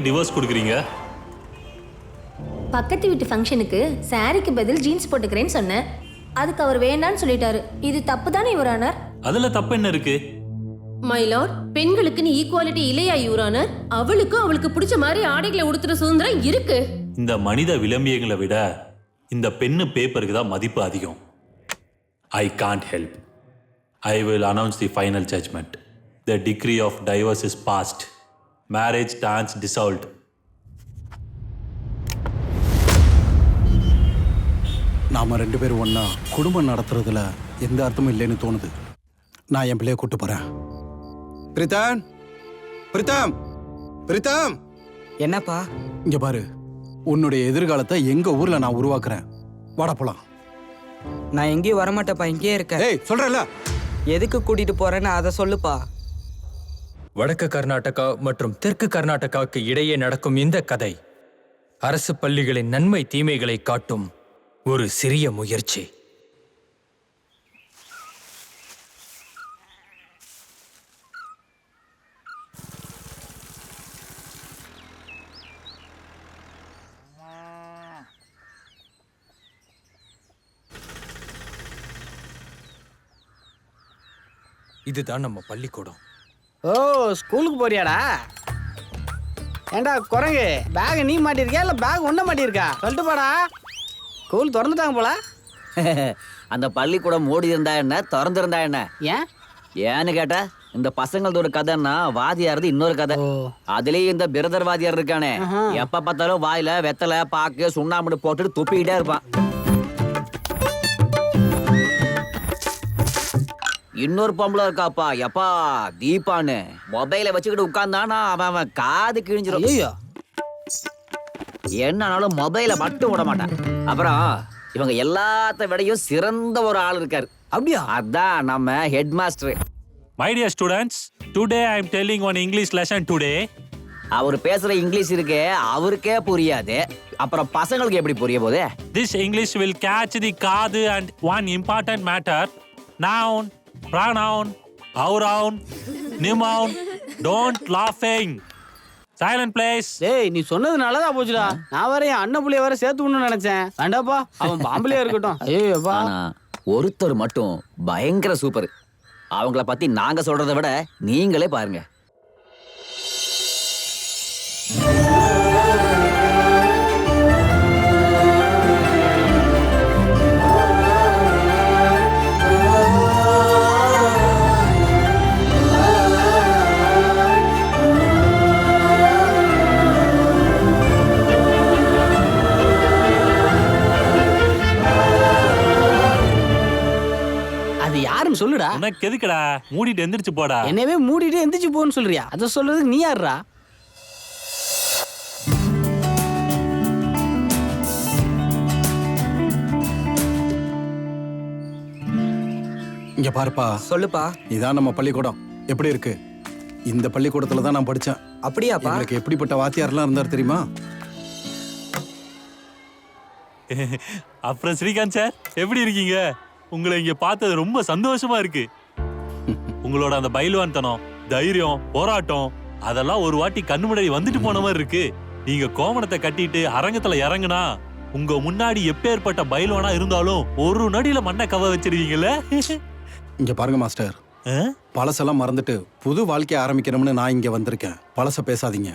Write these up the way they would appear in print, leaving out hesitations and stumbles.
Divorce கொடுக்குறீங்க? பக்கத்து வீட்டு ஃபங்க்ஷனுக்கு சாரிக்கு பதில் ஜீன்ஸ் போட்டுக்கிறேன்னு சொன்னேன். அதுக்கு அவர் வேண்டான்னு சொல்லிட்டாரு. இது தப்பு தானே யுவர் ஆனர்? அதுல தப்பு என்ன இருக்கு? மைலார்ட், பெண்களுக்குன்னு ஈக்குவாலிட்டி இல்லையா யுவர் ஆனர்? அவளுக்கும் அவளுக்கு பிடிச்ச மாதிரி ஆடைகளை உடுத்துற சுதந்திரம் இருக்கு. இந்த மனித விளம்பியங்களை விட இந்த பெண்ணு பேப்பருக்கு தான் மதிப்பு அதிகம். I can't help. I will announce the final judgement. The degree of divorce is past. Marriage stands dissolved. நாம 2 பேரும் ஒண்ணா குடும்பம் நடத்துறதுல எந்த அர்த்தமும் இல்லைன்னு தோணுது. நான் என் பிள்ளைய கூட்டு போறேன். பிரித்தான், பிரித்தாம், பிரித்தாம். என்னப்பா? இங்க பாரு, உன்னுடைய எதிர்காலத்தை எங்க ஊர்ல நான் உருவாக்குறேன். வாடா போலாம். நான் எங்கேயும் வரமாட்டேப்பா, இங்கேயே இருக்கேன். ஏய், சொல்றேன்ல. எதுக்கு கூட்டிட்டு போறேன்னு அதை சொல்லுப்பா. வடக்கு கர்நாடகா மற்றும் தெற்கு கர்நாடகாவுக்கு இடையே நடக்கும் இந்த கதை அரசு பள்ளிகளின் நன்மை தீமைகளை காட்டும் ஒரு சிறிய முயற்சி. இதுதான் நம்ம பள்ளிக்கூடம். ஓ, ஸ்கூலுக்கு போறியாடா? ஏண்டா குரங்கு, பேக் நீ மாட்டிருக்கியா இல்லை பேக் ஒன்றை மாட்டிருக்கா? சொல்லிட்டு போடா. ஸ்கூல் திறந்துட்டாங்க போல. அந்த பள்ளிக்கூடம் மூடி இருந்தா என்ன, திறந்திருந்தா என்ன? ஏன்னு கேட்டா, இந்த பசங்களது ஒரு கதைன்னா வாதியாரது இன்னொரு கதை. அதுலயும் இந்த பிரதர் வாதியார் இருக்கானே, எப்ப பார்த்தாலும் வாயில வெத்தலை பாக்கு சுண்ணாம்பு போட்டுட்டு துப்பிக்கிட்டே இருப்பான். இன்னொரு பொம்பளை இருக்காப்பா, எப்பா தீபான்னு மொபைலை வச்சுக்கிட்டு உட்கார்ந்தானா அவன் காது கிழிஞ்சிரும். என்னன்னாலும் மொபைலை மட்டும் விட மாட்டான். அப்புறம் இவங்க எல்லாத்த விடையும் சிறந்த ஒரு ஆள் இருக்காரு. அப்படியா? அதான் நம்ம head master. My dear students, today I am telling one English lesson today. அவர் பேசுற இங்கிலீஷ் இருக்கே அவருக்கே புரியாது, அப்புறம் பசங்களுக்கு எப்படி புரிய போகுது? This English will catch the காது and one important matter. Noun, pronoun, our-own, noun. Don't laughing. Silent please. டேய், நீ சொன்னது நல்லதா போச்சுடா. நான் வேற என் அண்ணன் புள்ளைய வேற சேர்த்துக்கணும்னு நினைச்சேன். வேண்டாப்பா, அவன் பாம்பளையா இருக்கட்டும். ஐயோப்பா. ஆனா ஒருத்தர் மட்டும் பயங்கர சூப்பர். அவங்கள பத்தி நாங்க சொல்றதை விட நீங்களே பாருங்க. அது யாருன்னு சொல்லுடா. உனக்கு எதுக்குடா? மூடிட்டு எந்திரிச்சு போடா. என்னவே மூடிட்டு எந்திரிச்சு போன்னு சொல்றியா? அதை சொல்றதுக்கு நீ யாருடா? இங்க பாருப்பா. சொல்லுப்பா. இதான் நம்ம பள்ளிக்கூடம். எப்படி இருக்கு? இந்த பள்ளிக்கூடத்துல தான் நான் படிச்சேன். அப்படியாப்பா? எனக்கு எப்படிப்பட்ட வாத்தியார்லாம் இருந்தார் தெரியுமா? அப்புறம் ஸ்ரீகாந்த் சார், எப்படி இருக்கீங்க? உங்களை இங்க பார்த்தது ரொம்ப சந்தோஷமா இருக்கு. உங்களோட அந்த பயில்வான்தனம், தைரியம், போராட்டம் அதெல்லாம் ஒரு வாட்டி கண்ணு முன்னாடி வந்துட்டு போன மாதிரி இருக்கு. நீங்க கோமணத்தை கட்டிட்டு அரங்கத்துல இறங்குனா உங்க முன்னாடி எப்பேற்பட்ட பயில்வானா இருந்தாலும் ஒரு நடியில மண்ணை கவ வச்சிருக்கீங்கல்ல. இங்க பாருங்க மாஸ்டர், பழசெல்லாம் மறந்துட்டு புது வாழ்க்கைய ஆரம்பிக்கணும்னு நான் இங்க வந்திருக்கேன். பழச பேசாதீங்க.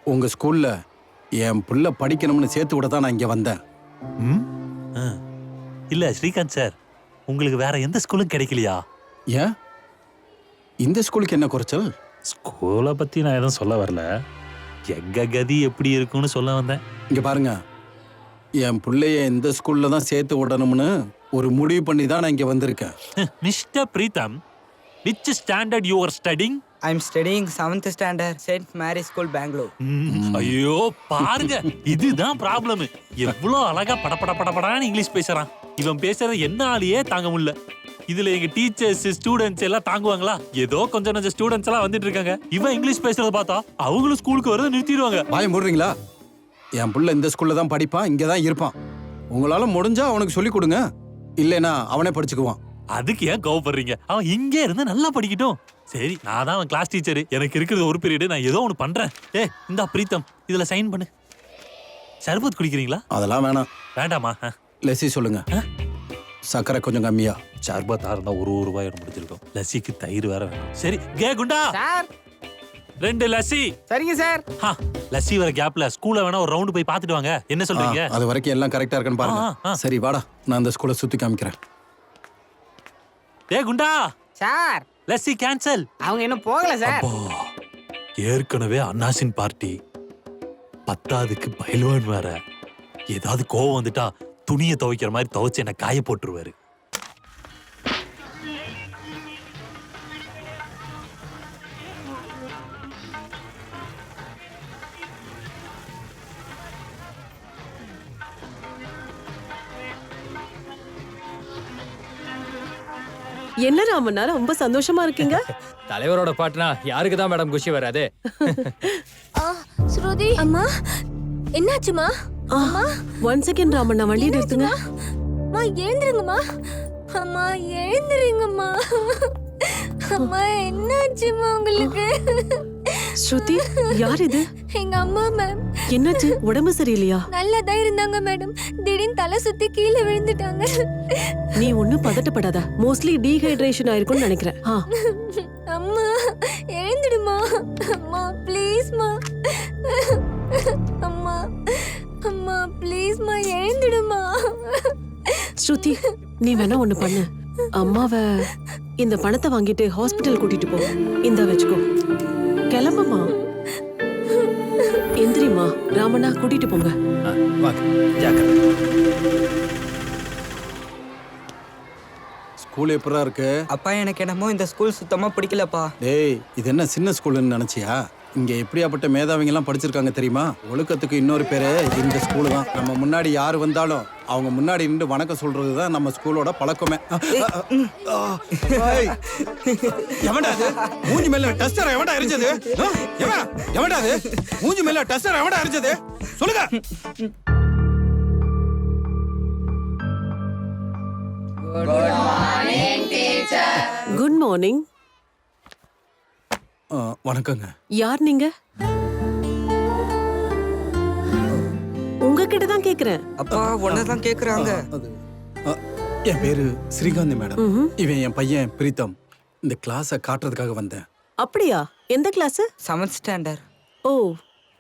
உங்க ஸ்கூல்ல என் புள்ள படிக்கணும்னு சேர்த்து விட தான் நான் இங்க வந்தேன். இல்ல ஸ்ரீகாந்த் சார், உங்களுக்கு வேற எந்த ஸ்கூலும் கிடைக்கலையா? ஏன் இந்த ஸ்கூலுக்கு என்ன குறைச்சல்? ஸ்கூலை பத்தி நான் எதுவும் சொல்ல வரல, எங்க கதி எப்படி இருக்குன்னு சொல்ல வந்தேன். இங்க பாருங்க, என் பிள்ளைய இந்த ஸ்கூல்ல தான் சேர்த்து விடணும்னு ஒரு முடிவு பண்ணி தான் நான் இங்க வந்திருக்கேன். Mister Pritam, which standard you are studying? I am studying 7th standard St. Mary School, Bangalore. ஐயோ பாருங்க, இதுதான் ப்ராப்ளம். எவ்வளவு அழகா படபடன்னு இங்கிலீஷ் பேசுறான். இவன் பேசுறது என்னாலேயே தாங்க முடியல. இதுல எங்க டீச்சர்ஸ் ஸ்டூடெண்ட்ஸ் எல்லாம் தாங்குவாங்களா? ஏதோ கொஞ்சம் ஸ்டூடெண்ட்ஸ் எல்லாம் வந்துட்டு இருக்காங்க. இவன் இங்கிலீஷ் பேசுறத பார்த்தா அவங்களும் ஸ்கூலுக்கு வரத நிறுத்திடுவாங்க. வாய மூடுறீங்களா? என் புள்ள இந்த ஸ்கூல்ல தான் படிப்பான், இங்க தான் இருப்பான். உங்களால முடிஞ்சா அவனுக்கு சொல்லி கொடுங்க, இல்லைனா அவனே படிச்சுக்குவான். அதுக்கு ஏன் கோவப்படுறீங்க? அவன் இங்கே இருந்து நல்லா படிக்கட்டும். சரி, நான் தான் அவன் கிளாஸ் டீச்சர். எனக்கு இருக்கிறது ஒரு பீரியட். நான் ஏதோ ஒன்று பண்றேன். இந்தா பிரீத்தம், இதுல சைன் பண்ணு. சர்பத் குடிக்கிறீங்களா? அதெல்லாம் வேணாம். வேண்டாமா? லெசி சொல்லுங்க. சக்கரை கொஞ்சம் கம்மியா. சர்பத்தா இருந்தா ஒரு ரூபாய் முடிச்சிருக்கோம். லஸ்ஸிக்கு தயிர் வேற வேணும். சரி, குண்டா சார் 2 லஸ்ஸி. சரிங்க சார். லஸ்ஸி வர கேப்ல ஸ்கூல்ல வேணா ஒரு ரவுண்ட் போய் பார்த்துட்டு வாங்க. என்ன சொல்றீங்க? அது வரைக்கும் எல்லாம் கரெக்டா இருக்குன்னு பாருங்க. சரி வாடா, நான் அந்த ஸ்கூலை சுத்தி காமிக்கிறேன். குண்டா சார் லஸ்ஸி கேன்சல். அவங்க இன்னும் போகல சார். ஏற்கனவே அன்னாசின் பார்ட்டி, 10க்கு பயில்வான் வேற. ஏதாவது கோவம் வந்துட்டா துணியை துவைக்கிற மாதிரி துவைச்சு என்ன காய போட்டுருவாரு. என்ன ராமண்ணா ரொம்ப சந்தோஷமா இருக்கீங்க? தலைவரோட பாட்டுனா யாருக்கு தான் மேடம் குஷி வராது? ஸ்ருதி அம்மா, என்னாச்சுமா? அம்மா 1 செகண்ட் ராமண்ணா, வண்டி நிறுத்துங்க. அம்மா எழுந்திருங்கம்மா. அம்மா எழுந்திருங்கம்மா. அம்மா என்னாச்சுமா உங்களுக்கு? ஸ்ருதி, யார் இது? எங்க அம்மா மேம். என்னாச்சு? உடம்பு சரியில்லையா? நல்லதா இருந்தாங்க மேடம். திடீர்னு தலை சுத்தி கீழே விழுந்துட்டாங்க. நீ ஒண்ணும் பதட்டப்படாத. மோஸ்ட்லி டீஹைட்ரேஷன் ஆயிருக்கும்னு நினைக்கிறேன். அம்மா எழுந்திடுமா. அம்மா ப்ளீஸ்மா. அம்மா அம்மா ப்ளீஸ்மா எழுந்திடுமா. ஸ்ருதி, நீ வேணா ஒண்ணு பண்ணு. அம்மாவை இந்த பணத்தை வாங்கிட்டு ஹாஸ்பிட்டல் கூட்டிட்டு போ. இந்த வச்சுக்கோ. கிளம்புமா. எந்திரிமா. ராமண்ணா கூட்டிட்டு போங்க. ஸ்கூல் எப்படா இருக்கு? அப்பா எனக்கு என்னமோ இந்த ஸ்கூல் சுத்தமா பிடிக்கலப்பா. டேய், இது என்ன சின்ன ஸ்கூல்னு நினைச்சியா? இங்க எப்படியாப்பட்ட மேதாவிங்க எல்லாம் படிச்சிருக்காங்க தெரியுமா? ஒழுக்கத்துக்கு இன்னொரு பேரு இந்த ஸ்கூல் தான். நம்ம முன்னாடி யாரு வந்தாலும் அவங்க முன்னாடி நின்று வணக்கம் சொல்றது தான் நம்ம ஸ்கூலோட பழக்கமே. எவன்டா அது? மூஞ்சி மேல டஸ்டர் எவன்டா எரிஞ்சது? எவன்டா அது? மூஞ்சி மேல டஸ்டர் எவன்டா எரிஞ்சது? சொல்லுங்க. Good morning. வணக்கங்க. யார் நீங்க? உங்ககிட்ட தான் கேக்குறேன். அப்பா ஒன்னதான் கேக்குறாங்க. என் பேரு ஸ்ரீகாந்தி மேடம். இவன் என் பையன் பிரீத்தம். இந்த கிளாஸை காட்டுறதுக்காக வந்தேன். அப்படியா? எந்த கிளாஸ்? 7th standard. ஓ.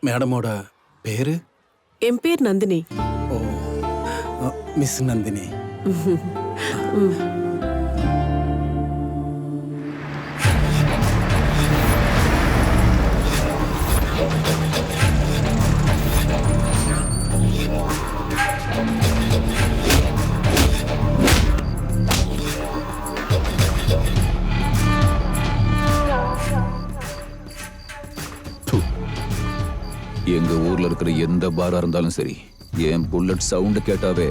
மேடமோட பேரு? என் பேர் நந்தினி. ஓ, மிஸ் நந்தினி. எங்க ஊர்ல இருக்கிற எந்த பாரா இருந்தாலும் சரி, என் புல்லட் சவுண்ட் கேட்டாவே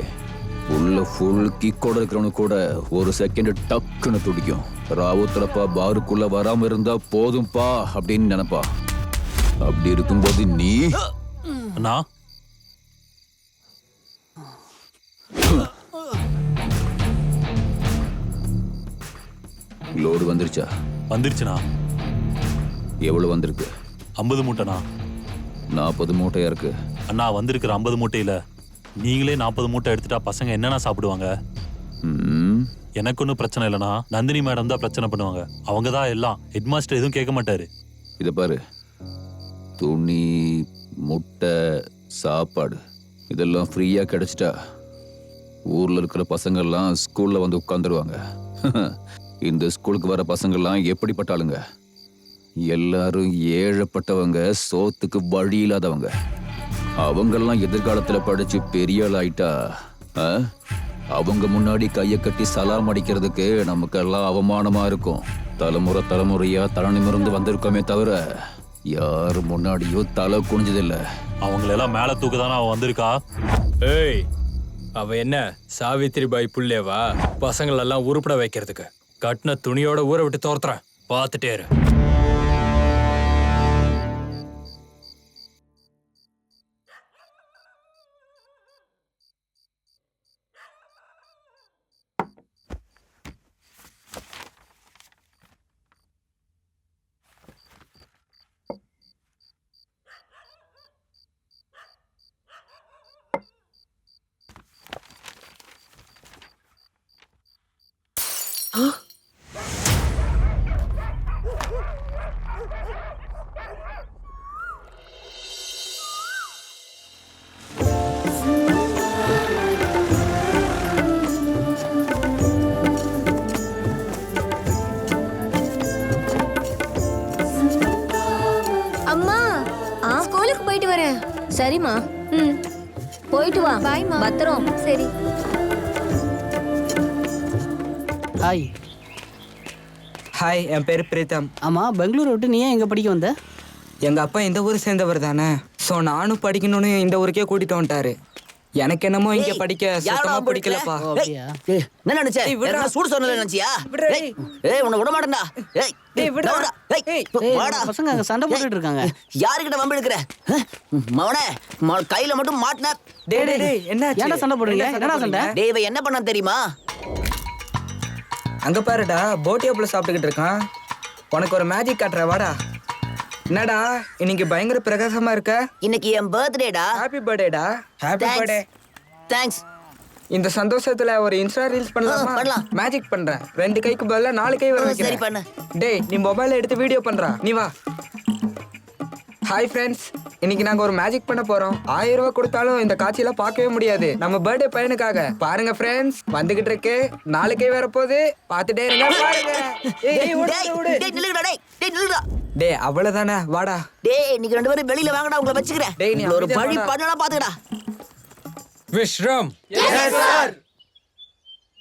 உள்ள ஃபுல் கிக்கோட இருக்கிறவனு கூட ஒரு செகண்ட் டக்குன்னு துடிக்கும். ராவுத்தலப்பா பாருக்குள்ள வராம இருந்தா போதும்பா அப்படின்னு நினைப்பா. அப்படி இருக்கும்போது நீ அண்ணா, லோடு வந்துருச்சா? வந்துருச்சுண்ணா. எவ்வளவு வந்திருக்கு? 50 மூட்டைண்ணா. 40 மூட்டையா இருக்கு. அண்ணா, வந்திருக்கிற 50 மூட்டையில நீங்களே 40 மூட்டை எடுத்துட்டா பசங்க என்னன்னா சாப்பிடுவாங்க? எனக்கு ஒன்றும் பிரச்சனை இல்லைண்ணா. நந்தினி மேடம் தான் பிரச்சனை பண்ணுவாங்க. அவங்க தான் எல்லாம். ஹெட் மாஸ்டர் எதுவும் கேட்க மாட்டாரு. இதை பாரு, துணி, முட்டை, சாப்பாடு இதெல்லாம் ஃப்ரீயா கிடைச்சிட்டா ஊர்ல இருக்கிற பசங்கள்லாம் ஸ்கூல்ல வந்து உட்கார்ந்துருவாங்க. இந்த ஸ்கூலுக்கு வர பசங்கள்லாம் எப்படிப்பட்ட ஆளுங்க? எல்லாரும் ஏழப்பட்டவங்க, சோத்துக்கு வழி இல்லாதவங்க. அவங்கெல்லாம் எதிர்காலத்துல படிச்சு பெரிய ஆள் ஆயிட்டா அவங்க முன்னாடி கையை கட்டி சலாம் அடிக்கிறதுக்கு நமக்கெல்லாம் அவமானமா இருக்கும். தலைமுறை தலைமுறையா தலை நிமிர்ந்து வந்திருக்கோமே தவிர யாரு முன்னாடியும் தலை குனிஞ்சதில்ல. அவங்களெல்லாம் மேல தூக்கதானே அவ வந்திருக்கா. ஏய், அவ என்ன சாவித்திரி பாய் புள்ளேவா? பசங்களெல்லாம் உருப்பட வைக்கிறதுக்கு கட்டின துணியோட ஊரை விட்டு தோர்த்துறேன். பார்த்துட்டே இரு. அம்மா ஸ்கூலுக்கு போயிட்டு வரேன். சரிம்மா. ம், போயிட்டு வா. பாய்மா. பத்திரம். சரி. ஹாய். ஹாய், என் பேர் பிரீத்தம். ஆமாம், பெங்களூர் விட்டு நீ ஏன் எங்கே படிக்க வந்த? எங்கள் அப்பா இந்த ஊர் சேர்ந்தவர் தானே, ஸோ நானும் படிக்கணும்னு இந்த ஊருக்கே கூட்டிட்டு வந்துட்டாரு. எனக்கு என்னமோ இங்க படிக்க சுத்தமா பிடிக்கலப்பா. அப்படியா? என்ன நினைச்ச? சூடு சொன்ன நினைச்சியா? ஏய் உன்னை விட மாட்டேன்டா. பசங்க அங்க சண்டை போட்டுட்டு இருக்காங்க. யாருக்கிட்ட வம்பு எடுக்கிற? மவனே கையில மட்டும் மாட்டின. டேய் என்ன ஏன்டா சண்டை போடுறீங்க? என்னடா சண்டை? டேய் இவன் என்ன பண்ணா தெரியுமா? அங்க பாருடா, போட்டியோப்புல சாப்பிட்டுக்கிட்டு இருக்கான். உனக்கு ஒரு மேஜிக் காட்டுற, வாடா. என்னடா இன்னைக்கு பயங்கர பிரகாசமா இருக்க? இன்னைக்கு என் பர்த்டேடா. ஹாப்பி பர்த்டேடா. Happy birthday. தேங்க்ஸ். இந்த சந்தோஷத்துல ஒரு இன்ஸ்டா ரீல்ஸ் பண்ணலாமா? பண்ணலாம். மேஜிக் பண்றேன். 2 கைக்கு பதிலா 4 கை வர வைக்கிறேன். சரி பண்ணு. டேய் நீ மொபைல்ல எடுத்து வீடியோ பண்றா. நீ வா. ஹாய் ஃப்ரெண்ட்ஸ், இன்னைக்கு நாங்க ஒரு மேஜிக் பண்ண போறோம். 1000 ரூபாய் கொடுத்தாலும் இந்த காட்சியில பார்க்கவே முடியாது. நம்ம பர்த்டே பையனுக்காக. பாருங்க ஃப்ரெண்ட்ஸ், வந்துகிட்டு இருக்கு. 4 கை வர போகுது. பார்த்துட்டே இருங்க. பாருங்க. டேய் நில்லுடா. டேய் நில்லுடா. டேய் அவ்வளவுதானே, வாடா. டேய் நீங்க 2 பேரும் வெளியில வாங்கடா, உங்களை வச்சுக்கிறேன். டேய் நீ ஒரு வழி பண்ணனா பாத்துடா. விஷ்ரம். Yes sir.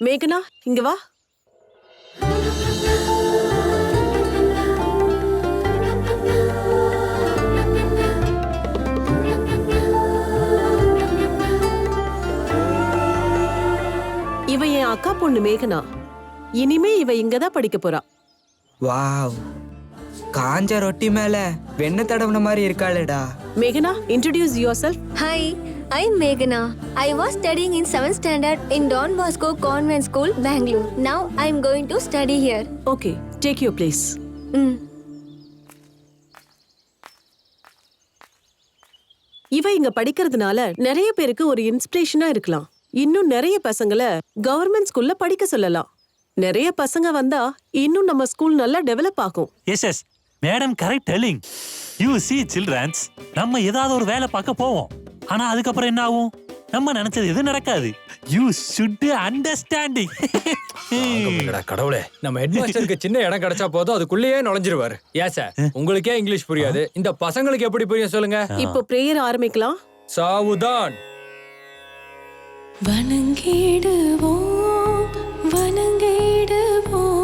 மேகனா இங்க வா. இவ என் அக்கா பொண்ணு மேகனா. இனிமே இவ இங்கதான் படிக்க போறா. வாவ், காஞ்ச ரொட்டி மேல வெண்ணெய் தடவுன மாதிரி இருக்காளேடா. மேகனா, introduce yourself. Hi, I'm Meghana. I was studying in 7th standard in Don Bosco Convent School, Bangalore. Now I'm going to study here. Okay, take your place. இவ இங்க படிக்கிறதுனால நிறைய பேருக்கு ஒரு இன்ஸ்பிரேஷனா இருக்கலாம். இன்னும் நிறைய பசங்களை கவர்மெண்ட் ஸ்கூல்ல படிக்க சொல்லலாம். நிறைய பசங்க வந்தா இன்னும் நம்ம ஸ்கூல் நல்லா டெவலப் ஆகும். Yes madam, correct telling. You see childrens, நம்ம ஏதாவது ஒரு வேலை பார்க்க போவோம். ஆனா அதுக்கப்புறம் என்ன ஆகும்? நம்ம நினைச்சது எது நடக்காது. You should understanding. கடவுளே, நம்ம ஹெட்மாஸ்டருக்கு சின்ன இடம் கிடைச்சா போதும், அதுக்குள்ளேயே நுழைஞ்சிருவாரு. ஏன் சார், உங்களுக்கே இங்கிலீஷ் புரியாது, இந்த பசங்களுக்கு எப்படி புரியும் சொல்லுங்க? இப்போ பிரேயர் ஆரம்பிக்கலாம். சாவுதான். வணங்கிடுவோம் வணங்கிடுவோம்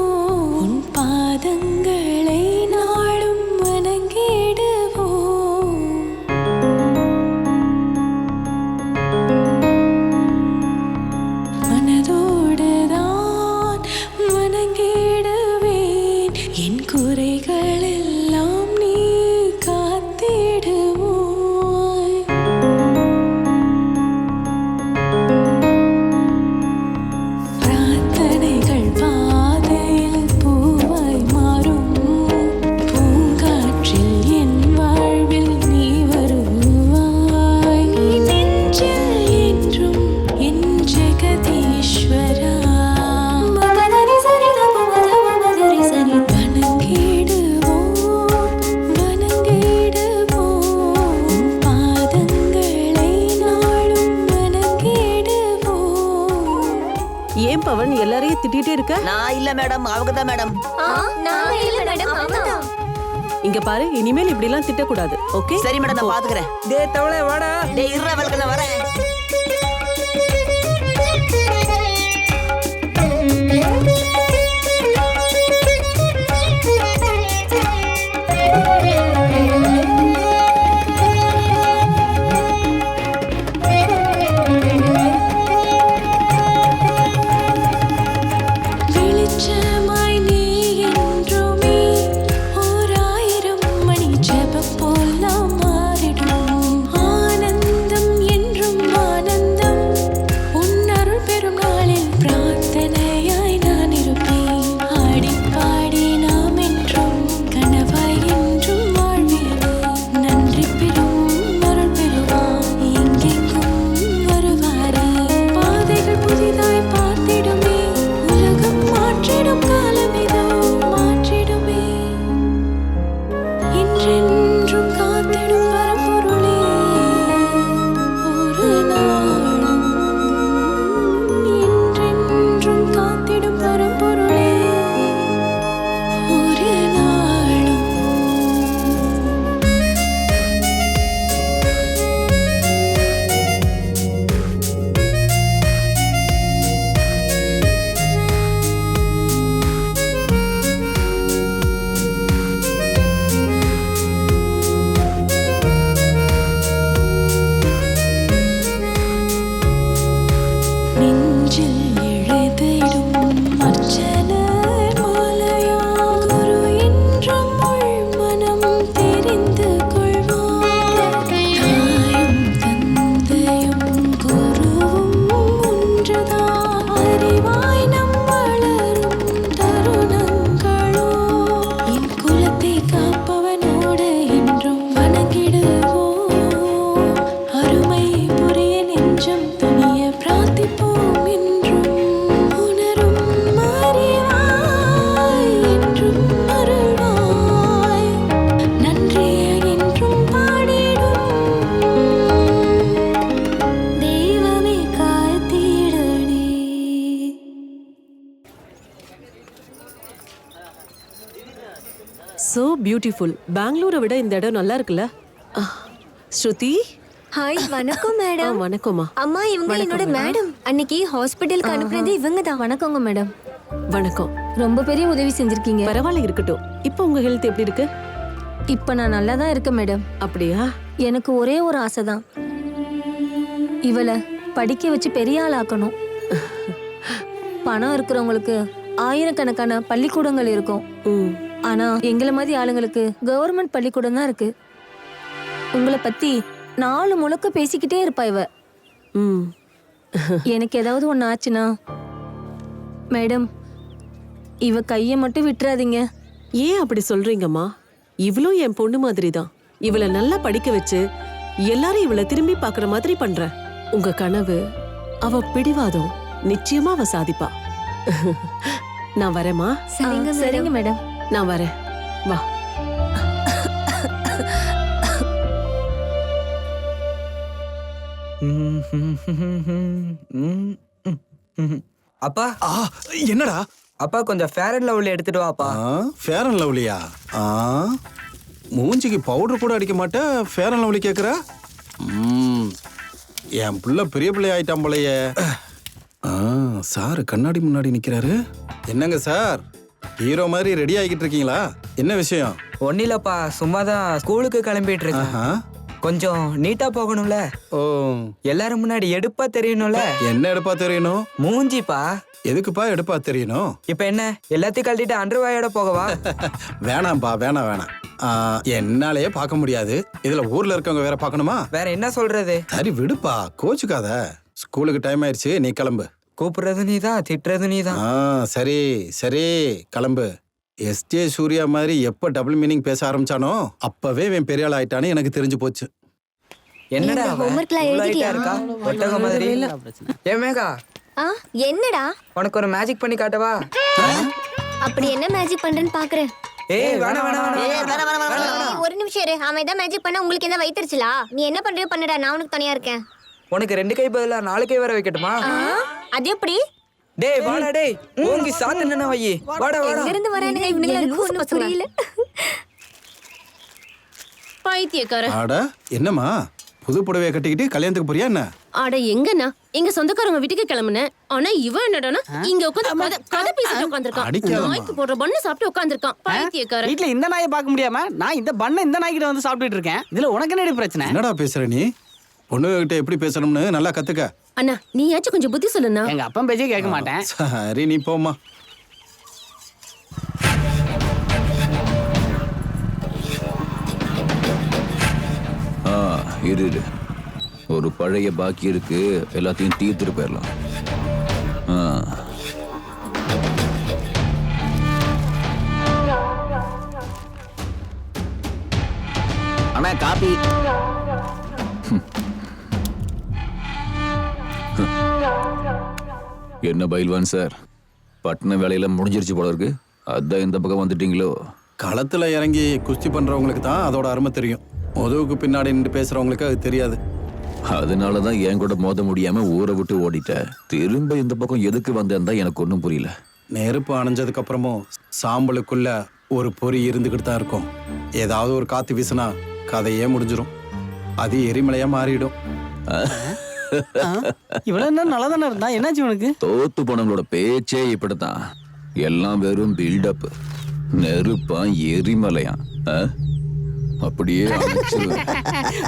உன் பாதங்களை நாளும் வணங்கிடுவோம். மனதோடுதான் வணங்கிடுவேன், என் குறைகள் எல்லாம் நீ காத்திடுவோய். பிரார்த்தனைகள் பாதையில் பூவாய் மாறும், பூங்காற்றில் என் வாழ்வில் நீ வருவாய். நெஞ்சில் என்றும் என் ஜெகதீஸ்வரா. வணங்கிடுவோம் வணங்கிடுவோம் உன் பாதங்களை நாளும் வணங்கிடுவோம். ஏன் பவன் எல்லாரையும் திட்டிட்டே இருக்க? நான் இல்ல மேடம், அவங்க தான் மேடம். நான் இல்ல மேடம், அவதான். இங்க பாரு, இனிமேல் இப்படி எல்லாம் திட்டக்கூடாது. ஓகே? சரி மேடம், நான் பாத்துக்கிறேன். டேய் தவளை வாடா. டேய் இருடா, வல்க நான் வரேன். வெளிச்சமாய் நீ என்றுமே, 1000 மணி ஜெபம் போல் நாம் மாறிடும். ஆனந்தம் என்றும் பியூட்டிஃபுல். பெங்களூரை விட இந்த இடம் நல்லா இருக்குல்ல? ஸ்ருதி. ஹாய், வணக்கம் மேடம். வணக்கம்மா. அம்மா, இவங்க என்னோட மேடம். அன்னைக்கு ஹாஸ்பிட்டலுக்கு அனுப்புனது இவங்க தான். வணக்கங்க மேடம். வணக்கம். ரொம்ப பெரிய உதவி செஞ்சிருக்கீங்க. பரவாயில்ல, இருக்கட்டும். இப்போ உங்க ஹெல்த் எப்படி இருக்கு? இப்ப நான் நல்லா தான் இருக்கேன் மேடம். அப்படியா? எனக்கு ஒரே ஒரு ஆசை தான், இவளை படிக்க வச்சு பெரிய ஆள் ஆக்கணும். பணம் இருக்கிறவங்களுக்கு ஆயிரக்கணக்கான பள்ளிக்கூடங்கள் இருக்கும். ஆனா எங்களை மாதிரி ஆளுங்களுக்கு கவர்மெண்ட் பள்ளிக்கூடம் தான் இருக்கு. உங்களை பத்தி 4 முழுக்க பேசிக்கிட்டே இருப்பா இவ. எனக்கு ஏதாவது ஒண்ணு ஆச்சுன்னா மேடம், இவ கைய மட்டும் விட்டுறாதீங்க. ஏன் அப்படி சொல்றீங்கம்மா? இவளும் என் பொண்ணு மாதிரி தான். இவளை நல்லா படிக்க வச்சு எல்லாரும் இவளை திரும்பி பாக்குற மாதிரி பண்ற. உங்க கனவு, அவ பிடிவாதம், நிச்சயமா அவ சாதிப்பா. நான் வரேம்மா. சரிங்க மேடம். நான் வரேன். வா. அப்பா. என்னடா? அப்பா கொஞ்சம் ஃபேர் அண்ட் லவ்லி எடுத்துட்டு வாப்பா. ஃபேர் அண்ட் லவ்லியா? மூஞ்சிக்கு பவுடர் கூட அடிக்க மாட்டேன், ஃபேர் அண்ட் லவ்லி கேட்குற? என் பிள்ளை பெரிய பிள்ளை ஆயிட்டான் போலயே. சார் கண்ணாடி முன்னாடி நிக்கிறாரு. என்னங்க சார், ஹீரோ மாதிரி ரெடி ஆகிட்டு இருக்கீங்களா? என்ன விஷயம்? ஒன்னும் இல்லப்பா, சும்மா தான் ஸ்கூலுக்கு கிளம்பிட்டு இருக்கேன். கொஞ்சம் நீட்டா போகணும்ல. ஓ, எல்லாரும் முன்னாடி எடுப்பா தெரியணும்ல. என்ன எடுப்பா தெரியணும்? மூஞ்சிப்பா. எதுக்குப்பா எடுப்பா தெரியணும்? இப்ப என்ன எல்லாத்தையும் கழட்டிட்டு அண்டர்வாயோட போகவா? வேணாம்ப்பா, வேணாம் வேணாம். என்னாலேயே பார்க்க முடியாது, இதுல ஊர்ல இருக்கவங்க வேற பார்க்கணுமா? வேற என்ன சொல்றது? சரி விடுப்பா, கோச்சுக்காத. ஸ்கூலுக்கு டைம் ஆயிடுச்சு, நீ கிளம்பு. கூப்பிடுறது நீதான், திட்டுறது நீதான். சரி சரி கிளம்பு. எஸ்ஜே சூர்யா மாதிரி எப்ப டபுள் மீனிங் பேச ஆரம்பிச்சானோ அப்பவே இவன் பெரிய ஆள் ஆயிட்டானு எனக்கு தெரிஞ்சு போச்சு. என்னடா ஹோம்வொர்க்லாம் எழுதிட்டியா? இருக்கா ஒட்டக மாதிரி. ஏ மேகா, என்னடா? உனக்கு ஒரு மேஜிக் பண்ணி காட்டவா? அப்படி என்ன மேஜிக் பண்றேன்னு பாக்குறேன். ஏய் வேணாம் வேணாம். ஒரு நிமிஷம் இரு. அவன் ஏதாவது மேஜிக் பண்ணா உங்களுக்கு என்ன வயிற்றுச்சலா? நீ என்ன பண்றியோ பண்ணுடா, நான் உனக்கு துணையா இருக்கேன். உனக்கு 2 கை பதிலா 4 கை வர வைக்கட்டுமா? அது எப்படி? டேய் வாடா டேய், ஓங்கி சாத்து என்னன்னா வை. வாடா வாடா. எங்க இருந்து வரானுங்க இவனுங்க? எனக்கு ஒண்ணும் புரியல. பைத்தியக்கார. அட என்னம்மா, புது புடவைய கட்டிக்கிட்டு கல்யாணத்துக்கு போறியா என்ன? அட எங்கண்ணா, எங்க சொந்தக்காரங்க வீட்டுக்கு கிளம்புனேன். ஆனா இவன் என்னடானா இங்க உட்கார்ந்து கதை பேசிட்டு உட்கார்ந்திருக்கான். நாய்க்கு போடுற பண்ணு சாப்பிட்டு உட்கார்ந்திருக்கான். பைத்தியக்கார. வீட்ல இந்த நாயை பார்க்க முடியாம நான் இந்த பண்ண இந்த நாய்கிட்ட வந்து சாப்பிட்டுட்டு இருக்கேன். இதுல உனக்கு என்னடி பிரச்சனை? என்னடா பேசுற நீ? பொண்ணுகிட்ட எப்படி பேசணும்னு நல்லா கத்துக்க. அண்ணா நீயாச்சும் கொஞ்சம் புத்தி சொல்லுண்ணா. எங்க அப்பன் பேச்சே கேட்க மாட்டேன். சரி நீ போம்மா. இரு, ஒரு பழைய பாக்கி இருக்கு, எல்லாத்தையும் தீர்த்துட்டு போயிடலாம். அண்ணா காபி. என்ன பைல்வான் சார், பட்டண வேலையில முடிஞ்சிருச்சு போல இருக்கு. அதான் இந்த பக்கம் வந்துட்டீங்களோ? களத்துல இறங்கி குஸ்தி பண்றவங்களுக்கு தான் அதோட அருமை தெரியும். உதவுக்கு பின்னாடி நின்று பேசுறவங்களுக்கு அது தெரியாது. அதனாலதான் என் கூட மோத முடியாம ஊரை விட்டு ஓடிட்டேன். திரும்ப இந்த பக்கம் எதுக்கு வந்தேன் தான் எனக்கு ஒன்றும் புரியல. நெருப்பு அணைஞ்சதுக்கு அப்புறமும் சாம்பலுக்குள்ள ஒரு பொறி இருந்துகிட்டு தான் இருக்கும். ஏதாவது ஒரு காத்து வீசினா கதையே முடிஞ்சிடும். அது எரிமலையா மாறிடும். இவ்வளவு நேரம் நல்லா தானே இருந்தா, என்னாச்சு உனக்கு? தோத்து போனவங்களோட பேச்சே இப்படித்தான். எல்லாம் வெறும் பில்டப். நெருப்பா எரிமலையா அப்படியே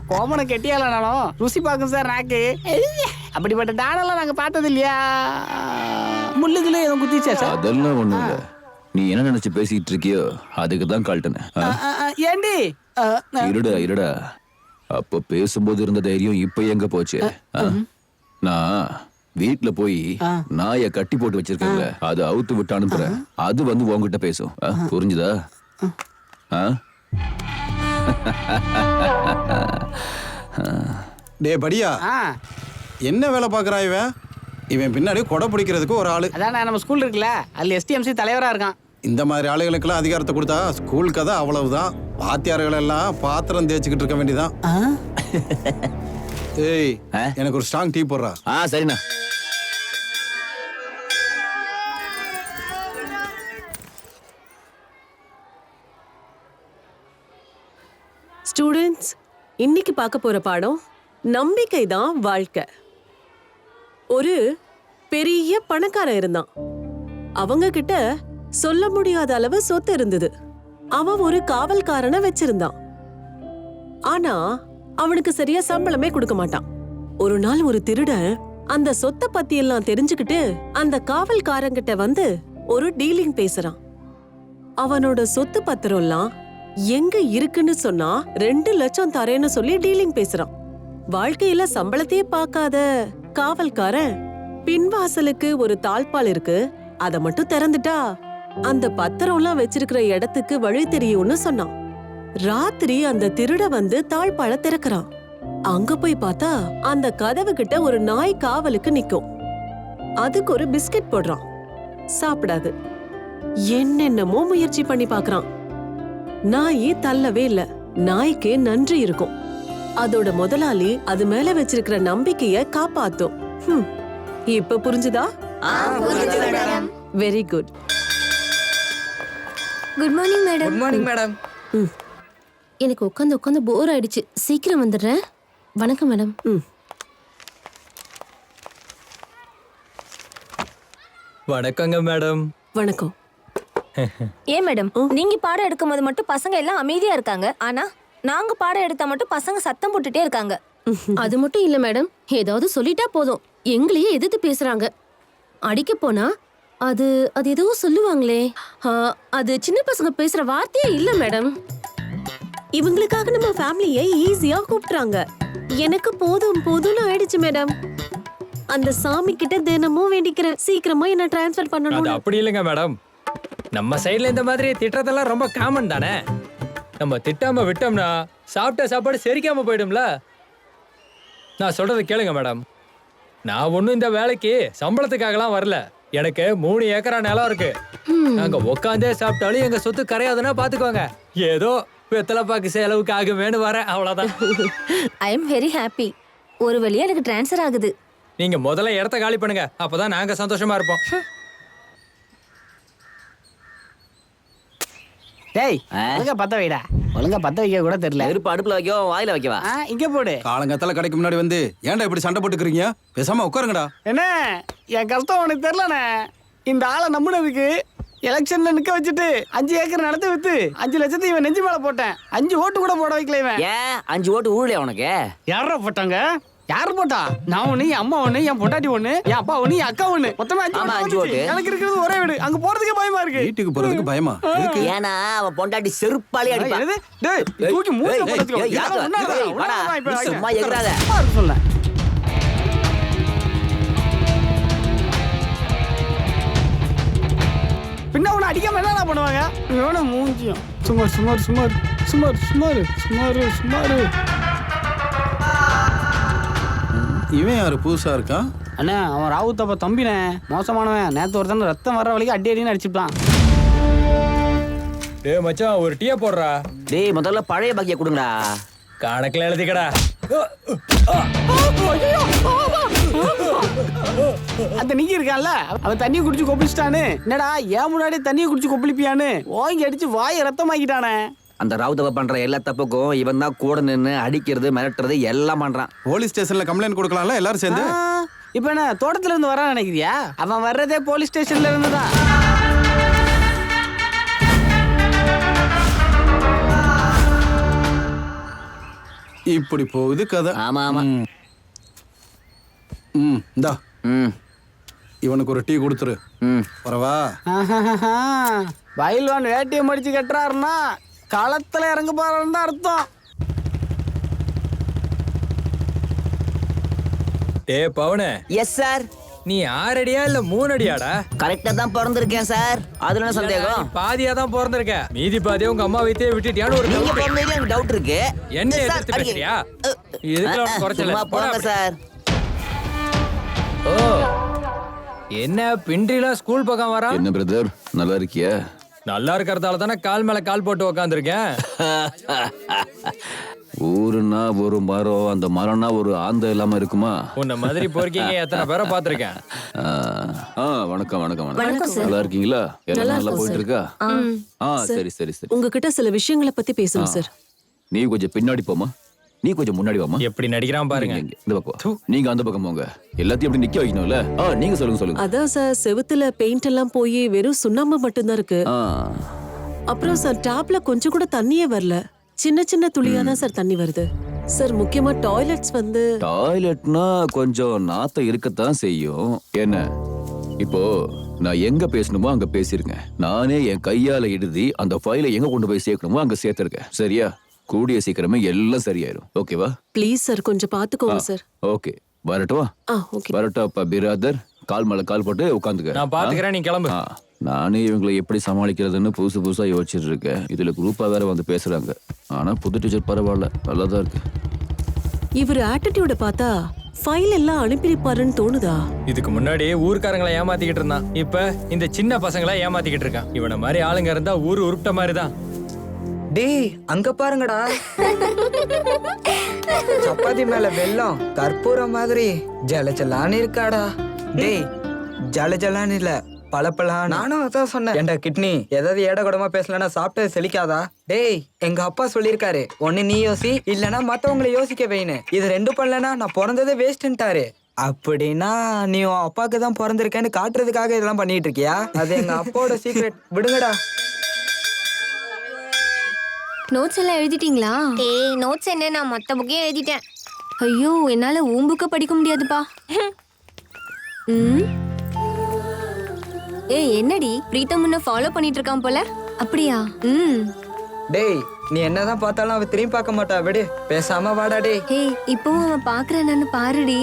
கோமனை கெட்டியால நானும் ருசி பார்க்கும் சார் நாக்கு. அப்படிப்பட்ட டானெல்லாம் நாங்க பார்த்தது இல்லையா? முள்ளுக்குள்ளே எதுவும் குத்திச்சா சார்? அதெல்லாம் ஒண்ணும் இல்ல. நீ என்ன நினைச்சு பேசிட்டு இருக்கியோ அதுக்கு தான் கால்ட்டேன். ஏண்டி? இருடா. அப்ப பேசும்போது இருந்த தைரியம் இப்ப எங்க போச்சு? நான் வீட்டுல போய் நாயை கட்டி போட்டு வச்சிருக்கேன்ல, அது அவுத்து விட்டு அனுப்புறேன். அது வந்து உங்ககிட்ட பேசும். புரிஞ்சுதா? டே படியா, என்ன வேலை பாக்குறா இவன்? இவன் பின்னாடி கொடை பிடிக்கிறதுக்கு ஒரு ஆளு. அதான் நம்ம ஸ்கூல் இருக்குல்ல, அதுல STMC தலைவரா இருக்கான். இந்த மாதிரி ஆளுகளுக்கெல்லாம் அதிகாரத்தை கொடுத்தா ஸ்கூல் கதை அவ்வளவுதான். வாத்தியார்கள் எல்லாம் பாத்திரம் தேய்ச்சிக்கிட்டு இருக்க வேண்டியதான். ஏய், எனக்கு ஒரு ஸ்ட்ராங் டீ போடுறா. சரிண்ணா. இன்னைக்கு பார்க்க போற பாடம் நம்பிக்கை தான் வாழ்க்கை. ஒரு பெரிய பணக்காரன் இருந்தான். அவங்க கிட்ட சொல்ல முடியாத அளவு சொத்து இருந்தது. அவன் ஒரு காவல்காரனை வச்சிருந்தான். ஆனா அவனுக்கு சரியா சம்பளமே கொடுக்க மாட்டான். ஒரு நாள் ஒரு திருடன் அந்த சொத்தை பத்தி எல்லாம் தெரிஞ்சுக்கிட்டு அந்த காவல்காரங்கிட்ட வந்து ஒரு டீலிங் பேசுறான். அவனோட சொத்து பத்திரம்லாம் எங்க இருக்குன்னு சொன்னா 2 லட்சம் தரேன்னு சொல்லி டீலிங் பேசுறான். வாழ்க்கையில சம்பளத்தையே பார்க்காத காவல்காரன் பின்வாசலுக்கு ஒரு தாழ்பால் இருக்கு, அத மட்டும் திறந்துட்டா அந்த பத்திரம்லாம் வச்சிருக்கிற இடத்துக்கு வழி தெரியும்னு சொன்னான். ராத்திரி அந்த திருட வந்து தாழ்பால திறக்கிறான். அங்க போய் பார்த்தா அந்த கதவு கிட்ட ஒரு நாய் காவலுக்கு நிக்கும். அதுக்கு ஒரு பிஸ்கட் போடுறான். சாப்பிடாது. என்னென்னமோ முயற்சி பண்ணி பாக்குறான். நாயே தள்ளவே இல்ல. நாய்க்கு நன்றி இருக்கும். அதோட முதலாளி அது மேல வச்சிருக்கிற நம்பிக்கைய காப்பாத்தும். இப்ப புரிஞ்சுதா? Very good. Good morning madam. Good morning madam. எனக்கு உட்காந்து போர் ஆயிடுச்சு. சீக்கிரம் வந்துடுறேன். வணக்கம் மேடம். வணக்கங்க மேடம். வணக்கம். ஏன் மேடம், நீங்க பாடம் எடுக்கும் போது மட்டும் பசங்க எல்லாம் அமைதியா இருக்காங்க, ஆனா நாங்க பாடம் எடுத்தா மட்டும் பசங்க சத்தம் போட்டுட்டே இருக்காங்க. அது மட்டும் இல்ல மேடம், ஏதாவது சொல்லிட்டா போதும் எங்களையே எதிர்த்து பேசுறாங்க. அடிக்க போனா அது ஏதோ சொல்லுவாங்களே, அது சின்ன பசங்க பேசுற வார்த்தையே இல்ல மேடம். இவங்களுக்காக நம்ம ஃபேமிலியை ஈஸியா கூப்பிடுறாங்க. எனக்கு போதும் போதும்னு ஆயிடுச்சு மேடம். அந்த சாமி கிட்ட தினமும் வேண்டிக்கிறேன், சீக்கிரமா என்ன டிரான்ஸ்ஃபர் அது பண்ணணும். அப்படி இல்லைங்க மேடம். நம்ம சைடுல இந்த மாதிரி திட்டத்தெல்லாம் ரொம்ப காமன் தானே. நம்ம திட்டாம விட்டோம்னா சாப்பிட்ட சாப்பாடு செரிக்காம போயிடும்ல. நான் சொல்றதை கேளுங்க மேடம். நான் ஒன்றும் இந்த வேலைக்கு சம்பளத்துக்காகலாம் வரல. எனக்கு 3 ஏக்கரா நிலம் இருக்கு. நாங்க உட்காந்தே சாப்பிட்டாலும் எங்க சொத்து கரையாதுன்னா பாத்துக்கோங்க. ஏதோ வெத்தலைப்பாக்கு செலவுக்கு ஆகுமேனு வரேன், அவ்வளவுதான். I am very happy. ஒரு வழியா எனக்கு ட்ரான்ஸ்ஃபர் ஆகுது. நீங்க முதல்ல இடத்த காலி பண்ணுங்க, அப்பதான் நாங்க சந்தோஷமா இருப்போம். டேய், ஒழுங்கா பத்த வைடா. ஒழுங்கா பத்த வைக்க கூட தெரியல. நெருப்பு அடுப்புல வைக்கவா வாயில வைக்கவா? இங்க போடு. காலங்கத்தால கடைக்கு முன்னாடி வந்து ஏன்டா இப்படி சண்டை போட்டுக்கிறீங்க? பேசாம உட்காருங்கடா. என்ன என் கஷ்டம் உனக்கு தெரியலண்ணே. இந்த ஆளை நம்பினதுக்கு எலெக்ஷன்ல நிக்க வச்சுட்டு 5 ஏக்கர் நிலத்தை வித்து 5 லட்சத்தை இவன் நெஞ்சு மேல போட்டேன். 5 ஓட்டு கூட போட வைக்கல இவன். ஏன் 5 ஓட்டு ஊழலையா உனக்கு? யாரா போட்டாங்க? யாரு போட்டா? நான் ஒண்ணு, என் அம்மா ஒண்ணு, என் பொட்டாட்டி ஒண்ணு, என் அப்பா ஒண்ணு, என் அக்கா ஒண்ணு. மொத்தமா 5 ஓட்டு. எனக்கு இருக்கிறது ஒரே வீடு. அங்க போறதுக்கே பயமா இருக்கு. வீட்டுக்கு போறதுக்கு பயமா? ஏன்னா அவன் பொண்டாட்டி செருப்பாளி அடிப்பா. டேய், தூக்கி மூஞ்சில போடுறதுக்கு. ஏய், யாரோ உன்னாலடா. உன்னாலதான் இப்ப சும்மா எகுறாத. சொல்ல. பின்ன உன்னை அடிக்காம என்ன பண்ணுவாங்க? இவன மூஞ்சியும் சுமார் சுமார் சுமார் சுமார் சுமார் சுமார் சுமார். இவன் யாரு புதுசா இருக்கான்? அண்ணா, அவன் ராவுத்தப்ப தம்பினே, மோசமானவன். நேத்து ஒருத்தன் ரத்தம் வர்ற வரைக்கும் அடி அடின்னு அடிச்சுட்டான். டேய் மச்சான், ஒரு டீயை போடுறா. டேய் முதல்ல பழைய பாக்கிய கொடுங்கடா. கணக்குல எழுதிக்கடா. அந்த நீங்க இருக்கான்ல, அவன் தண்ணியை குடிச்சு கொப்பளிச்சிட்டானு. என்னடா ஏன் முன்னாடி தண்ணியை குடிச்சு கொப்பளிப்பியான்னு ஓங்கி அடிச்சு வாயை ரத்தமாக்கிட்டானே. அந்த ராவுதவ பண்ற எல்லா தப்புக்கும் இவன் தான் கூட நின்று அடிக்கிறது மிரட்டுறது எல்லாம் பண்றான். போலீஸ் ஸ்டேஷன்ல கம்ப்ளைண்ட் கொடுக்கலாம்ல எல்லாரும் சேர்ந்து? இப்ப என்ன தோட்டத்துல இருந்து வரான்னு நினைக்கிறியா? அவன் வர்றதே போலீஸ் ஸ்டேஷன்ல இருந்துதான். இப்படி போகுது கதை. ஆமா ஆமா. இந்தா இவனுக்கு ஒரு டீ கொடுத்துரு. பரவா? பயில்வான் வேட்டியை மடிச்சு கட்டுறாருன்னா களத்துல இறங்க போறாருன்னு அர்த்தம். டேய் பவனே. Yes sir. நீ 6 அடியா இல்ல 3 அடியாடா? கரெக்டா தான் பிறந்திருக்கேன் சார். அதுல என்ன சந்தேகம்? பாதியா தான் பிறந்திருக்க. மீதி பாதியா உங்க அம்மா வைத்தே விட்டுட்டியான்னு ஒரு நீங்க பிறந்ததுல எனக்கு டவுட் இருக்கு. என்ன எதிர்த்து பேசுறியா? இதுக்கு குறைச்சல போங்க சார். ஓ, என்ன பின்றிலாம் ஸ்கூல் பக்கம் வரா? என்ன பிரதர், நல்லா இருக்கியா? நல்லா இருக்கறதால தானே கால் மேல கால் போட்டு உக்காந்துருக்கேன். ஊருன்னா ஒரு மரம், அந்த மரம்னா ஒரு ஆந்த இல்லாம இருக்குமா? உன்ன மாதிரி போறீங்க எத்தனை பேரை பாத்திருக்கேன். வணக்கம் வணக்கம் வணக்கம். நல்லா இருக்கீங்களா? எல்லாம் நல்லா போயிட்டு இருக்கா? சரி சரி சரி. உங்ககிட்ட சில விஷயங்களை பத்தி பேசணும் சார். நீ கொஞ்சம் பின்னாடி போமா. நீ கொஞ்சம் முன்னாடி வாமா. எப்படி நடிக்கிறான் பாருங்க. இந்த பக்கம் வா. நீங்க அந்த பக்கம் போங்க. எல்லாத்தையும் அப்படி நிக்க வைக்கணும்ல. நீங்க சொல்லுங்க. அதான் சார், செவுத்துல பெயிண்ட் எல்லாம் போய் வெறும் சுண்ணாம்பு மட்டும்தான் இருக்கு. அப்புறம் சார் டேப்ல கொஞ்சம் கூட தண்ணியே வரல. சின்ன சின்ன துளியா தான் சார் தண்ணி வருது. சார் முக்கியமா டாய்லெட்ஸ் வந்து டாய்லெட்னா கொஞ்சம் நாத்தம் இருக்கத்தான் செய்யும். என்ன இப்போ நான் எங்க பேசணுமோ அங்க பேசிருங்க. நானே என் கையால எழுதி அந்த ஃபைலை எங்க கொண்டு போய் சேர்க்கணுமோ அங்க சேர்த்திருக்கேன். சரியா? கூடிய சீக்கிரமே எல்லாம் சரியாயிரும். ஓகேவா? ப்ளீஸ் சார் கொஞ்சம் பாத்துக்கோங்க சார். ஓகே, வரட்டுவா? ஓகே. வரட்டா பிரதர். கால் மேல கால் போட்டு உட்காந்துக்க. நான் பாத்துக்கிறேன், நீ கிளம்பு. நானே இவங்களை எப்படி சமாளிக்கிறதுன்னு புதுசா யோசிச்சுட்டு இருக்கேன். இதுல குரூப்பா வேற வந்து பேசுறாங்க. ஆனா புது டீச்சர் பரவாயில்ல, நல்லாதான் இருக்கு. இவர் ஆட்டிடியூட பார்த்தா ஃபைல் எல்லாம் அனுப்பியிருப்பாருன்னு தோணுதா? இதுக்கு முன்னாடி ஊர்க்காரங்களை ஏமாத்திக்கிட்டு இருந்தான். இப்ப இந்த சின்ன பசங்களை ஏமாத்திக்கிட்டு இருக்கான். இவன மாதிரி ஆளுங்க இருந்தா ஊரு உருப்பிட்ட மாதிரிதான். டேய் அங்க பாருங்கடா, சப்பாத்தி மேல வெல்லம் கற்பூரம் மாதிரி ஜலஜலான்னு இருக்காடா. டேய் ஜலஜலான்னு இல்ல, பழப்பழம். நானும் அதான் சொன்னேன். ஏண்டா கிட்னி, ஏதாவது ஏடகூடமா பேசலன்னா சாப்பிட்டு செழிக்காதா? டேய் எங்க அப்பா சொல்லியிருக்காரு, ஒண்ணு நீ யோசி இல்லனா மத்தவங்களை யோசிக்க வைன்னு. இது ரெண்டும் பண்ணலன்னா நான் பிறந்ததே வேஸ்ட்ன்ட்டாரு. அப்படின்னா நீ உன் அப்பாக்கு தான் பிறந்திருக்கேன்னு காட்டுறதுக்காக இதெல்லாம் பண்ணிட்டு இருக்கியா? அது எங்க அப்பாவோட சீக்ரெட். விடுங்கடா. நோட்ஸ் எல்லாம் எழுதிட்டீங்களா? நோட்ஸ் என்ன, நான் மொத்த புக்கையும் எழுதிட்டேன். ஐயோ, என்னால உன் புக்கை படிக்க முடியாதுப்பா. என்னடி பிரீத்தம் முன்ன ஃபாலோ பண்ணிட்டு இருக்கான் போல. அப்படியா? டேய் நீ என்னதான் பார்த்தாலும் அவ திரும்பி பார்க்க மாட்டா. விடு, பேசாம வாடா. டேய் இப்பவும் அவன் பாக்குறான்னு பாருடி.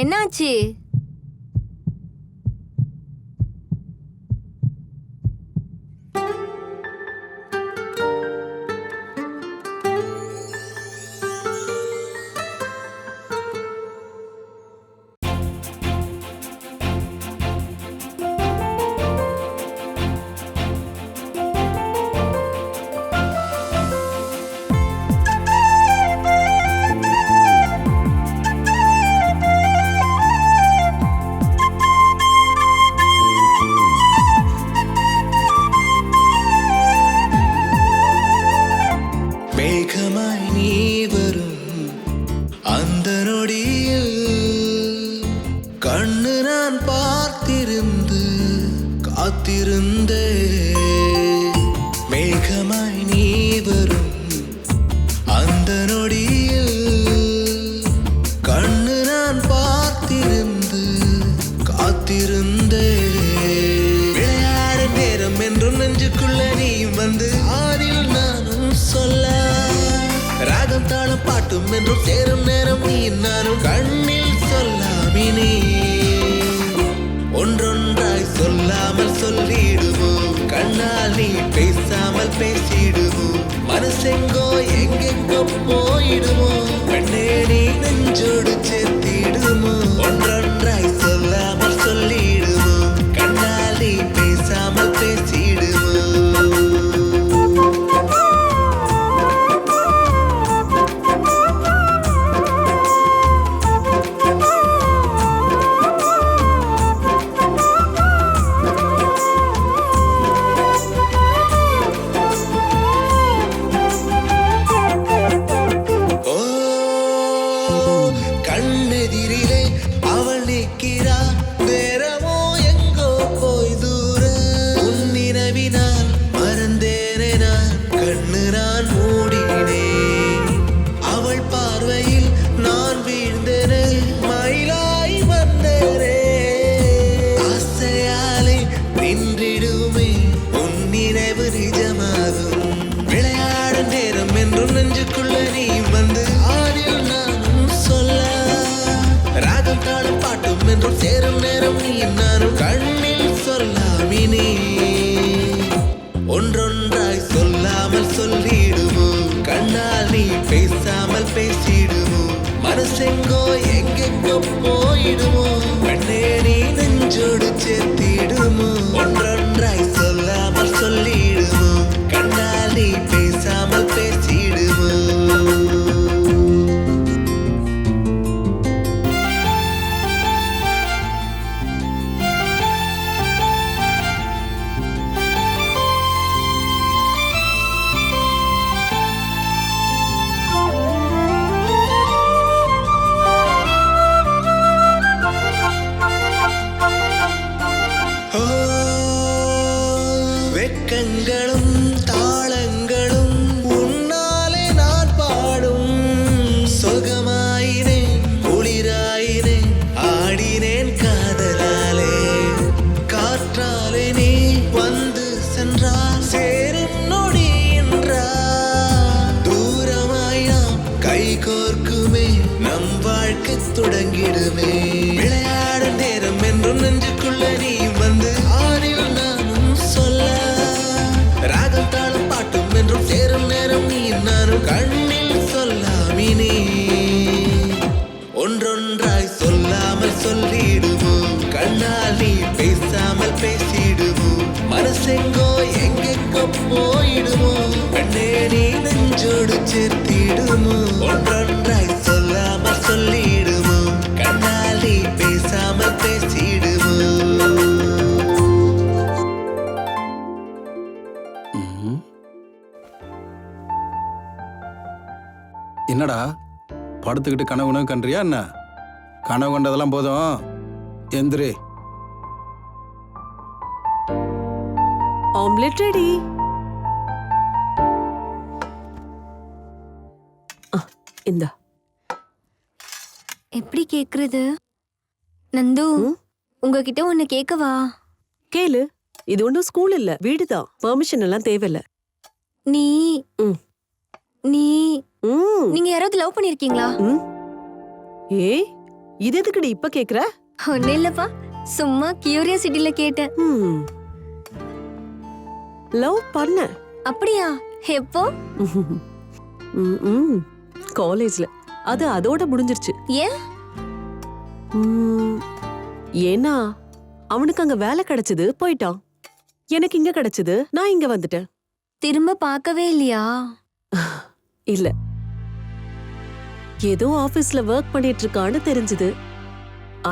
என்னாச்சு? கைகோர்க்குமே நம் வாழ்க்கை தொடங்கிடுமே விளையாட நேரம் என்றும் நெஞ்சுக்குள்ள நீ வந்து ஆறில் நானும் சொல்ல ராகம் தாளம் பாட்டும் என்றும் சேரும் நேரம் நீ நானும் கண்ணில் சொல்லாமினே ஒன்றொன்றாய் சொல்லாமல் சொல்லிடுவோம் கண்ணால் நீ பேசாமல் பேசிடுவோம் மனசெங்கோ எங்கெங்கோ போயிடுவோம் கண்ணே நீ நெஞ்சோடு சேர்த்திடுமோ ஒன்றொன்றாய் சொல்லாமல் சொல்லிடுவோம் கண்ணால் நீ பேசாமல் பேசிடுவோம். என்னடா படுத்துக்கிட்டு கனவு கன்றியா என்ன? கனவு கண்டதெல்லாம் போதும், எந்திரி. Omelette ready. இந்த எப்படி கேக்குறது? நந்து, உங்ககிட்ட ஒண்ணு கேட்கவா? கேளு. இது ஒன்றும் ஸ்கூல் இல்ல, வீடுதான். பெர்மிஷன் எல்லாம் தேவையில்ல. நீ ம். நீ நீங்க யாராவது லவ் பண்ணிருக்கீங்களா? ஏய், இது எதுக்குடி இப்ப கேக்குற? ஒன்னும் இல்லப்பா, சும்மா கியூரியாசிட்டில கேட்டேன். லவ் பண்ண. அப்படியா? எப்போ? காலேஜ்ல. அது அதோட முடிஞ்சிருச்சு. ஏன்? ஏன்னா அவனுக்கு அங்க வேலை கிடைச்சது, போயிட்டான். எனக்கு இங்க கிடைச்சது, நான் இங்க வந்துட்டேன். திரும்ப பார்க்கவே இல்லையா? இல்ல, ஏதோ ஆபீஸ்ல ஒர்க் பண்ணிட்டு இருக்கான்னு தெரிஞ்சது.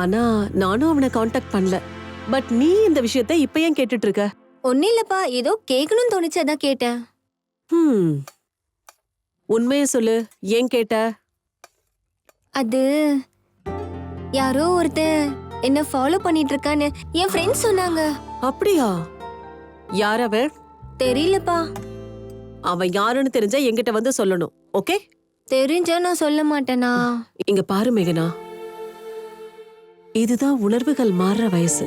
ஆனா நானும் அவனை காண்டாக்ட் பண்ணல. பட் நீ இந்த விஷயத்தை இப்ப ஏன் கேட்டுட்டு இருக்க? ஒன்னும் இல்லப்பா, ஏதோ கேட்கணும்னு தோணுச்சு, அதான் கேட்டேன். உண்மையை சொல்லு, ஏன் கேட்ட? அது யாரோ ஒருத்தன் என்ன ஃபாலோ பண்ணிட்டு இருக்கான்னு என் ஃப்ரெண்ட்ஸ் சொன்னாங்க. அப்படியா? யார் அவன்? தெரியலப்பா. அவன் யாருன்னு தெரிஞ்சா என்கிட்ட வந்து சொல்லணும், ஓகே? தெரிஞ்சா நான் சொல்ல மாட்டேனா? இங்க பாரு மேகனா, இதுதான் உணர்வுகள் மாறுற வயசு.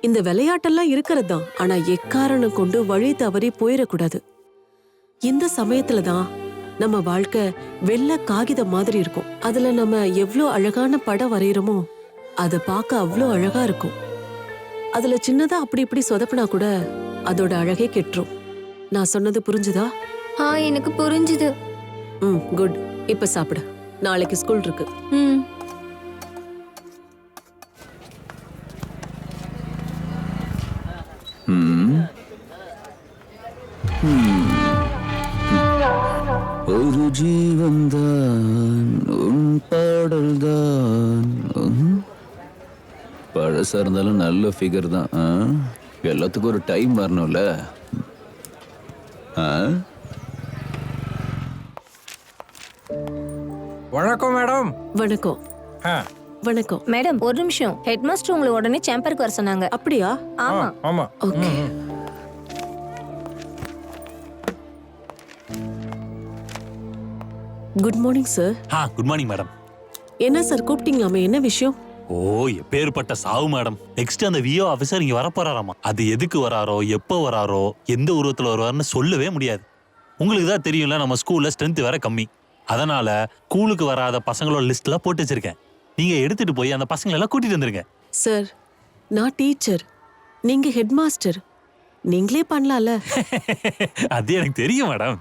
இந்த விளையாட்டெல்லாம் இருக்கிறது தான், ஆனா எக்காரணம் கொண்டு வழி தவறி போயிடக்கூடாது. இந்த சமயத்துல தான் நம்ம வாழ்க்கை வெள்ளை காகிதம் மாதிரி இருக்கும். அதுல நம்ம எவ்வளோ அழகான படம் வரைகிறோமோ அதை பார்க்க அவ்வளோ அழகா இருக்கும். அதுல சின்னதா அப்படி இப்படி சொதப்பினா கூட அதோட அழகே கெட்டுரும். நான் சொன்னது புரிஞ்சுதா? எனக்கு புரிஞ்சுது. குட். இப்ப சாப்பிடு, நாளைக்கு ஸ்கூல் இருக்கு. ஒரு ஜீவன்தான் உன் பாடல் தான். பழசா இருந்தாலும் நல்ல ஃபிகர் தான். எல்லாத்துக்கும் ஒரு டைம் வரணும்ல. வணக்கம் மேடம். வணக்கம். வணக்கம் மேடம், ஒரு நிமிஷம். ஹெட் மாஸ்டர் உங்களை உடனே சேம்பருக்கு வர சொன்னாங்க. அப்படியா? ஆமா ஆமா. Okay. Good morning sir. Good morning madam. என்ன சார் கூப்பிட்டீங்களாமே, என்ன விஷயம்? ஓ, எப்பேற்பட்ட சாவு மேடம். நெக்ஸ்ட் அந்த விஓ ஆபீசர் இங்க வரப்போறாராமா. அது எதுக்கு வராரோ, எப்போ வராரோ, எந்த உருவத்துல வருவாருன்னு சொல்லவே முடியாது. உங்களுக்கு தான் தெரியும்ல, நம்ம ஸ்கூல்ல ஸ்ட்ரென்த் வேற கம்மி. அதனால ஸ்கூலுக்கு வராத பசங்களோட லிஸ்ட்ல போட்டு வச்சிருக்கேன். நீங்க எடுத்துட்டு போய் அந்த பசங்களை எல்லாம் கூட்டிட்டு வந்துருங்க. சார், நான் டீச்சர், நீங்க ஹெட் மாஸ்டர், நீங்களே பண்ணலாம்ல. அது எனக்கு தெரியும் மேடம்.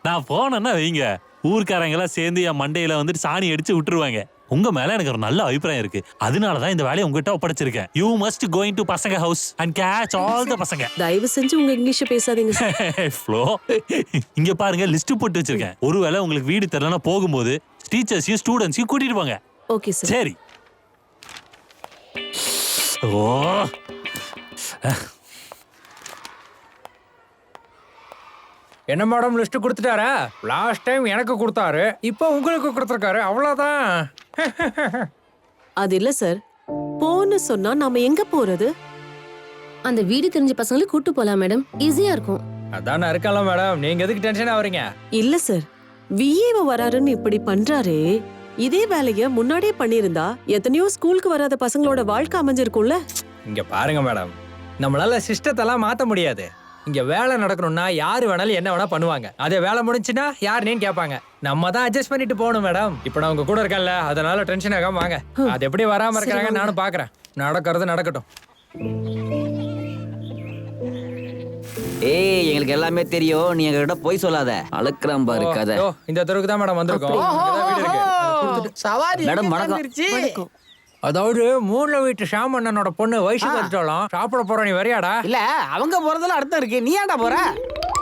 நான் போனேன்னா வைங்க, ஊர்க்காரங்க எல்லாம் சேர்ந்து என் மண்டையில வந்துட்டு சாணி அடிச்சு விட்டுருவாங்க. உங்க மேல எனக்கு ஒரு நல்ல அபிப்பிராயம் இருக்கு. அதனாலதான் இந்த வேலையை உங்ககிட்ட ஒப்படைச்சிருக்கேன். யூ மஸ்ட் கோயிங் டு பசங்க house and catch all the பசங்க. தயவு செஞ்சு உங்க இங்கிலீஷ் பேசாதீங்க. ஃப்ளோ, இங்க பாருங்க, லிஸ்ட் போட்டு வச்சிருக்கேன். ஒருவேளை உங்களுக்கு வீடு தெரியலனா போகும்போது டீச்சர்ஸையும் ஸ்டூடெண்ட்ஸையும் கூட்டிட்டு போங்க. Okay sir. சரி. ஓ, என்ன மேடம், லிஸ்ட் கொடுத்துட்டாரா? லாஸ்ட் டைம் எனக்கு கொடுத்தாரு, இப்போ உங்களுக்கு கொடுத்துருக்காரு, அவ்வளவுதான். அது இல்ல சார், போன்னு சொன்னா நாம எங்க போறது? அந்த வீடு தெரிஞ்ச பசங்களை கூட்டு போலாம் மேடம், ஈஸியா இருக்கும். அதான் நான் இருக்கலாம் மேடம், நீங்க எதுக்கு டென்ஷன் ஆவறீங்க? இல்ல சார், விஏவ வராருன்னு இப்படி பண்றாரே, இதே வேலைய முன்னாடியே பண்ணிருந்தா எத்தனையோ ஸ்கூலுக்கு வராத பசங்களோட வாழ்க்கை அமைஞ்சிருக்கும்ல. இங்க பாருங்க மேடம், நம்மளால சிஸ்டத்தெல்லாம் மாத்த முடியாது. இங்க வேலை நடக்கணும்னா யாரு வேணாலும் என்ன வேணா பண்ணுவாங்க. அதே வேலை முடிஞ்சுன்னா யாருன்னு கேட்பாங்க. நம்ம தான் அட்ஜஸ்ட் பண்ணிட்டு போகணும் மேடம். இப்ப நான் உங்க கூட இருக்கேன்ல, அதனால டென்ஷன் ஆகாம வாங்க. அது எப்படி வராம இருக்காங்க நானும் பாக்குறேன். நடக்கிறது நடக்கட்டும். ஏய், எங்களுக்கு எல்லாமே தெரியும், நீ எங்ககிட்ட போய் சொல்லாத. அழுக்கலாம் பாரு கதை. இந்த தெருவுக்கு தான் மேடம் வந்திருக்கோம். வீடு இருக்கு. சவாரி மேடம் வணக்கம். அதாவது மூணு வீட்டு ஷாமண்ணனோட பொண்ணு வயசுக்கு வந்துட்டாலும் சாப்பிட போற, நீ வரியாடா? இல்ல அவங்க போறதுல அர்த்தம் இருக்கு. நீ ஏன்டா போற?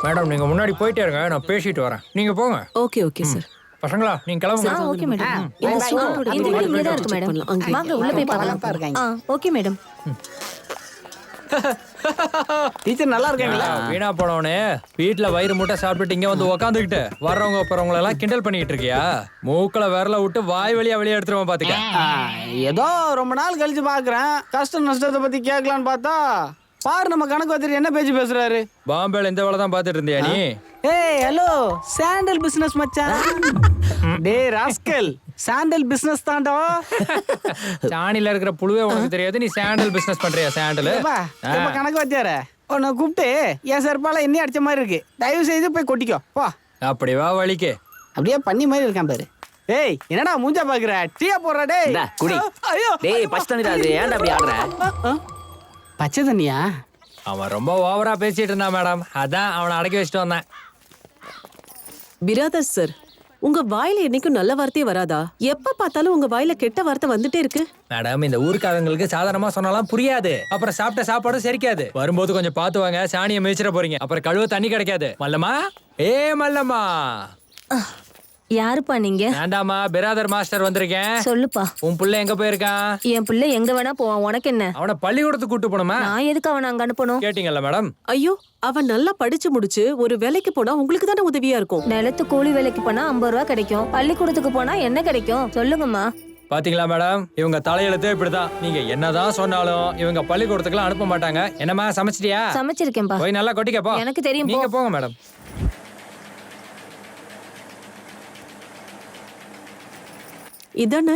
மேடம் நீங்க முன்னாடி போயிட்டே இருங்க, நான் பேசிட்டு வரேன். நீங்க போங்க. Okay okay sir. பசங்களா நீங்க கிளம்புங்க. Okay madam. இந்த ஸ்டூடெண்டோட வீடு இங்கே தான் இருக்கு மேடம். வாங்க உள்ள போய் பார்க்கலாம். Okay madam. டீச்சர் நல்லா இருக்காங்களா? வீணா போனவனே வீட்டுல வயிறு மூட்டை சாப்பிட்டுட்டு இங்க வந்து உக்காந்துக்கிட்டு வர்றவங்க போறவங்களை எல்லாம் கிண்டல் பண்ணிட்டு இருக்கியா? மூக்கல விரல விட்டு வாய் வழியா வெளியே எடுத்துருவோம் பாத்துக்க. ஏதோ ரொம்ப நாள் கழிச்சு பாக்குறேன். கஷ்ட நஷ்டத்தை பத்தி கேட்கலான்னு பார்த்தா பாரு நம்ம கணக்கு வச்சுட்டு என்ன பேச்சு பேசுறாரு. பாம்பேல இந்த வேலை தான் பாத்துட்டு இருந்தியா நீ? ஏய் ஹலோ, சாண்டல் பிசினஸ் மச்சான். டேய் ராஸ்கல், சாண்டல் பிசினஸ் தான்டா. சாணில இருக்கிற புழுவே உனக்கு தெரியாது, நீ சாண்டல் பிசினஸ் பண்றியா? சாண்டல் நம்ம கணக்கு வச்சார உன்னை கூப்பிட்டு என் செருப்பால என்ன அடிச்ச மாதிரி இருக்கு, தயவு செய்து போய் கொட்டிக்கோ போ. அப்படி வா வலிக்கு. அப்படியே பண்ணி மாதிரி இருக்கான் பாரு. ஏய் என்னடா மூஞ்சா பாக்குற? டீயா போடுற? டேய் குடி. ஐயோ டேய் பச்சை தண்ணி அது ஏன்டா அப்படி ஆடுற? பச்சை தண்ணியா? அவன் ரொம்ப ஓவரா பேசிட்டு இருந்தான் மேடம், அதான் அவனை அடக்கி வச்சுட்டு வந்தேன். பிராதர் சார், உங்க வாயில என்னைக்கும் நல்ல வார்த்தையே வராதா? எப்ப பார்த்தாலும் உங்க வாயில கெட்ட வார்த்தை வந்துட்டே இருக்கு. மேடம் இந்த ஊருக்காரங்களுக்கு சாதாரணமா சொன்னாலும் புரியாது. அப்புறம் சாப்பிட்ட சாப்பாடும் செரிக்காது. வரும்போது கொஞ்சம் பார்த்து வாங்க, சாணியை மிதிச்சிட போறீங்க. அப்புறம் கழுவ தண்ணி கிடைக்காது. மல்லம்மா, ஏ மல்லம்மா. யாருப்பா நீங்க? வேண்டாமா, பிராதர் மாஸ்டர் வந்திருக்கேன். சொல்லுப்பா. உன் புள்ள எங்க போயிருக்கான்? என் பிள்ளை எங்க வேணா போவான், உனக்கு என்ன? அவனை பள்ளிக்கூடத்துக்கு கூட்டு போனோமா? நான் எதுக்கு அவனை அங்க அனுப்பணும்? கேட்டீங்கல்ல மேடம். ஐயோ, அவன் நல்லா படிச்சு முடிச்சு ஒரு வேலைக்கு போனா உங்களுக்கு தானே உதவியா இருக்கும். நிலத்து கூலி வேலைக்கு போனா 50 ரூபா கிடைக்கும், பள்ளிக்கூடத்துக்கு போனா என்ன கிடைக்கும் சொல்லுங்கம்மா. பாத்தீங்களா மேடம், இவங்க தலையெழுத்தே இப்படிதான். நீங்க என்னதான் சொன்னாலும் இவங்க பள்ளிக்கூடத்துக்குலாம் அனுப்ப மாட்டாங்க. என்னம்மா சமைச்சிட்டியா? சமைச்சிருக்கேன்பா. போய் நல்லா கொட்டிக்கப்போ. எனக்கு தெரியும். நீங்க போங்க மேடம். இதானே?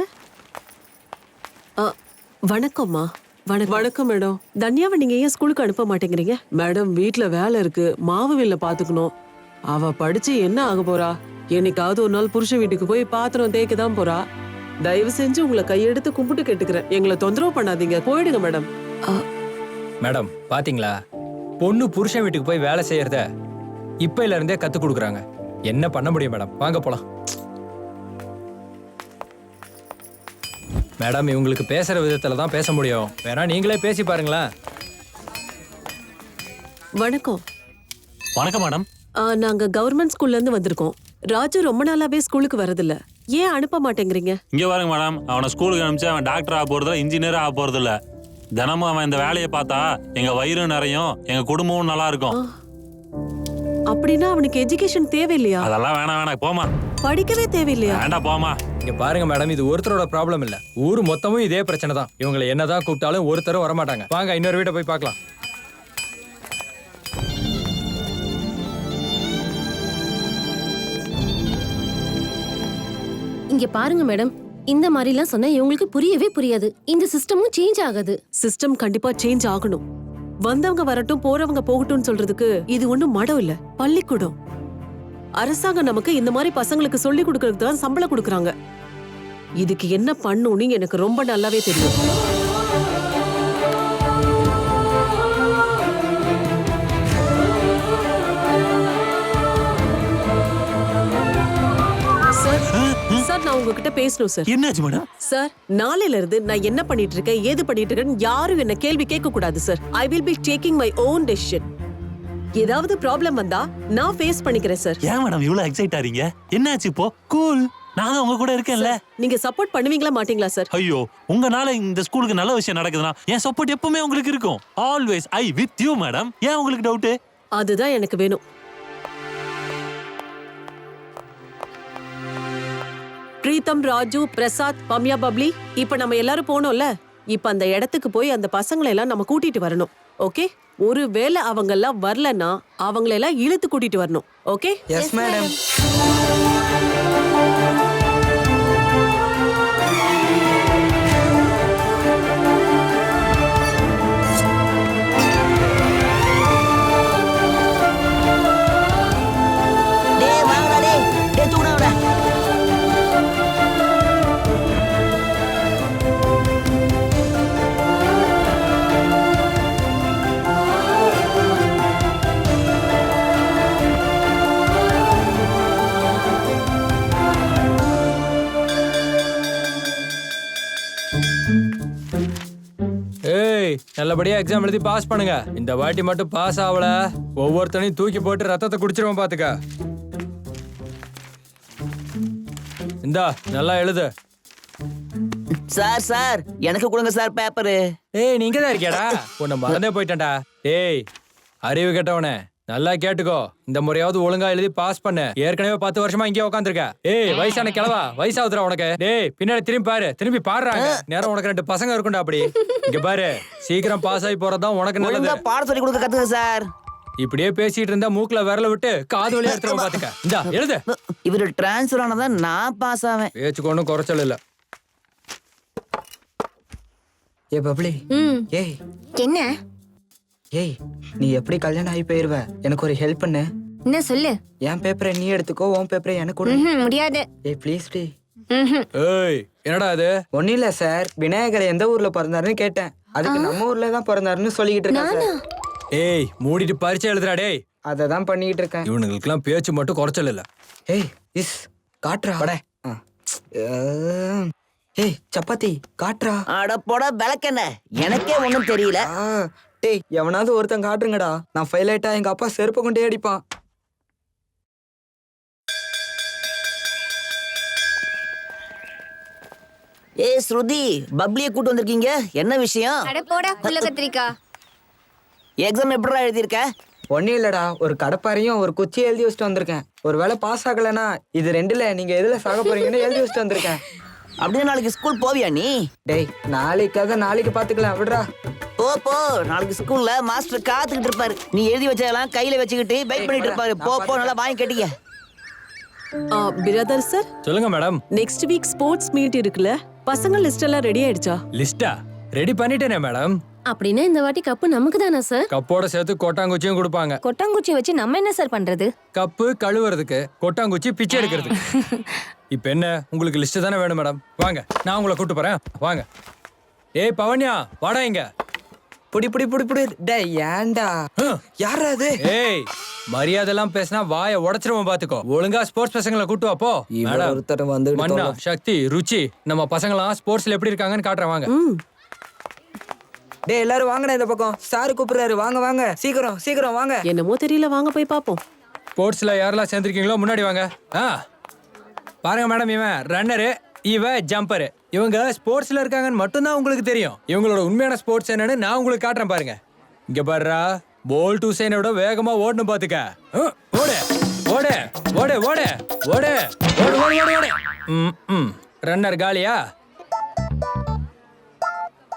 வணக்கம்மா. வணக்கம் மேடம். தன்யாவை நீங்க ஏன் ஸ்கூலுக்கு அனுப்ப மாட்டேங்கிறீங்க? மேடம் வீட்ல வேலை இருக்கு, மாவு வில்ல பாத்துக்கணும். அவ படிச்சு என்ன ஆக போறா? என்னைக்காவது ஒரு நாள் புருஷன் வீட்டுக்கு போய் பாத்திரம் தேய்க்க தான் போறா. தயவு செஞ்சு உங்களை கையெடுத்து கும்பிட்டு கேட்டுக்கிறேன், எங்களை தொந்தரவு பண்ணாதீங்க, போயிடுங்க மேடம். மேடம் பாத்தீங்களா, பொண்ணு புருஷன் வீட்டுக்கு போய் வேலை செய்யறத இப்பையில இருந்தே கத்து கொடுக்குறாங்க. என்ன பண்ண முடியும் மேடம்? வாங்க போலாம். மேடம் இவங்களுக்கு பேசுற விதத்துல தான் பேச முடியும், வேணா நீங்களே பேசி பாருங்களேன். வணக்கம். வணக்கம் மேடம். நாங்க கவர்மெண்ட் ஸ்கூல்ல இருந்து வந்திருக்கோம். ராஜு ரொம்ப நாளாவே ஸ்கூலுக்கு வரதில்ல, ஏன் அனுப்ப மாட்டேங்கிறீங்க? இங்க பாருங்க மேடம், அவனை ஸ்கூலுக்கு அனுப்பிச்சு அவன் டாக்டர் ஆக போறதில்ல, இன்ஜினியர் ஆக போறதில்ல. தினமும் அவன் இந்த வேலையை பார்த்தா எங்க வயிறும் நிறையும், எங்க குடும்பமும் நல்லா இருக்கும். அப்படின்னா அவனுக்கு எஜுகேஷன் தேவையில்லையா? அதெல்லாம் வேணாம், போமா. படிக்கவே தேவையில்லையா? வேண்டாம், போமா. இங்க பாருங்க மேடம், இது ஒருத்தரோட ப்ராப்ளம் இல்ல, ஊர் மொத்தமும் இதே பிரச்சனை தான். இவங்களை என்னதான் கூப்பிட்டாலும் ஒருத்தரும் வரமாட்டாங்க. வாங்க இன்னொரு வீட்டை போய் பார்க்கலாம். இங்க பாருங்க மேடம், இந்த மாதிரிலாம் சொன்னா இவங்களுக்கு புரியவே புரியாது. இந்த சிஸ்டமும் சேஞ்ச் ஆகாது. சிஸ்டம் கண்டிப்பா சேஞ்ச் ஆகணும். வந்தவங்க வரட்டும், போறவங்க போகட்டும்னு சொல்றதுக்கு இது ஒண்ணும் மடம் இல்ல, பள்ளிக்கூடம். அரசாங்கம் நமக்கு இந்த மாதிரி பசங்களுக்கு சொல்லி கொடுக்கறதுக்கு தான் சம்பளம் கொடுக்கறாங்க. இதுக்கு என்ன பண்ணணும்னு எனக்கு ரொம்ப நல்லாவே தெரியும். சார், நான் உங்ககிட்ட பேசணும் சார். என்னாச்சு மேடம்? சார், நாளையில இருந்து நான் என்ன பண்ணிட்டு இருக்கேன், ஏது பண்ணிட்டு இருக்கேன்னு யாரும் என்ன கேள்வி கேட்க கூடாது sir. I will be taking my own decision. ஏதாவது ப்ராப்ளம் வந்தா நான் ஃபேஸ் பண்ணிக்கிறேன் சார். ஏன் மேடம் இவ்வளவு எக்ஸைட் ஆறீங்க? என்னாச்சு இப்போ? கூல், நான் உங்க கூட இருக்கேன்ல. நீங்க சப்போர்ட் பண்ணுவீங்களா மாட்டீங்களா சார்? ஐயோ, உங்கனால இந்த ஸ்கூலுக்கு நல்ல விஷயம் நடக்குதுன்னா என் சப்போர்ட் எப்பவுமே உங்களுக்கு இருக்கும். Always I with you madam. ஏன் உங்களுக்கு டவுட்? அதுதான் எனக்கு வேணும். பிரீத்தம், ராஜு, பிரசாத், பம்யா, பப்ளி, இப்ப நம்ம எல்லாரும் போனோம்ல, இப்ப அந்த இடத்துக்கு போய் அந்த பசங்களை எல்லாம் நம்ம கூட்டிட்டு வரணும். ஓகே? ஒருவேளை அவங்க எல்லாம் வரலன்னா அவங்களை எல்லாம் இழுத்து கூட்டிட்டு வரணும். ஓகே? Yes madam. நல்லபடியா எக்ஸாம் எழுதி பாஸ் பண்ணுங்க. இந்த வாட்டி மட்டும் பாஸ் ஆகல ஒவ்வொருத்தனையும் தூக்கி போட்டு ரத்தத்தை குடிச்சிருவோம் பாத்துக்க. இந்தா நல்லா எழுது. சார் சார் எனக்கு கொடுங்க சார் பேப்பரு. ஏய் நீங்க தான் இருக்கியாடா? உன்னை மறந்தே போயிட்டேன்டா. ஏய் அறிவு கெட்டவனே நல்லா கேட்டுக்கோ. இந்த முறையாவது ஒழுங்கா எழுதி பாஸ் பண்ணு. ஏற்கனவே 10 வருஷமா இங்கே உட்காந்துருக்க. ஏய் வயசான கிழவா, வயசாகுதுடா உனக்கு. டேய் பின்னாடி திரும்பி பாரு, திரும்பி பாடுறாங்க. நேரம் உனக்கு 2 பசங்க இருக்கும்டா. அப்படி இங்க பாரு, சீக்கிரம் பாஸ் ஆகி போறதுதான் உனக்கு நல்லது. பாட சொல்லி கொடுக்க கத்துக்க சார். இப்படியே பேசிட்டு இருந்தா மூக்குல விரல விட்டு காது வழியா எடுத்துருவோம் பாத்துக்க. இந்தா எழுது. இவரு டிரான்ஸ்ஃபர் ஆனதான் நான் பாஸ் ஆவேன். பேச்சுக்கு ஒன்றும் குறைச்சல் இல்ல. ஏ பப்ளி, ஏய் என்ன ஏய் நீ எப்படி கல்யாணம் ஆகி போயிருவ? எனக்கு ஒரு ஹெல்ப் பண்ணு. என்ன சொல்லு. என் பேப்பரை நீ எடுத்துக்கோ, உன் பேப்பரை எனக்கு கொடு. முடியாது. ஏய் ப்ளீஸ் டி. ஏய் என்னடா இது? ஒன்னும் இல்ல சார், விநாயகர் எந்த ஊர்ல பிறந்தாருன்னு கேட்டேன். அதுக்கு நம்ம ஊர்ல தான் பிறந்தாருன்னு சொல்லிக்கிட்டு இருக்கேன் சார். ஏய் மூடிட்டு பரிச்சை எழுதுடா. டேய் அதை தான் பண்ணிக்கிட்டு இருக்கேன். இவனுங்களுக்கெல்லாம் பேச்சு மட்டும் குறைச்சல் இல்ல. ஏய் இஸ் காட்ரா. ஏய் சப்பாத்தி காட்ரா. அட போட விளக்கென்ன, எனக்கே ஒண்ணும் தெரியல. டேய் எவனாவது ஒருத்தன் காட்டுருங்கடா. நான் ஃபெயில் ஆயிட்டா எங்க அப்பா செருப்பை கொண்டே அடிப்பான். ஏய் ஸ்ருதி, பப்ளிய கூட்டு வந்திருக்கீங்க, என்ன விஷயம்? அட போடா புள்ள கத்திரிக்கா. எக்ஸாம் எப்படிடா எழுதியிருக்க? ஒன்னும் இல்லடா, ஒரு கடப்பாரையும் ஒரு குச்சி எழுதி வச்சுட்டு வந்திருக்கேன். ஒரு வேளை பாஸ் ஆகலைன்னா இது ரெண்டுல நீங்க எதுல சாக போறீங்கன்னு எழுதி வச்சுட்டு வந்திருக்கேன். அப்படியே நாளைக்கு ஸ்கூல் போவியா நீ? டேய் நாளைக்காக நாளைக்கு பாத்துக்கலாம் விடுறா. போ போ, நாளைக்கு ஸ்கூல்ல மாஸ்டர் காத்துக்கிட்டு இருப்பாரு. நீ எழுதி வச்சதெல்லாம் கையில வச்சுக்கிட்டு வெயிட் பண்ணிட்டு இருப்பாரு. போ போ, நல்லா வாங்கி கேட்டீங்க. பிரதர் சார் சொல்லுங்க madam. Next week sports meet இருக்குல்ல, பசங்க லிஸ்ட் எல்லாம் ரெடி ஆயிடுச்சா? லிஸ்டா ரெடி பண்ணிட்டேனே மேடம். அப்படின்னா இந்த வாட்டி கப்பு நமக்கு தானே சார்? கப்போட சேர்த்து கொட்டாங்குச்சியும் கொடுப்பாங்க. கொட்டாங்குச்சி வச்சு நம்ம என்ன சார் பண்றது? கப்பு கழுவுறதுக்கு, கொட்டாங்குச்சி பிச்சை எடுக்கிறதுக்கு. இப்ப என்ன உங்களுக்கு லிஸ்ட் தானே வேணும் மேடம்? வாங்க நான் உங்களை கூட்டு போறேன், வாங்க. ஏய் பவன்யா வாடா இங்க. புடி புடி புடி புடி. டேய் ஏன்டா? யாரா அது? ஏய் மரியாதை எல்லாம் பேசினா வாயை உடைச்சிருவோம் பாத்துக்கோ. ஒழுங்கா ஸ்போர்ட்ஸ் பசங்களை கூட்டு வா போ. மேடம் ஒருத்தர் வந்து மன்னா, சக்தி, ருச்சி, நம்ம பசங்களாம் ஸ்போர்ட்ஸ்ல எப்படி இருக்காங்கன்னு காட்டுறேன் வாங்க. டேய் எல்லாரும் வாங்கடா இந்த பக்கம். சார் கூப்பிடுறாரு, வாங்க வாங்க, சீக்கிரம் சீக்கிரம் வாங்க. என்னமோ தெரியல, வாங்க போய் பாப்போம். ஸ்போர்ட்ஸ்ல யாரெல்லாம் சேர்ந்திருக்கீங்களோ முன்னாடி வாங்க. பாருங்க மேடம், இவன் ரன்னரு, இவ ஜம்பரு. இவங்க ஸ்போர்ட்ஸ்ல இருக்காங்கன்னு மட்டும்தான் உங்களுக்கு தெரியும். இவங்களோட உண்மையான ஸ்போர்ட்ஸ் என்னன்னு நான் உங்களுக்கு காட்டுறேன் பாருங்க. இங்க பாருடா, போல் டு சைனோட வேகமா ஓடணும் பாத்துக்க. ஓடு ஓடு ஓடு ஓடு ஓடு ஓடு ஓடு ஓடு. ரன்னர் காலியா?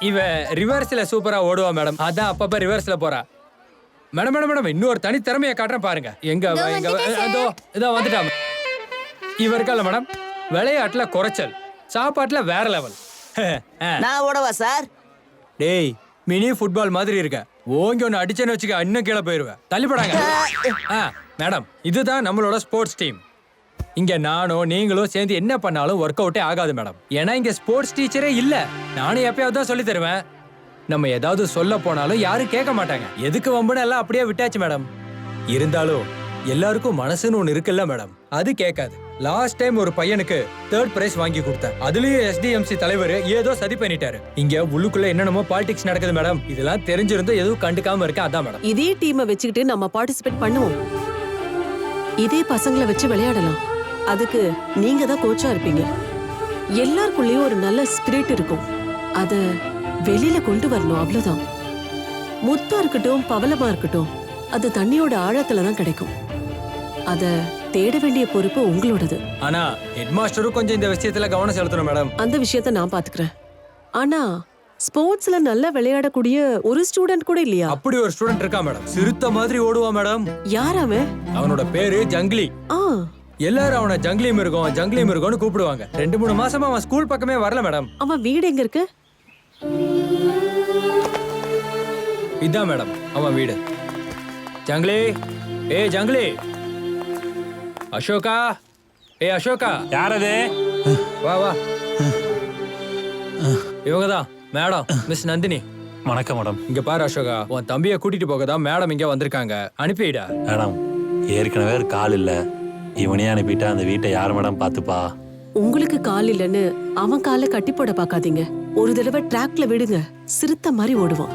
இவ ரிவர்ஸ்ல சூப்பரா ஓடுவா மேடம், அதான் அப்பப்ப ரிவர்ஸ்ல போறா. மேடம் மேடம் மேடம், இன்னொரு தனி திறமையை காட்டுறேன் பாருங்க. எங்க அதோ இதோ வந்துட்டா. இவ இருக்கல மேடம், விளையாட்டுல குறைச்சல், சாப்பாட்டுல வேற லெவல். நான் ஓடவா சார்? டேய் மினி ஃபுட்பால் மாதிரி இருக்க. ஓங்கி ஒன்னு அடிச்சேன்னு வச்சுக்க, இன்னும் கீழே போயிருவேன். தள்ளிப்படாங்க. மேடம் இதுதான் நம்மளோட ஸ்போர்ட்ஸ் டீம். இங்க நானும் நீங்களும் சேர்ந்து என்ன பண்ணாலும் ஒர்க் அவுட்டே ஆகாது மேடம். ஏன்னா இங்க ஸ்போர்ட்ஸ் டீச்சரே இல்ல. நானும் எப்பயாவது தான் சொல்லி தருவேன். நம்ம ஏதாவது சொல்ல போனாலும் யாரும் கேட்க மாட்டாங்க. எதுக்கு வம்புன்னு எல்லாம் அப்படியே விட்டாச்சு மேடம். இருந்தாலும் எல்லாருக்கும் மனசுன்னு ஒண்ணு இருக்குல்ல மேடம், அது கேட்காது. லாஸ்ட் டைம் ஒரு பையனுக்கு 3rd பிரைஸ் வாங்கி கொடுத்தேன். அதுலயும் SDMC தலைவர் ஏதோ சதி பண்ணிட்டாரு. இங்க உள்ளுக்குள்ள என்னென்னமோ பாலிடிக்ஸ் நடக்குது மேடம். இதெல்லாம் தெரிஞ்சிருந்தா எதுவும் கண்டுக்காம இருக்க, அதான் மேடம். இதே டீமை வச்சுக்கிட்டு நம்ம பார்ட்டிசிபேட் பண்ணுவோம். இதே பசங்களை வச்சு விளையாடலாம். அதுக்கு நீங்க தான் கோச்சா இருப்பீங்க. எல்லாருக்குள்ளேயும் ஒரு நல்ல ஸ்பிரிட் இருக்கும், அத வெளியில கொண்டு வரணும், அவ்வளவுதான். முத்தா இருக்கட்டும் பவளமா இருக்கட்டும், அது தண்ணியோட ஆழத்துல தான் கிடைக்கும். அத தேட வேண்டிய பொறுப்பு உங்களோடது. ஆனா ஹெட் மாஸ்டரும் கொஞ்சம் இந்த விஷயத்துல கவனம் செலுத்தணும் மேடம். அந்த விஷயத்த நான் பாத்துக்கிறேன். ஆனா ஸ்போர்ட்ஸ்ல நல்லா விளையாடக்கூடிய ஒரு ஸ்டூடெண்ட் கூட இல்லையா? அப்படி ஒரு ஸ்டூடெண்ட் இருக்கா மேடம், சிறுத்த மாதிரி ஓடுவா மேடம். யார் அவன்? அவனோட பேரு ஜங்லி. எல்லாரும் அவனை ஜங்லி மிருகம் ஜங்லி மிருகம்னு கூப்பிடுவாங்க. 2-3 மாசமா அவன் ஸ்கூல் பக்கமே வரல மேடம். அவன் வீடு எங்க இருக்கு? இதான் மேடம் அவன் வீடு. ஜங்லி, ஏ ஜங்லி. அசோகா, ஏ அசோகா. யாரது? வா வா. இவங்கதான் மேடம், மிஸ் நந்தினி. வணக்கம் மேடம். இங்க பாரு அசோகா, உன் தம்பியை கூட்டிட்டு போகதான் மேடம் இங்க வந்திருக்காங்க. அனுப்பிடா. மேடம் ஏற்கனவே ஒரு கால் இல்ல, இவனே அனுப்பிட்டா அந்த வீட்டை யார் மேடம் பாத்துப்பா? உங்களுக்கு கால் இல்லைன்னு அவன் காலை கட்டி போட பாக்காதீங்க. ஒரு தடவை ட்ராக்ல விடுங்க, சிறுத்த மாதிரி ஓடுவான்.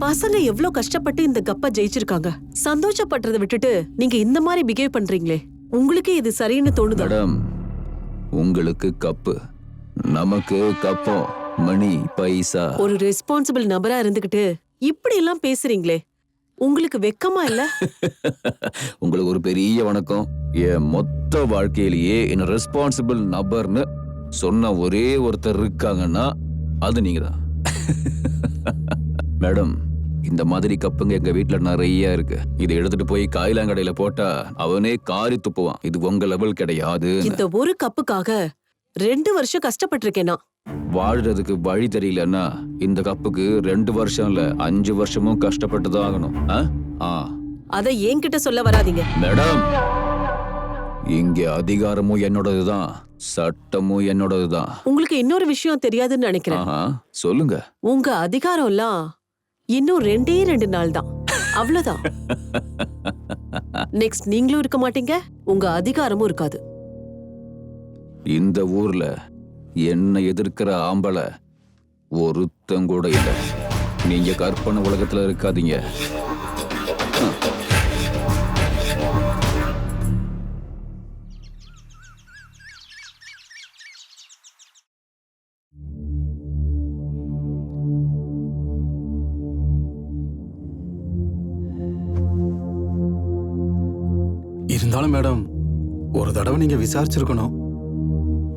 பசங்க எவ்வளவு கஷ்டப்பட்டு இந்த கப்பை ஜெயிச்சிருக்காங்க. சந்தோஷப்படுறதை விட்டுட்டு நீங்க இந்த மாதிரி பிஹேவ் பண்றீங்களே, உங்களுக்கு இது சரின்னு தோணுதா? மேடம், உங்களுக்கு கப்பு, நமக்கு கப்பம், மணி, பைசா. ஒரு ரெஸ்பான்சிபிள் நபரா இருந்துகிட்டு இப்படி எல்லாம் பேசுறீங்களே, உங்களுக்கு வெக்கமா இல்ல? உங்களுக்கு ஒரு பெரிய வணக்கம். என் மொத்த வாழ்க்கையிலேயே என்ன ரெஸ்பான்சிபிள் நபர்னு சொன்ன ஒரே ஒருத்தர் இருக்காங்கன்னா அது நீங்க தான். மேடம், இந்த மாதிரி கப்புங்க எங்க வீட்டுல நிறைய இருக்கு. இதை எடுத்துட்டு போய் காயிலாங்கடையில போட்டா அவனே காரி துப்புவான். இது உங்க லெவல் கிடையாது. இந்த ஒரு கப்புக்காக 2 வருஷம் கஷ்டப்பட்டிருக்கேனா? வாழ்றதுக்கு வழி தெரியலன்னா இந்த கப்புக்கு 2 வருஷம் இல்ல 5 வருஷமும் கஷ்டப்பட்டுதான் ஆகணும். அத என்கிட்ட சொல்ல வராதீங்க. மேடம், இங்க அதிகாரமும் என்னோடதுதான், சட்டமும் என்னோடதுதான். உங்களுக்கு இன்னொரு விஷயம் தெரியாதுன்னு நினைக்கிறேன். சொல்லுங்க. உங்க அதிகாரம் எல்லாம் இன்னும் 2 நாள் தான், அவ்வளவுதான். நெக்ஸ்ட் நீங்களும் இருக்க மாட்டீங்க, உங்க அதிகாரமும் இருக்காது. இந்த ஊர்ல என்ன எதிர்க்கிற ஆம்பளை ஒருத்தம் கூட இல்ல. நீங்க கற்பனை உலகத்துல இருக்காதீங்க. இருந்தாலும் மேடம், ஒரு தடவை நீங்க விசாரிச்சிருக்கணும்.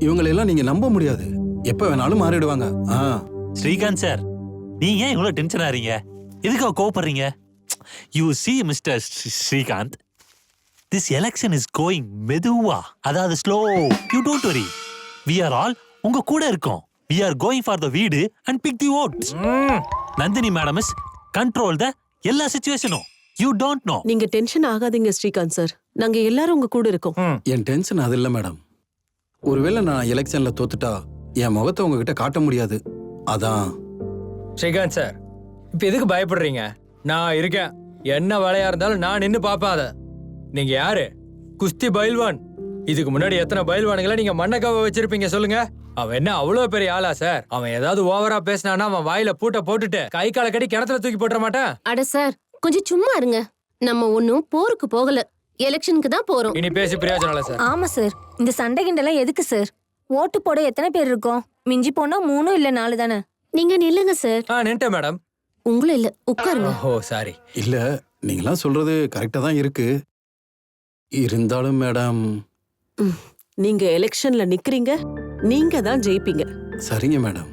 இவங்களெல்லாம் நீங்க நம்ப முடியாது, எப்ப வேணாலும் மாறிடுவாங்க. ஸ்ரீகாந்த் சார், நீங்க ஏன் இவ்வளவு டென்ஷன் ஆறீங்க? எதுக்கு கோவப்படுறீங்க? You see mister Srikanth, this election is going மெதுவா, அதாவது slow. You don't worry, we are all உங்க கூட இருக்கோம். we are going for the வீடு and pick the votes. Nandini madam is control the எல்லா சிச்சுவேஷனும். You don't know. நீங்க டென்ஷன் ஆகாதீங்க ஸ்ரீகாந்த் சார், நாங்க எல்லாரும் உங்க கூட இருக்கோம். என் டென்ஷன் அது இல்ல மேடம். ஒருவேளை நான் எலெக்ஷன்ல தோத்துட்டா என் முகத்தை உங்ககிட்ட காட்ட முடியாது, அதான். ஸ்ரீகாந்த் சார், இப்ப எதுக்கு பயப்படுறீங்க? நான் இருக்கேன். என்ன வேலையா இருந்தாலும் நான் நின்னு பாப்பேன். அத நீங்க யாரு? குஸ்தி பயில்வான். இதுக்கு முன்னாடி எத்தனை பயில்வானுங்களை நீங்க மண்ணக்காவ வச்சிருப்பீங்க சொல்லுங்க? அவன் என்ன அவ்வளவு பெரிய ஆளா சார்? அவன் ஏதாவது ஓவரா பேசினானா அவன் வாயில பூட்ட போட்டுட்டு கை கால கட்டி கிணத்துல தூக்கி போட்டுற மாட்டான். அட சார், கொஞ்சம் சும்மா இருங்க. நம்ம ஒன்னும் போருக்கு போகல, எலெக்ஷனுக்கு தான் போறோம். இனி பேசி பிரயோஜனம் இல்ல சார். ஆமா சார், இந்த சண்டை கிண்டெல்லாம் எதுக்கு சார்? ஓட்டு போட எத்தனை பேர் இருக்கோம்? மிஞ்சி போனா 3 இல்ல 4 தானே. நீங்க நில்லுங்க சார். நின்ட்டேன் மேடம். உங்களை இல்ல, உட்காருங்க. ஓ சாரி. இல்ல, நீங்களாம் சொல்றது கரெக்டா தான் இருக்கு. இருந்தாலும் மேடம், நீங்க எலெக்ஷன்ல நிக்கிறீங்க, நீங்க தான் ஜெயிப்பீங்க. சரிங்க மேடம்.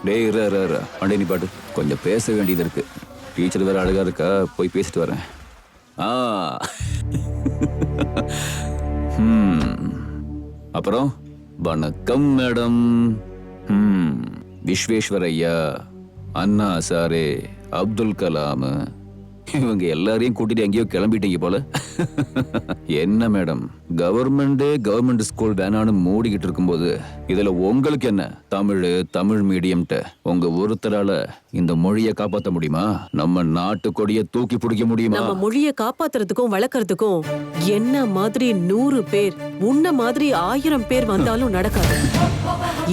டேய் அண்டே நீ பாட்டு, கொஞ்சம் பேச வேண்டியது இருக்கு. டீச்சர் வேற அழகா இருக்கா, போய் பேசிட்டு வரேன். அப்புறம் வணக்கம் மேடம். விஸ்வேஸ்வரையா, அண்ணா சாரே, அப்துல் கலாம், இவங்க எல்லாரையும் கூட்டிட்டு எங்கேயோ கிளம்பிட்டீங்க போல. என்ன மேடம், கவர்மெண்ட் ஸ்கூல் வேணான்னு மூடிக்கிட்டு இருக்கும்போது இதுல உங்களுக்கு என்ன? தமிழ் மீடியம்ட்ட உங்க ஒருத்தரால இந்த மொழியை காப்பாற்ற முடியுமா? நம்ம நாட்டு கொடியை தூக்கி பிடிக்க முடியுமா? நம்ம மொழியை காப்பாத்துறதுக்கும் வளர்க்கறதுக்கும் என்ன மாதிரி 100 பேர், உன்ன மாதிரி 1000 பேர் வந்தாலும் நடக்காது.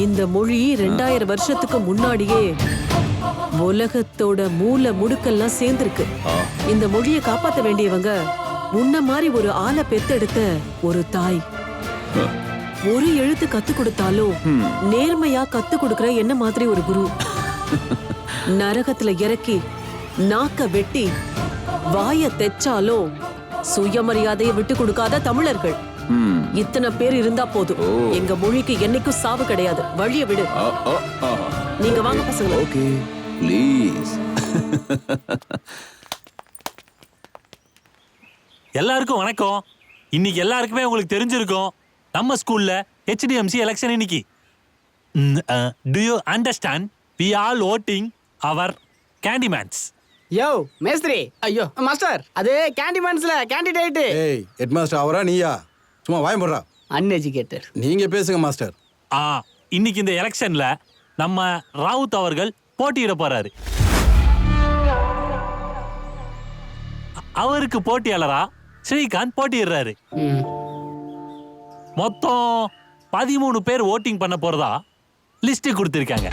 இந்த மொழி 2000 வருஷத்துக்கு முன்னாடியே உலகத்தோட மூல முடுக்கெல்லாம் சேர்ந்திருக்கு. இந்த மொழியை காப்பாத்த வேண்டியவங்க உன்ன மாதிரி ஒரு ஆளை பெத்தெடுத்த ஒரு தாய். ஒரு எழுத்து கத்து கொடுத்தாலும் நேர்மையா கத்து கொடுக்கற என்ன மாதிரி ஒரு குரு. நரகத்துல இறக்கி நாக்க வெட்டி வாய தெச்சாலும் சுயமரியாதையை விட்டு கொடுக்காத தமிழர்கள் இத்தனை பேர் இருந்தா போதும். எங்க மொழிக்கு என்னைக்கும் சாவு கிடையாது. வழிய விடு. நீங்க வாங்க பசங்க. Okay please. எல்லாருக்கும் வணக்கம். இன்னைக்கு எல்லாருக்குமே உங்களுக்கு தெரிஞ்சிருக்கும், நம்ம ஸ்கூல்ல HDMC எலெக்ஷன் இன்னைக்கு. Do you understand? We all voting our Candymans. யோ மேஸ்திரி, ஐயோ மாஸ்டர், அது கேண்டிமேன்ஸ்ல கேண்டிடேட். ஏய், ஹெட் மாஸ்டர் அவரா நீயா? சும்மா வாய போடுறா. அன்எஜுகேட்டட். நீங்க பேசுங்க மாஸ்டர். இன்னைக்கு இந்த எலெக்ஷன்ல நம்ம ராவுத் அவர்கள் போட்டியிட போறாரு. அவருக்கு போட்டியாளரா ஸ்ரீகாந்த் போட்டியிடுறாரு. மொத்தம் 13 பேர் ஓட்டிங் பண்ண போறதா லிஸ்ட் கொடுத்திருக்காங்க.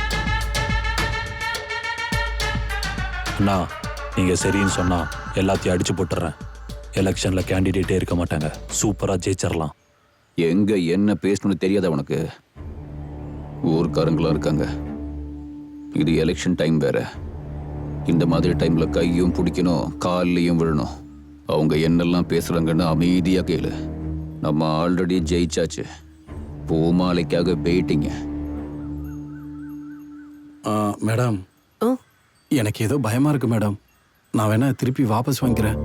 அண்ணா நீங்க சரின்னு சொன்னா எல்லாத்தையும் அடிச்சு போட்டுறேன். எலெக்ஷன்ல கேண்டிடேட்டே இருக்க மாட்டாங்க, சூப்பரா ஜெயிச்சிடலாம். எங்க என்ன பேசணும்னு தெரியாத உனக்கு? ஊர்க்காரங்களும் இருக்காங்க. இது எலெக்ஷன் டைம் வேற. இந்த மாதிரி டைம்ல கையும் பிடிக்கணும், கால்லையும் விழணும். அவங்க என்னெல்லாம் பேசுறாங்கன்னு அமைதியா கேளு. நம்ம ஆல்ரெடி ஜெயிச்சாச்சு. பூமாலைக்காக வெயிட்டிங்க. மேடம், எனக்கு ஏதோ பயமா இருக்கு மேடம். நான் வேணா திருப்பி வாபஸ் வாங்கிக்கிறேன்.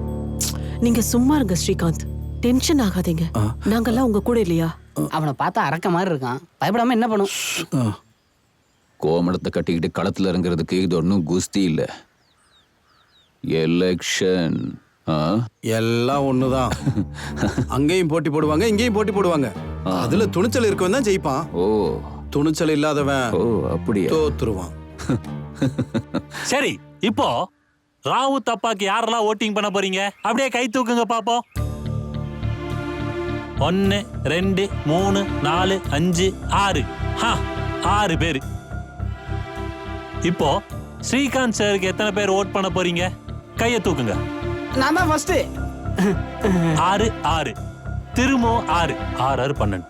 நீங்க சும்மா இருங்க ஸ்ரீகாந்த், டென்ஷன் ஆகாதீங்க. நாங்கெல்லாம் உங்க கூட இல்லையா? அவனை பார்த்தா அரக்க மாதிரி இருக்கான், பயப்படாம என்ன பண்ணும்? கோமணத்தை கட்டிக்கிட்டு களத்துல இறங்குறதுக்கு இது ஒன்றும் குஸ்தி இல்ல. எலெக்ஷன் எல்லாம் ஒண்ணுதான். அங்கேயும் போட்டி போடுவாங்க, இங்கேயும் போட்டி போடுவாங்க. அதுல துணிச்சல் இருக்கவன் தான் ஜெயிப்பான். ஓ, துணிச்சல் இல்லாதவன் அப்படியே தோத்துருவான். சரி, இப்போ ராவுத் அப்பாக்கு யாரெல்லாம் ஓட்டிங் பண்ண போறீங்க? அப்படியே கை தூக்குங்க பாப்போம். 1 2 3 4 5 6. 6 பேரு. இப்போ ஸ்ரீகாந்த் சாருக்கு எத்தனை பேர் ஓட் பண்ண போறீங்க? கையை தூக்குங்க. நான் தான் ஃபர்ஸ்ட். 6 6 திரும்ப 6 6 12.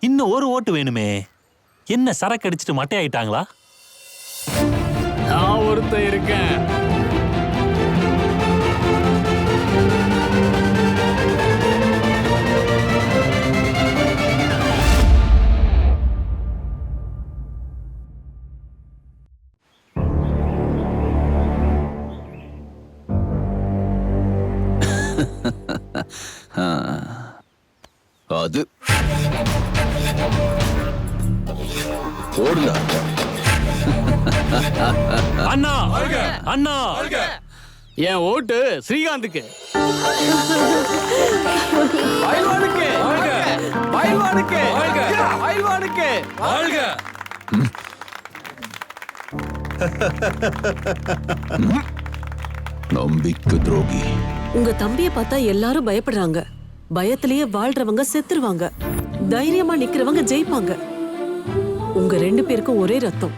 இன்னும் ஒரு ஓட்டு வேணுமே. என்ன சரக்கு அடிச்சுட்டு மட்டை ஆயிட்டாங்களா? நான் ஒருத்தன் இருக்கேன். அது ஓடுல. அண்ணா அண்ணா, என் ஓட்டு ஸ்ரீகாந்துக்கு. பைல்வானுக்கு பைல்வானுக்கு பைல்வானுக்கு வாழ்க. நம்பிக்கை துரோகி. உங்க தம்பியை பார்த்தா எல்லாரும் பயப்படுறாங்க. பயத்திலேயே வாழ்றவங்க செத்துருவாங்க, தைரியமா நிக்கிறவங்க ஜெயிப்பாங்க. உங்க 2 பேருக்கும் ஒரே ரத்தம்.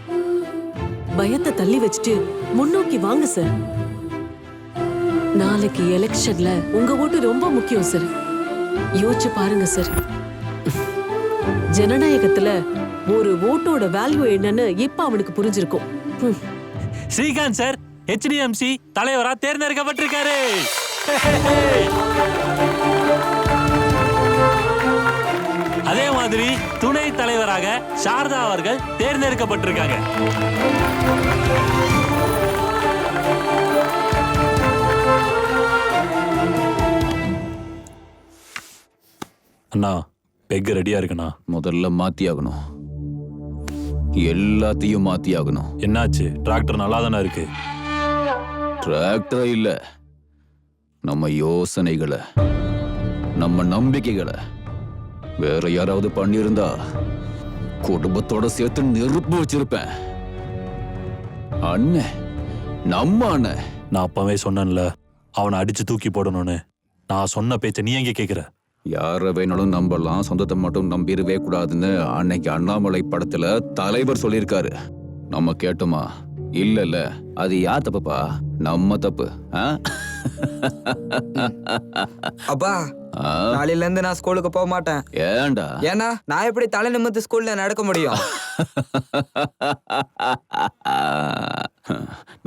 பயத்தை தள்ளி வச்சுட்டு முன்னோக்கி வாங்க சார். நாளைக்கு எலெக்ஷன்ல உங்க ஓட்டு ரொம்ப முக்கியம் சார். யோசிச்சு பாருங்க சார். ஜனநாயகத்துல ஒரு ஓட்டோட வேல்யூ என்னன்னு இப்ப அவனுக்கு புரிஞ்சிருக்கும். ஸ்ரீகாந்த் சார் HDMC தலைவரா தேர்ந்தெடுக்கப்பட்டிருக்காரு. அதே மாதிரி துணை தலைவராக சாரதா அவர்கள் தேர்ந்தெடுக்கப்பட்டிருக்காங்க. அண்ணா, பெக் ரெடியா இருக்குண்ணா. முதல்ல மாத்தி ஆகணும், எல்லாத்தையும் மாத்தி ஆகணும். என்னாச்சு? டிராக்டர் நல்லா தானே இருக்கு. டிராக்டர் இல்ல, நம்ம யோசனைகளை, நம்ம நம்பிக்கைகளை வேற யாராவது பண்ணியிருந்தா குடும்பத்தோட சேர்த்து நெருப்பு வச்சிருப்பேன். அண்ணன், நம்ம அண்ணன். நான் அப்பவே சொன்னேன்ல அவனை அடிச்சு தூக்கி போடணும்னு. நான் சொன்ன பேச்ச நீ எங்க கேக்குற? யார வேணாலும் நம்பலாம், சொந்தத்தை மட்டும் நம்பிடவே கூடாதுன்னு அன்னைக்கு அண்ணாமலை படத்துல தலைவர் சொல்லியிருக்காரு. நம்ம கேட்டோமா? இல்ல, அது யார் தப்புப்பா? நம்ம தப்பு. அப்பா, நாளையில இருந்து நான் ஸ்கூலுக்கு போக மாட்டேன். ஏண்டா? ஏன்னா நான் எப்படி தலை நிமிர்ந்து ஸ்கூல்ல நடக்க முடியும்?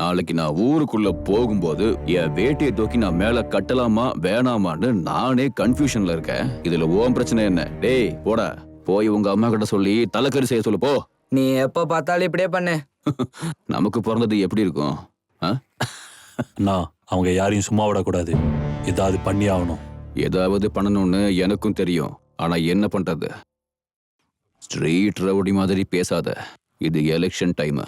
நாளைக்கு நான் ஊருக்குள்ள போகும்போது என் வேட்டியை தூக்கி நான் மேல கட்டலாமா வேணாமான்னு நானே கன்ஃபியூஷன்ல இருக்கேன். இதுல ஓம் பிரச்சனை என்ன? டேய் போடா, போய் உங்க அம்மா கிட்ட சொல்லி தலைக்கறி செய்ய சொல்லு போ. நீ எப்ப பார்த்தாலும் இப்படியே பண்ணு. நமக்கு பிறந்தது எப்படி இருக்கும்? அண்ணா, அவங்க யாரையும் சும்மா விடக்கூடாது. ஏதாவது பண்ணி ஆகணும். ஏதாவது பண்ணணும்னு எனக்கும் தெரியும். ஆனா என்ன பண்றது? ஸ்ட்ரீட் ரவுடி மாதிரி பேசாத. இது எலெக்ஷன் டைம்.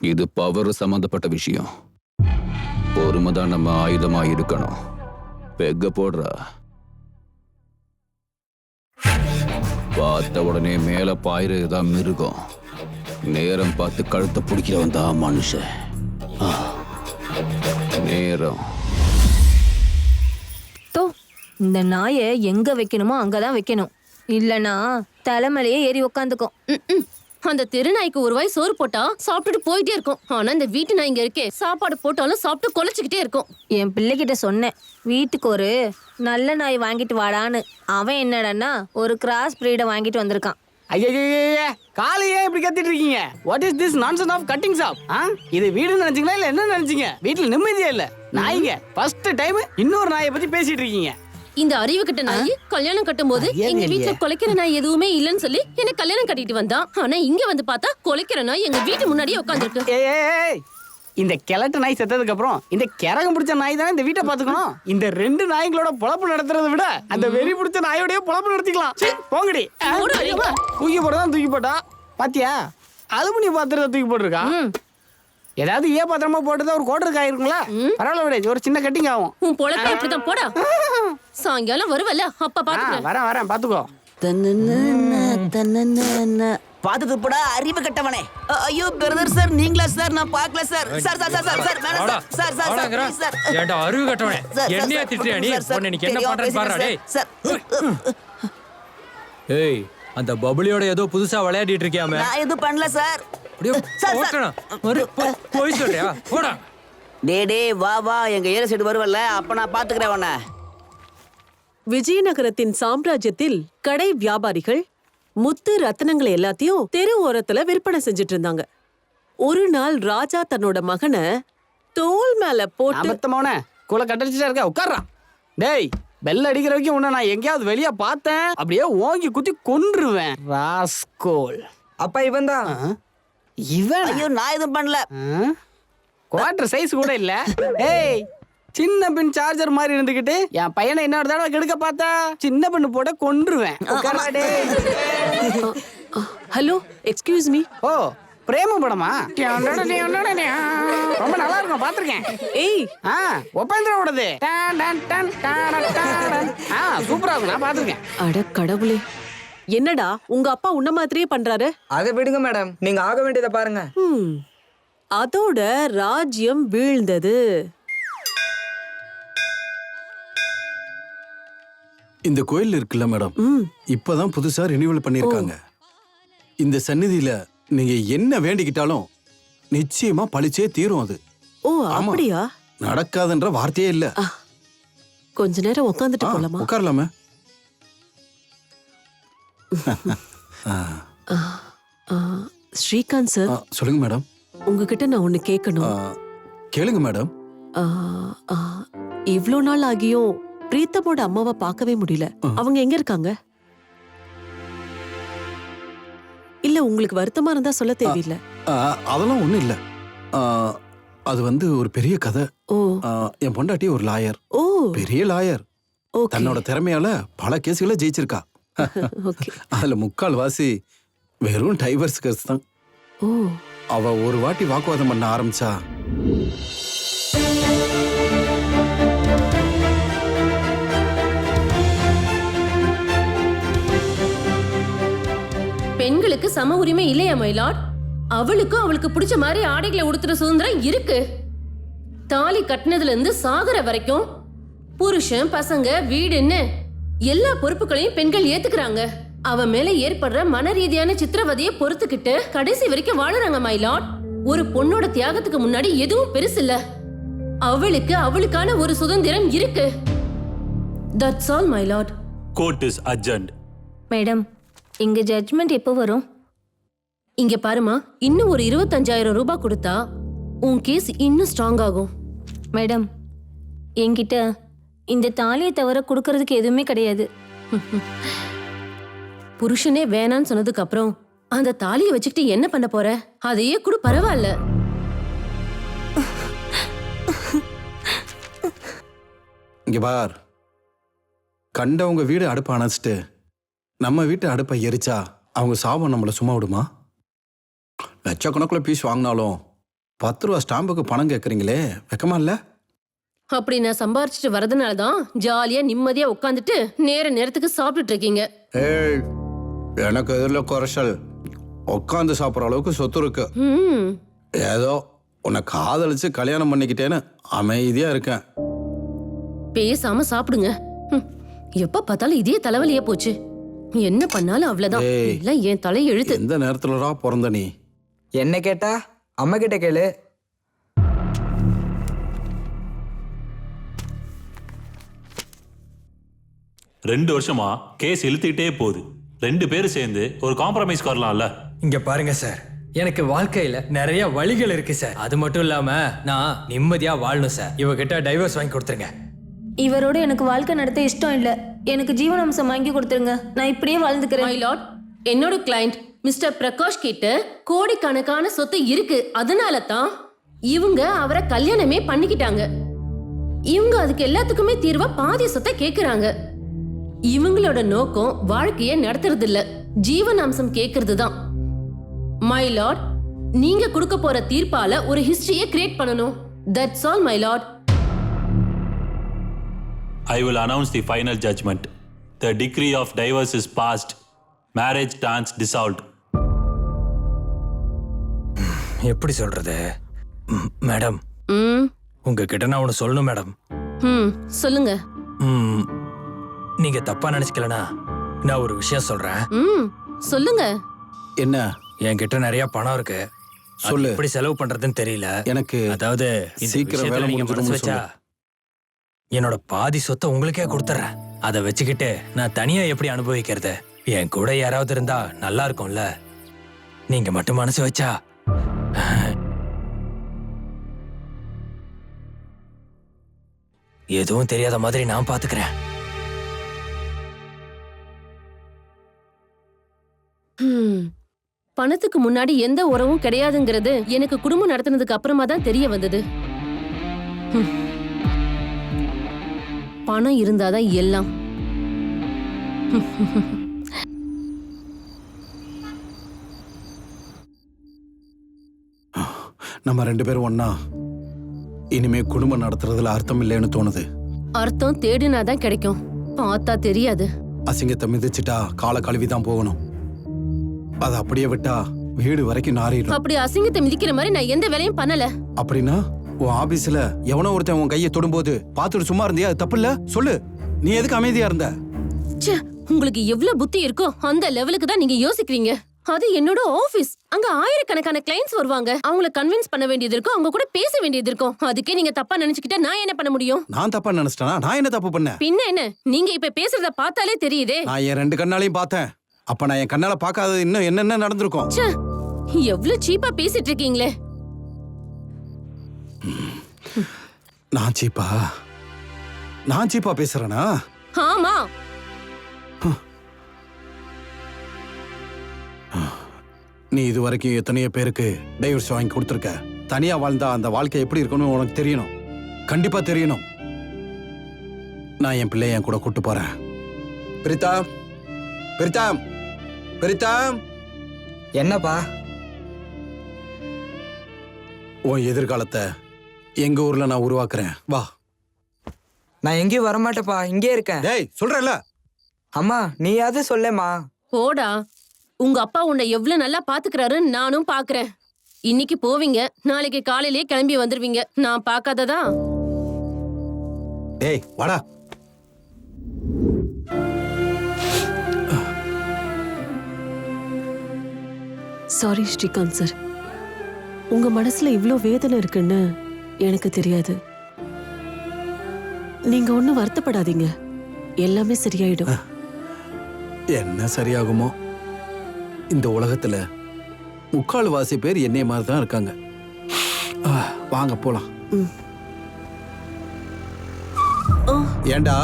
இது பவர் சம்பந்தப்பட்ட விஷயம். பொறுமைதான் நம்ம ஆயுதமா இருக்கணும். பெக்க போடுறா. பார்த்த உடனே மேல பாயிறதுதான் மிருகம். நேரம் பார்த்து கழுத்தை பிடிக்கிறவன் தான் மனுஷன். நேரம். இந்த நாயை எங்க வைக்கணுமோ அங்கதான் வைக்கணும். இல்லனா தலைமையிலேயே ஏறி உக்காந்துக்கும். அந்த தெரு நாய்க்கு ஒரு வாய் சோறு போட்டா சாப்பிட்டுட்டு போயிட்டே இருக்கும். ஆனா இந்த வீட்டு நாய் இங்க இருக்கே, சாப்பாடு போட்டாலும் சாப்பிட்டு கொலைச்சுக்கிட்டே இருக்கும். என் பிள்ளைகிட்ட சொன்னேன் வீட்டுக்கு ஒரு நல்ல நாய் வாங்கிட்டு வாடான்னு. அவன் என்னடன்னா ஒரு கிராஸ் பிரீடை வாங்கிட்டு வந்திருக்கான். ஐயா காலையே இப்படி கத்திட்டு இருக்கீங்க? What is this nonsense of cutting shop? இது வீடுன்னு நினைச்சீங்களா இல்ல என்ன நினைச்சீங்க? வீட்டுல நிம்மதியே இல்ல. நாய்ங்க ஃபர்ஸ்ட் டைம் இன்னொரு நாயை பத்தி பேசிட்டு இருக்கீங்க. இந்த அறிவு கிட்ட நாய் கல்யாணம் கட்டும் போது எங்க வீட்டுல கொலைக்கிற நாய் எதுவுமே இல்லன்னு சொல்லி என்ன கல்யாணம் கட்டிட்டு வந்தான். ஆனா இங்க வந்து பார்த்தா கொலைக்கிற நாய் எங்க வீட்டு முன்னாடியே உட்காந்துருக்கு. ஏய் இந்த கிழட்டு நாய் செத்ததுக்கு அப்புறம் இந்த கிறகம் பிடிச்ச நாய் தானே இந்த வீட்டை பாத்துக்கணும். இந்த 2 நாய்களோட பொழப்பு நடத்துறதை விட அந்த வெறி பிடிச்ச நாயோடய பொழப்பு நடத்திக்கலாம். போங்கடி. தூக்கி போடுறதான் தூக்கி போட்டா பாத்தியா? அலுமினிய பாத்திரத்தை தூக்கி போட்டுருக்கா. ஏதாவது பாத்திரமா போட்டுதான் ஒரு கோட்டருக்கு ஆயிருக்குங்களா? பரவாயில்ல விட, ஒரு சின்ன கட்டிங் ஆகும். உன் பொழப்ப இப்படிதான் போடா. சாயங்காலம் வருவல்ல அப்ப பாத்துக்கிறேன். வரேன் பாத்துக்கோ. பாத்துட்டு போடா அறிவு கட்டவனே. ஐயோ பிரதர் சார், நீங்களா சார்? நான் பார்க்கல sir. Sir sir sir sir வேணாம் சார். சார் சார் சார் ஏண்டா அறிவு கட்டவனே, என்னைய திட்டுறியா நீ? உன்னை நீ என்ன பண்றன்னு பாருடா டேய். ஏய் அந்த பபுளியோட ஏதோ புதுசா விளையாடிட்டு இருக்கியாமே. நான் எதுவும் பண்ணல சார். போய் சொல்றியா? போடா. டே வா எங்க ஏரியா சைடு வருவல்ல, அப்ப நான் பாத்துக்கிறேன் உன்னை. விஜயநகரத்தின் சாம்ராஜ்யத்தில் கடை வியாபாரிகள் முத்து ரத்தினங்களை எல்லாத்தையும் தெரு ஓரத்துல விற்பனை செஞ்சுட்டு இருந்தாங்க. ஒரு நாள் ராஜா தன்னோட மகனை தோல் மேல போட்டு அபத்தமான கூல கட்டடிச்சுட்டா இருக்க, உட்கார்றா. டேய் பெல் அடிக்கிற வரைக்கும் உன்னை நான் எங்கேயாவது வெளியே பார்த்தேன் அப்படியே ஓங்கி குத்தி கொன்றுவேன். ராஸ்கோல். அப்பா இவன் தான். இவன்? ஐயோ நான் எதுவும் பண்ணல. குவார்டர் சைஸ் கூட இல்ல. ஏய் சின்ன பின் சார்ஜர் மாதிரி இருந்துகிட்டு என் பையனை இன்னொரு தடவை கெடுக்க பார்த்தா சின்ன பின்னு போட கொன்றுவேன். Hello excuse me. ஓ பிரேம படமா? ரொம்ப நல்லா இருக்கும், பாத்திருக்கேன். ஏய் ஒப்பேந்திரோடது சூப்பரா இருக்கும், நான் பாத்திருக்கேன். அட கடவுளே, என்னடா உங்க அப்பா உன்ன மாதிரியே பண்றாரு? அதை விடுங்க மேடம், நீங்க ஆக வேண்டியதை பாருங்க. அதோட ராஜ்யம் வீழ்ந்தது. இந்த கோயில் இருக்குல்ல மேடம், இப்பதான் புதுசா ரினியூவல் பண்ணிருக்காங்க. இந்த சந்நிதியில நீங்க என்ன வேண்டிக்கிட்டாலும் நிச்சயமா பழிச்சே தீரும். அது ஓ அப்படியா? நடக்காதுன்ற வார்த்தையே இல்ல. கொஞ்ச நேரம் உட்காந்துட்டு போலாமா? உட்காரலாமே. ஸ்ரீகாந்த் சார். சொல்லுங்க மேடம். உங்ககிட்ட நான் ஒண்ணு கேட்கணும். கேளுங்க மேடம். இவ்ளோ நாள் ஆகியும் பிரீத்தமோட அம்மாவை பார்க்கவே முடியல. அவங்க எங்க இருக்காங்க? இல்ல உங்களுக்கு வருத்தமா இருந்தா சொல்ல தேவையில்லை. அதெல்லாம் ஒண்ணும் இல்ல. அது வந்து ஒரு பெரிய கதை. என் பொண்டாட்டி ஒரு லாயர். பெரிய லாயர். தன்னோட திறமையால பல கேஸ்களை ஜெயிச்சிருக்கா. அதுல 3/4 வாசி வெறும் டைவர்ஸ் கேஸ் தான். அவ ஒரு வாட்டி வாக்குவாதம் பண்ண ஆரம்பிச்சா பெண்களுக்கு சம உரிமை இல்லையா மயிலாட்? அவளுக்கும் அவளுக்கு பிடிச்ச மாதிரி ஆடைகளை உடுத்துற சுதந்திரம் இருக்கு. தாலி கட்டினதுல இருந்து சாகர வரைக்கும் புருஷன் பசங்க வீடுன்னு எல்லா பொறுப்புகளையும் பெண்கள் ஏத்துக்கிறாங்க. அவ மேல ஏற்படுற மன ரீதியான சித்திரவதையை பொறுத்துக்கிட்டு கடைசி வரைக்கும் வாழுறாங்க மயிலாட். ஒரு பொண்ணோட தியாகத்துக்கு முன்னாடி எதுவும் பெருசு இல்ல. அவளுக்கு அவளுக்கான ஒரு சுதந்திரம் இருக்கு. That's all my lord. Court is adjourned. Madam இங்க ஜட்ஜ்மெண்ட் எப்போ வரும்? இங்க பாருமா, இன்னும் ஒரு 25,000 ரூபாய் கொடுத்தா உன் கேஸ் இன்னும் ஸ்ட்ராங் ஆகும். மேடம் என்கிட்ட இந்த தாலியை தவிர கொடுக்கறதுக்கு எதுவுமே கிடையாது. புருஷனே வேணான்னு சொன்னதுக்கு அப்புறம் அந்த தாலியை வச்சுக்கிட்டு என்ன பண்ண போற? அதையே கூட பரவாயில்ல. இங்க பார், கண்டவங்க வீடு அடுப்பை அணைச்சிட்டு நம்ம வீட்டு அடுப்பை எரிச்சா அவங்க சாபம் நம்மளை சும்மா விடுமா? லட்சக்கணக்கில் பீஸ் வாங்கினாலும் 10 ரூபா ஸ்டாம்புக்கு பணம் கேட்குறீங்களே, வெக்கமா இல்ல? அப்படி நான் சம்பாரிச்சிட்டு வரதுனாலதான் ஜாலியா நிம்மதியா உட்காந்துட்டு நேரத்துக்கு சாப்பிட்டுட்டு இருக்கீங்க. ஏய், எனக்கு எதிரில் குறைச்சல். உட்காந்து சாப்பிட்ற அளவுக்கு சொத்து இருக்கு. ஏதோ உன்னை காதலிச்சு கல்யாணம் பண்ணிக்கிட்டேன்னு அமைதியா இருக்கேன். பேசாம சாப்பிடுங்க. எப்ப பார்த்தாலும் இதே தலைவலியே போச்சு. என்ன பண்ணாலும் அவ்வளவுதான். ஏய். இல்ல என் தலை எழுத்து. எந்த நேரத்துலடா பிறந்த நீ? என்ன கேட்டா அம்மா கிட்ட கேளு. ரெண்டு வருஷமா கேஸ் இழுத்துக்கிட்டே போகுது. 2 பேரும் சேர்ந்து ஒரு காம்ப்ரமைஸ் வரலாம்ல. இங்க பாருங்க சார், எனக்கு வாழ்க்கையில நிறைய வழிகள் இருக்கு சார். அது மட்டும் இல்லாம நான் நிம்மதியா வாழணும் சார். இவகிட்ட டைவர்ஸ் வாங்கி கொடுத்துருங்க. இவரோட எனக்கு வாழ்க்கை நடத்த இஷ்டம் இல்ல. எனக்கு ஜீவனாம்சம் வாங்கி கொடுத்துருங்க. நான் இப்படியே வாழ்ந்துக்கிறேன். மை லார்ட், என்னோட கிளையண்ட் மிஸ்டர் பிரகாஷ் கிட்ட கோடிக்கணக்கான சொத்து இருக்கு. அதனால தான் இவங்க அவரை கல்யாணமே பண்ணிக்கிட்டாங்க. இவங்க அதுக்கு எல்லாத்துக்குமே தீர்வா பாதி சொத்தை கேக்குறாங்க. இவங்களோட நோக்கம் வாழ்க்கைய நடத்துறது இல்ல, ஜீவனாம்சம் கேக்குறது தான். மை லார்ட், நீங்க கொடுக்க போற தீர்ப்பால ஒரு ஹிஸ்டரியை கிரியேட் பண்ணணும். That's all my Lord. I will announce the final judgment. The decree of divorce is passed. Marriage stands dissolved. எப்படி சொல்றது மேடம்? உங்ககிட்ட நான் ஒன்று சொல்லணும் மேடம். சொல்லுங்க. நீங்க தப்பா நினைச்சுக்கலனா நான் ஒரு விஷயம் சொல்றேன். சொல்லுங்க. என்ன? என்கிட்ட நிறைய பணம் இருக்கு. சொல்லு. எப்படி செலவு பண்றதுன்னு தெரியல எனக்கு. அதாவது சீக்கிரம் வேலை நீங்க மனசு முடிஞ்சிடும் வச்சா என்னோட பாதி சொத்தை உங்களுக்கே கொடுத்துறேன். அதை வச்சுக்கிட்டு நான் தனியா எப்படி அனுபவிக்கிறது? என் கூட யாராவது இருந்தா நல்லா இருக்கும்ல. நீங்க மட்டும் மனசு வச்சா. எதுவும் தெரியாத மாதிரி நான் பாத்துக்கிறேன். பணத்துக்கு முன்னாடி எந்த உறவும் கிடையாதுங்கிறது எனக்கு குடும்பம் நடத்தினதுக்கு அப்புறமா தான் தெரிய வந்தது. பணம் இருந்தாதான் எல்லாம். நம்ம 2 பேரும் ஒண்ணா இனிமே குடும்பம் நடத்துறதுல அர்த்தம் இல்லைன்னு தோணுது. அர்த்தம் தேடினாதான் கிடைக்கும், பார்த்தா தெரியாது. அசிங்கத்தை மிதிச்சிட்டா காலை கழுவிதான் போகணும். அதை அப்படியே விட்டா வீடு வரைக்கும் நாறிடும். அப்படி அசிங்கத்தை மிதிக்கிற மாதிரி நான் எந்த வேலையும் பண்ணல. அப்படின்னா உன் ஆபீஸ்ல எவனோ ஒருத்தன் உன் கையை தொடும்போது பார்த்துட்டு சும்மா இருந்தியா? அது தப்பு இல்ல? சொல்லு, நீ எதுக்கு அமைதியா இருந்த? உங்களுக்கு எவ்வளவு புத்தி இருக்கோ அந்த லெவலுக்கு தான் நீங்க யோசிக்கிறீங்க. அது என்னோட ஆபீஸ். அங்க ஆயிரக்கணக்கான கிளைண்ட்ஸ் வருவாங்க. அவங்கள கன்வின்ஸ் பண்ண வேண்டியது இருக்கும், அவங்க கூட பேச வேண்டியது இருக்கும். அதுக்கே நீங்க தப்பா நினைச்சுக்கிட்டா நான் என்ன பண்ண முடியும்? நான் தப்பா நினைச்சிட்டேனா? நான் என்ன தப்பு பண்ணேன்? பின்ன என்ன, நீங்க இப்ப பேசுறத பார்த்தாலே தெரியுதே. நான் என் 2 கண்ணாலையும் பார்த்தேன். அப்ப நான் என் கண்ணால பார்க்காதது இன்னும் என்னென்ன நடந்திருக்கும்? எவ்வளவு சீப்பா பேசிட்டு இருக்கீங்களே. நான் சீப்பா பேசுறேனா? ஆமா. நீ இது வரைக்கும் எத்தனையோ பேருக்கு டைவர்ஸ் வாங்கி கொடுத்துருக்க. தனியா வாழ்ந்தா அந்த வாழ்க்கை எப்படி இருக்கணும் உனக்கு தெரியணும். கண்டிப்பா தெரியணும். நான் என் பிள்ளைய என் கூட கூட்டு போறேன். பிரித்தா, பிரித்தா, பிரித்தா. என்னப்பா? உன் எதிர்காலத்தை எங்க ஊர்ல நான் உருவாக்குறேன். வா. நான் எங்கேயும் வரமாட்டேப்பா, இங்கே இருக்கேன். டேய், சொல்றேன்ல. அம்மா நீயாவது சொல்லேம்மா. போடா, உங்க அப்பா உன்னை எவ்வளவு நல்லா பாத்துக்கிறாருன்னு நானும் பாக்குறேன். இன்னைக்கு போவீங்க, நாளைக்கு காலையிலேயே கிளம்பி வந்துருவீங்க. நான் பார்க்காததா? டேய் வாடா. சாரி ஸ்ரீகாந்த் சார், உங்க மனசுல இவ்ளோ வேதனை இருக்குன்னு எனக்கு தெரியாது. நீங்க ஒண்ணும் வருத்தப்படாதீங்க, எல்லாமே சரியாயிடும். என்ன சரியாகுமோ? இந்த உலகத்துல 3/4 பேர் என்னைய மாதிரி தான் இருக்காங்க. வாங்க போலாம். ஏண்டா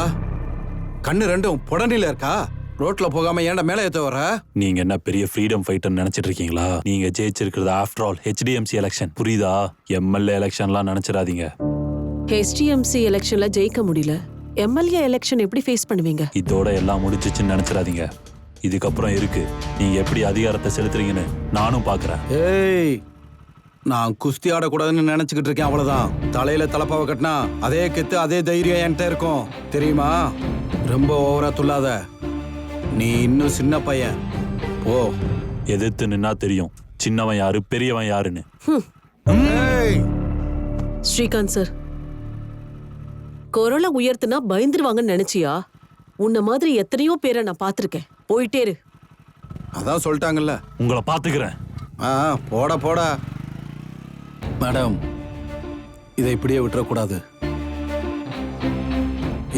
கண்ணு 2 புடனில இருக்கா? ரோட்ல போகாம ஏன்டா மேல ஏத்த வர? நீங்க என்ன பெரிய ஃப்ரீடம் ஃபைட்டர் நினைச்சிட்டு இருக்கீங்களா? நீங்க ஜெயிச்சிருக்கிறது ஆஃப்டர் ஆல் HDMC எலெக்ஷன், புரியுதா? MLA எலெக்ஷன்லாம் நினைச்சிடாதீங்க. HDMC எலெக்ஷன்ல ஜெயிக்க முடியல, MLA எலெக்ஷன் எப்படி ஃபேஸ் பண்ணுவீங்க? இதோட எல்லாம் முடிச்சிச்சுன்னு நினைச்சிடாதீங்க. இதுக்கப்புறம் இருக்கு. நீங்க எப்படி அதிகாரத்தை செலுத்துறீங்கன்னு நானும் பாக்குறேன். ஏய், நான் குஸ்தி ஆடக்கூடாதுன்னு நினைச்சுக்கிட்டு இருக்கேன், அவ்வளவுதான். தலையில தலப்பாவை கட்டினா அதே கெத்து அதே தைரியம் என்கிட்ட இருக்கும், தெரியுமா? ரொம்ப ஓவரா துள்ளாத. நீ இன்னும் சின்ன பையன். ஓ, எதிர்த்து நின்னா தெரியும் சின்னவன் யாரு பெரியவன் யாருன்னு. ஸ்ரீகாந்த் சார், குரலை உயர்த்தினா பயந்துருவாங்கன்னு நினைச்சியா? உன்ன மாதிரி எத்தனையோ பேரை நான் பார்த்திருக்கேன். போயிட்டே இரு. அதான் சொல்லிட்டாங்கல்ல. உங்களை பாத்துக்கிறேன். போடா போடா. மேடம், இதை இப்படியே விட்டுறக்கூடாது.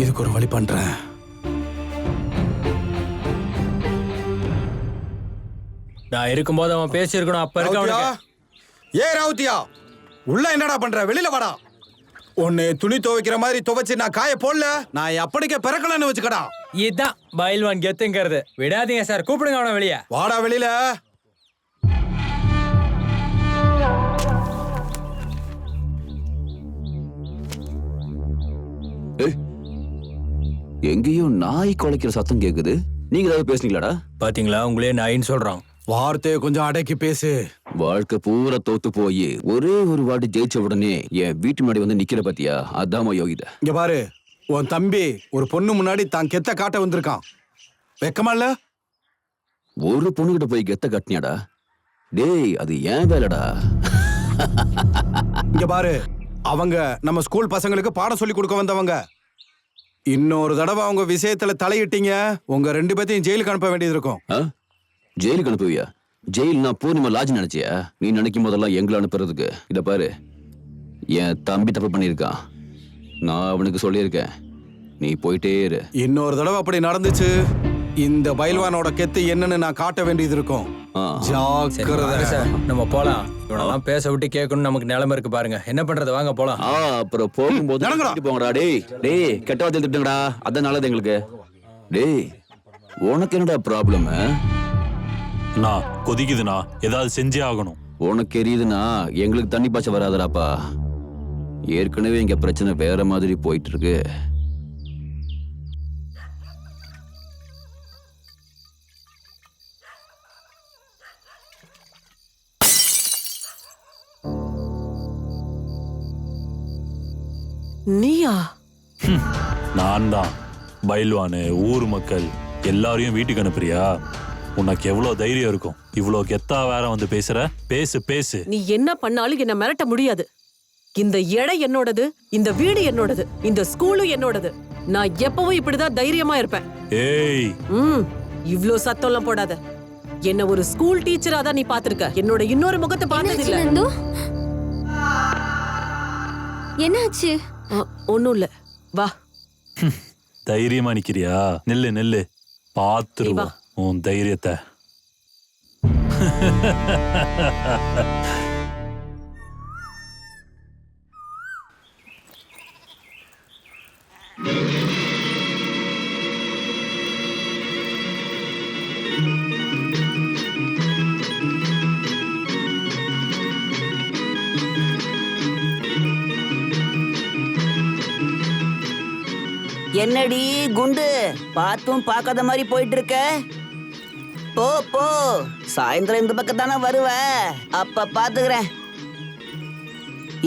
இதுக்கு ஒரு வழி பண்றேன். நான் இருக்கும்போது அவன் பேசியிருக்கணும். அப்ப இருக்க அவனுக்கு. ஏ ராவுத்தியா, உள்ள என்னடா பண்ற? வெளியில வாடா. உன்னை துணி துவைக்கிற மாதிரி துவைச்சு நான் காய போடல, நான் எப்படிக்க பிறக்கலன்னு வச்சுக்கடா. இதுதான் பயில்வான் கெத்துங்கிறது. விடாதீங்க சார், கூப்பிடுங்க அவனை வெளியே. வாடா வெளியில. எங்கேயோ நாய் குலைக்கிற சத்தம் கேக்குது. நீங்க ஏதாவது பேசுனீங்களாடா? பாத்தீங்களா, உங்களே நாயின்னு சொல்றான். வார்த்தையை கொஞ்சம் அடக்கி பேசு. வாழ்க்கை பூரா தோத்து போய் ஒரே ஒரு வாட்டி ஜெயிச்ச உடனே என் வீட்டு முன்னாடி வந்து நிக்கிற பாத்தியா, அதாம யோகித. இங்க பாரு, உன் தம்பி ஒரு பொண்ணு முன்னாடி தான் கெத்த காட்ட வந்திருக்கான். வெக்கமா இல்ல? ஒரு பொண்ணுகிட்ட போய் கெத்த காட்டினியாடா? டேய், அது ஏன் வேலைடா. இங்க பாரு, அவங்க நம்ம ஸ்கூல் பசங்களுக்கு பாடம் சொல்லி கொடுக்க வந்தவங்க. இன்னொரு தடவை அவங்க விஷயத்துல தலையிட்டீங்க, உங்க 2 பேத்தையும் ஜெயிலுக்கு அனுப்ப வேண்டியது இருக்கும். ஜெயிலுக்கு அனுப்புவியா? ஜெயில்னா பூர்ணிமா லாட்ஜ் நினைச்சியா? நீ நினைக்கும் போதெல்லாம் எங்களை அனுப்புறதுக்கு. இத பாரு, என் தம்பி தப்பு பண்ணியிருக்கான். நான் அவனுக்கு சொல்லியிருக்கேன், நீ போயிட்டே இரு. இன்னொரு தடவை அப்படி நடந்துச்சு, இந்த பயில்வானோட கெத்து என்னன்னு நான் காட்ட வேண்டியது இருக்கும். ஜாக்கிரதை. சார், நம்ம போலாம். இவனெல்லாம் பேச விட்டு கேட்கணும், நமக்கு நிலைமை இருக்கு பாருங்க. என்ன பண்றது, வாங்க போலாம். அப்புறம் போகும்போது போங்கடா. டேய் கெட்ட வார்த்தை திட்டுங்கடா, அதான் நல்லது எங்களுக்கு. டேய், உனக்கு என்னடா ப்ராப்ளம்? நான் கொதிக்குதுண்ணா, ஏதாவது செஞ்சே ஆகணும். உனக்கு எரியுதுன்னா எங்களுக்கு தண்ணி பாய்ச்ச வராதடாப்பா. ஏற்கனவே இங்க பிரச்சனை வேற மாதிரி போயிட்டு இருக்கு. நீயா? நான் தான் பயில்வானு. ஊர் மக்கள் எல்லாரையும் வீட்டுக்கு அனுப்புறியா? உனக்கு எவ்வளவு தைரியம் இருக்கும்? இவ்வளவு கெத்தா வேற வந்து பேசுற? பேசு பேசு. நீ என்ன பண்ணாலும் என்ன மிரட்ட முடியாது. இந்த இடம் என்னோடது, இந்த வீடு என்னோடது, இந்த ஸ்கூலும் என்னோடது. நான் எப்பவும் இப்படிதான் தைரியமா இருப்பேன். ஏய், இவ்ளோ சத்தம்லாம் போடாத. என்ன ஒரு ஸ்கூல் டீச்சரா தான் நீ பாத்திருக்க. என்னோட இன்னொரு முகத்தை பார்த்தது இல்ல. என்னாச்சு? ஒண்ணும் இல்ல, வா. தைரியமா நிக்கிறியா? நெல்லு நெல்லு, பாத்துருவா உன் தைரியத்தை. என்னடி குண்டு, பார்த்தும் பார்க்காத மாதிரி போயிட்டு இருக்க? போ போ, சாயந்தரம் இந்த பக்கம் தானே வருவ, அப்ப பாத்துக்கிறேன்.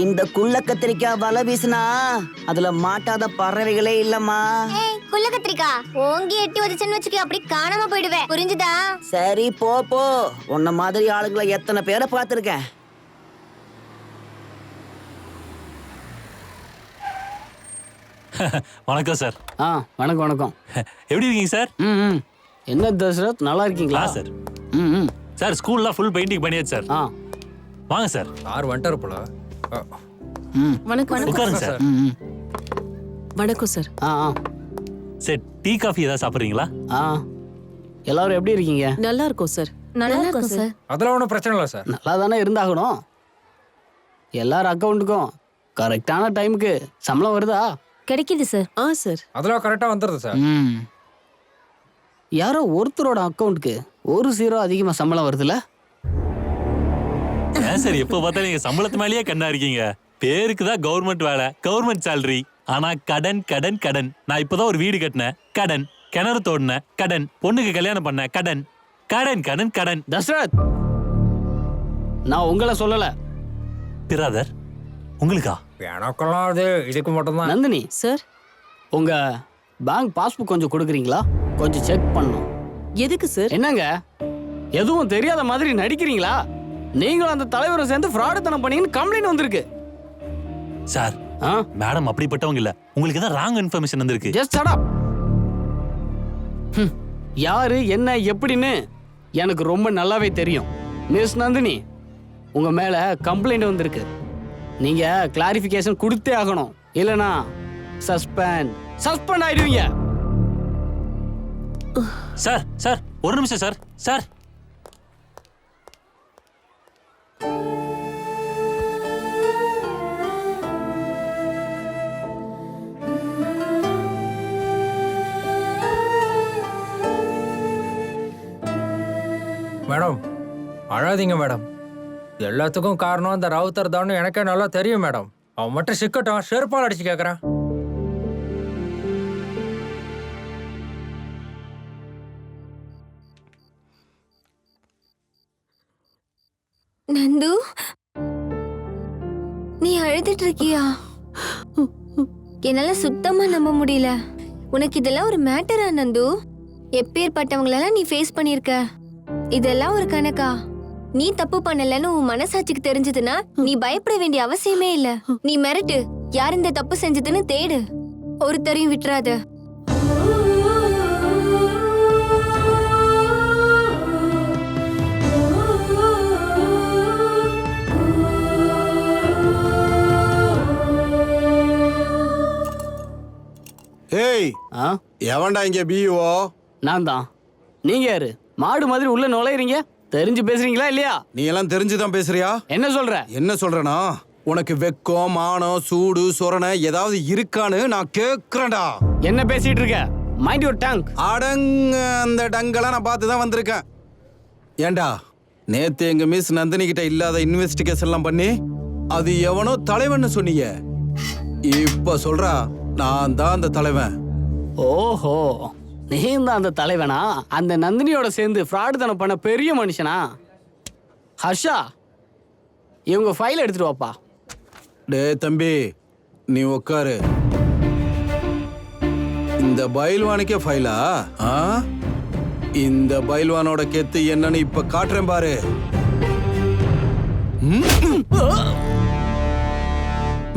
இந்த குள்ள கத்திரிக்காய் வலை வீசினா அதுல மாட்டாத பறவைகளே இல்லம்மா. குள்ள கத்திரிக்காய் ஓங்கி எட்டி வச்சுன்னு வச்சுக்க, அப்படி காணாம போயிடுவேன், புரிஞ்சுதா? சரி போ போ, உன்ன மாதிரி ஆளுங்களை எத்தனை பேரை பார்த்திருக்கேன். வணக்கம் சார். வணக்கம் வணக்கம். எப்படி இருக்கீங்க சார்? என்ன தசரத், நல்லா இருக்கீங்களா சார்? சார், ஸ்கூல்ல ஃபுல் பெயிண்டிங் பண்ணியாச்சு சார். வாங்க சார். யார் வந்துட்டாரு போல. வணக்கம். உட்காருங்க சார். வணக்கம் சார். சார், டீ காஃபி ஏதாவது சாப்பிடுறீங்களா? எல்லாரும் எப்படி இருக்கீங்க? நல்லா இருக்கும் சார். நல்லா இருக்கும் சார். அதெல்லாம் ஒன்றும் பிரச்சனை இல்லை சார். நல்லா தானே இருந்தாகணும். எல்லாரும் அக்கௌண்ட்டுக்கும் கரெக்டான டைமுக்கு சம்பளம் வருதா? கிடைக்குது சார். சார், அதெல்லாம் கரெக்டா வந்துருது சார். யாரோ ஒருத்தரோட அக்கௌண்ட்டுக்கு 1 0 அதிகமா சம்பளம் வருதுல்ல? ஏன் சார் எப்ப பார்த்தாலும் நீங்க சம்பளத்து மேலேயே கண்ணா இருக்கீங்க? பேருக்கு தான் கவர்மெண்ட் வேலை, கவர்மெண்ட் சேலரி. ஆனா கடன் கடன் கடன். நான் இப்பதான் ஒரு வீடு கட்டினேன், கடன். கிணறு தோடினேன், கடன். பொண்ணுக்கு கல்யாணம் பண்ண, கடன் கடன் கடன் கடன். தசரத், நான் உங்களை சொல்லல. பிரதர், உங்களுக்கா? எனக்கெல்லாம் அது இதுக்கு மட்டும்தான். நந்தினி சார், உங்க பேங்க் பாஸ்புக் கொஞ்சம் கொடுக்குறீங்களா? கொஞ்சம் செக் பண்ணணும். எதுக்கு சார்? என்னங்க எதுவும் தெரியாத மாதிரி நடிக்கிறீங்களா? நீங்களும் அந்த தலைவரும் சேர்ந்து ஃப்ராடுத்தனம் பண்ணீங்கன்னு கம்ப்ளைண்ட் வந்திருக்கு. சார், மேடம் அப்படிப்பட்டவங்க இல்ல. உங்களுக்கு ஏதாவது ராங் இன்ஃபர்மேஷன் வந்திருக்கு. Just shut up. யாரு என்ன எப்படின்னு எனக்கு ரொம்ப நல்லாவே தெரியும். மிஸ் நந்தினி, உங்க மேல கம்ப்ளைண்ட் வந்திருக்கு. நீங்க கிளாரிஃபிகேஷன் கொடுத்தே ஆகணும், இல்லனா சஸ்பெண்ட் ஆயிடுவீங்க. சார் சார் ஒரு நிமிஷம் சார். சார் மேடம் அழாதீங்க மேடம். எல்லாத்துக்கும் காரணம் அந்த ராவுத்தர் தான் எனக்கே நல்லா தெரியும் மேடம். அவன் மட்டும் சிக்கட்டும், செருப்பால் அடிச்சு கேட்குறான். நந்து, நீ அழுதுட்டு இருக்கியா? என்னால சுத்தமா நம்ப முடியல. உனக்கு இதெல்லாம் ஒரு மேட்டரா நந்து? எப்பேற்பட்டவங்களெல்லாம் நீ ஃபேஸ் பண்ணிருக்க. இதெல்லாம் ஒரு கணக்கா? நீ தப்பு பண்ணலன்னு உன் மனசாட்சிக்கு தெரிஞ்சதுன்னா நீ பயப்பட வேண்டிய அவசியமே இல்ல. நீ மிரட்டு, யார் இந்த தப்பு செஞ்சதுன்னு தேடு, ஒருத்தரையும் விட்டுறாத. ஏய், எவன்டா இங்க பிஓ? நான் தான். நீங்க யாரு? மாடு மாதிரி உள்ள நுழையறீங்க. தெரிஞ்சு பேசுறீங்களா இல்லையா? நீ எல்லாம் தெரிஞ்சுதான் பேசுறியா? என்ன சொல்ற? என்ன சொல்றனா? உனக்கு வெக்கம், மானம், சூடு, சொரணை ஏதாவது இருக்கான்னு நான் கேக்குறேன்டா. என்ன பேசிட்டு இருக்க? Mind your tongue. அடங்க, அந்த டங்கெல்லாம் நான் பார்த்து தான் வந்திருக்கேன். ஏண்டா, நேத்து எங்க மிஸ் நந்தினி கிட்ட இல்லாத இன்வெஸ்டிகேஷன் எல்லாம் பண்ணி அது எவனோ தலைவன்னு சொன்னீங்க. இப்ப சொல்றா நான் தான் அந்த தலைவன். ஓஹோ, நீ தான் அந்த தலைவனா? அந்த நந்தினியோட சேர்ந்து ஃப்ராட் தான பண்ண பெரிய மனுஷனா? ஹர்ஷா, இவங்க ஃபைல் எடுத்துட்டு வாப்பா. டே தம்பி, நீ உட்காரு. இந்த பைல்வானுக்கே ஃபைலா? இந்த பைல்வானோட கெத்து என்னன்னு இப்ப காட்டுறேன் பாரு.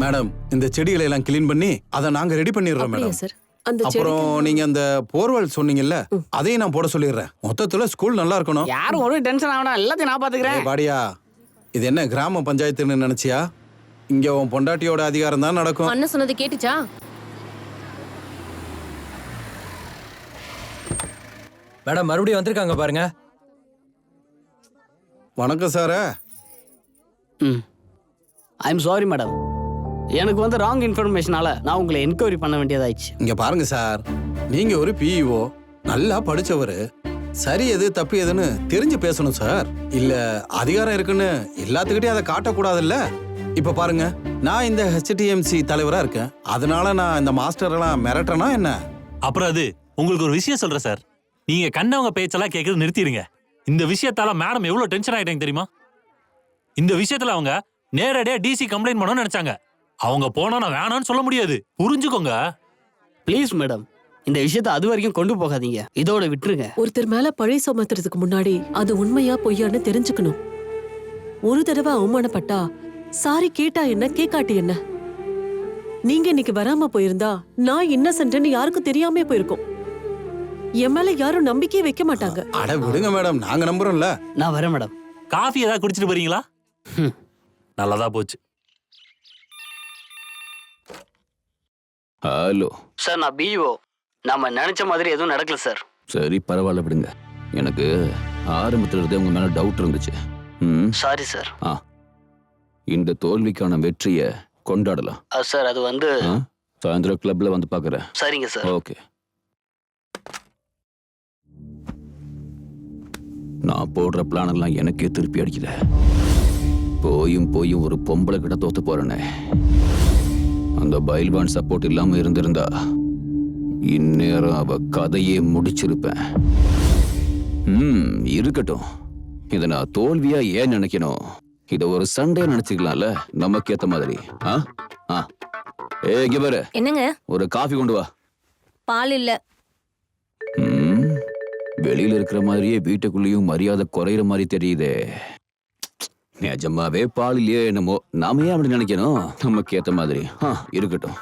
மேடம், இந்த செடிகளை எல்லாம் கிளீன் பண்ணி அதை நாங்க ரெடி பண்ணிடுறோம் மேடம். அப்புறம் நீங்க அந்த போர்வல் சொன்னீங்கல்ல, அதையும் நான் போட சொல்லிடுறேன். மொத்தத்துல ஸ்கூல் நல்லா இருக்கணும். யாரும் ஒரு டென்ஷன் ஆகணும், எல்லாத்தையும் நான் பாத்துக்கிறேன். பாடியா, இது என்ன கிராம பஞ்சாயத்துன்னு நினைச்சியா? இங்க உன் பொண்டாட்டியோட அதிகாரம் தான் நடக்கும். அண்ணன் சொன்னது கேட்டுச்சா? மேடம் மறுபடியும் வந்திருக்காங்க பாருங்க. வணக்கம் sir. I am sorry madam, எனக்கு வந்து ராங் இன்ஃபர்மேஷனால நான் உங்களை என்கொயரி பண்ண வேண்டியதாயிடுச்சு. இங்க பாருங்க சார், நீங்க ஒரு பிஇஓ, நல்லா படிச்சவரு. சரி எது தப்பு எதுன்னு தெரிஞ்சு பேசணும் சார். இல்ல அதிகாரம் இருக்குன்னு எல்லாத்துக்கிட்டையும் அதை காட்டக்கூடாதுல்ல. இப்ப பாருங்க, நான் இந்த HTMC தலைவரா இருக்கேன். அதனால நான் இந்த மாஸ்டர் எல்லாம் மிரட்டனா என்ன? அப்புறம் அது உங்களுக்கு ஒரு விஷயம் சொல்றேன் சார். நீங்க கண்டவங்க பேச்செல்லாம் கேட்கறது நிறுத்திடுங்க. இந்த விஷயத்தால மேடம் எவ்வளவு டென்ஷன் ஆயிட்டாங்க தெரியுமா? இந்த விஷயத்துல அவங்க நேரடியா DC கம்ப்ளைண்ட் பண்ணணும்னு நினைச்சாங்க. அவங்க போனா நான் வேணான்னு சொல்ல முடியாது, புரிஞ்சுக்கோங்க. ப்ளீஸ் மேடம், இந்த விஷயத்தை அது வரைக்கும் கொண்டு போகாதீங்க, இதோட விட்டுருங்க. ஒருத்தர் மேல பழி சுமத்துறதுக்கு முன்னாடி அது உண்மையா பொய்யான்னு தெரிஞ்சுக்கணும். ஒரு தடவை அவமானப்பட்டா சாரி கேட்டா என்ன, கேட்காட்டி என்ன? நீங்க இன்னைக்கு வராம போயிருந்தா நான் இன்னசென்ட்னு யாருக்கும் தெரியாம போயிருக்கும். என் மேல யாரும் நம்பிக்கையே வைக்க மாட்டாங்க. அட விடுங்க மேடம், நாங்க நம்புறோம்ல. நான் வரேன் மேடம். காஃபி ஏதாவது குடிச்சிட்டு போறீங்களா? நல்லதா போச்சு. ஹலோ சார், நான் பிஓ. நம்ம நினைச்ச மாதிரி எதுவும் நடக்கல சார். சரி பரவாயில்ல விடுங்க. எனக்கு ஆரம்பத்துல இருந்தே உங்க மேல டவுட் இருந்துச்சு. Sorry sir. இந்த தோல்விக்கான வெற்றியை கொண்டாடலாம் சார். அது வந்து சாயந்தரம் கிளப்ல வந்து பாக்குறேன். சரிங்க சார். ஓகே. நான் போடுற பிளான் எல்லாம் எனக்கே திருப்பி அடிக்குது. போயும் ஒரு பொம்பளை கிட்ட தோத்து போறேனே. அந்த பைல்வான் சப்போர்ட் இல்லாம இருந்திருந்தா இந்நேரம் அவ கதையே முடிச்சிருப்பேன். இருக்கட்டும், இத நான் தோல்வியா ஏன் நினைக்கணும்? இத ஒரு சண்டே நினைச்சுக்கலாம்ல, நமக்கு ஏத்த மாதிரி. இங்க பாரு. என்னங்க? ஒரு காஃபி கொண்டு வா. பால் இல்ல. வெளியில இருக்கிற மாதிரியே வீட்டுக்குள்ளேயும் மரியாதை குறையிற மாதிரி தெரியுதே. நிஜமாவே பால் இல்லையே என்னமோ. நாம ஏன் அப்படி நினைக்கணும்? நமக்கு ஏத்த மாதிரி. இருக்கட்டும்.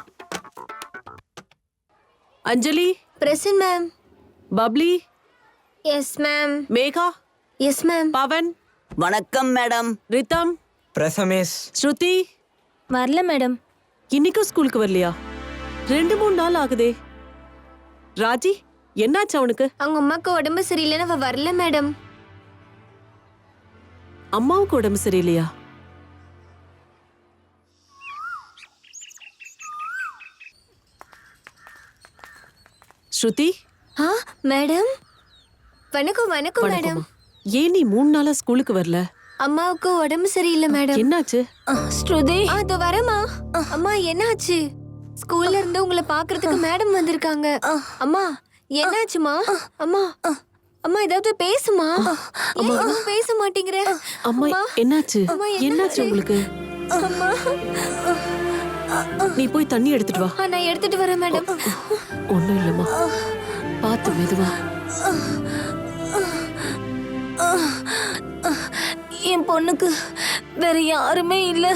Anjali. Present ma'am. Bubbly. Yes ma'am. Megha. Yes ma'am. Pavan. வணக்கம் மேடம். ரித்தம். பிரசமேஷ். ஸ்ருதி. வரல மேடம். இன்னைக்கும் ஸ்கூலுக்கு வரலையா? 2-3 நாள் ஆகுதே. ராஜி, என்னாச்சு அவனுக்கு? அவங்க அம்மாக்கு உடம்பு சரியில்லைன்னு அவ வரல மேடம். அம்மாவுக்கு உடம்பு சரியில்லையா? ஸ்ருதி. மேடம். வணக்கம் வணக்கம் மேடம். ஏன் நீ 3 நாளா ஸ்கூலுக்கு வரல? அம்மாவுக்கு உடம்பு சரியில்லை மேடம். என்னாச்சு? ஸ்ருதி. அது வரமா? அம்மா என்னாச்சு? ஸ்கூல்ல இருந்து உங்களை பாக்குறதுக்கு மேடம் வந்திருக்காங்க. அம்மா என்னாச்சுமா? அம்மா அம்மா ஏதாவது பேசுமா? ஏன் பேச மாட்டேங்கிற? அம்மா என்னாச்சு? என்னாச்சு உங்களுக்கு? அம்மா நீ போய் தண்ணி எடுத்துட்டு வா. நான் எடுத்துட்டு வரேன் மேடம். ஒண்ணும் இல்லம்மா, பார்த்து மெதுவா. என் பொண்ணுக்கு வேற யாருமே இல்ல.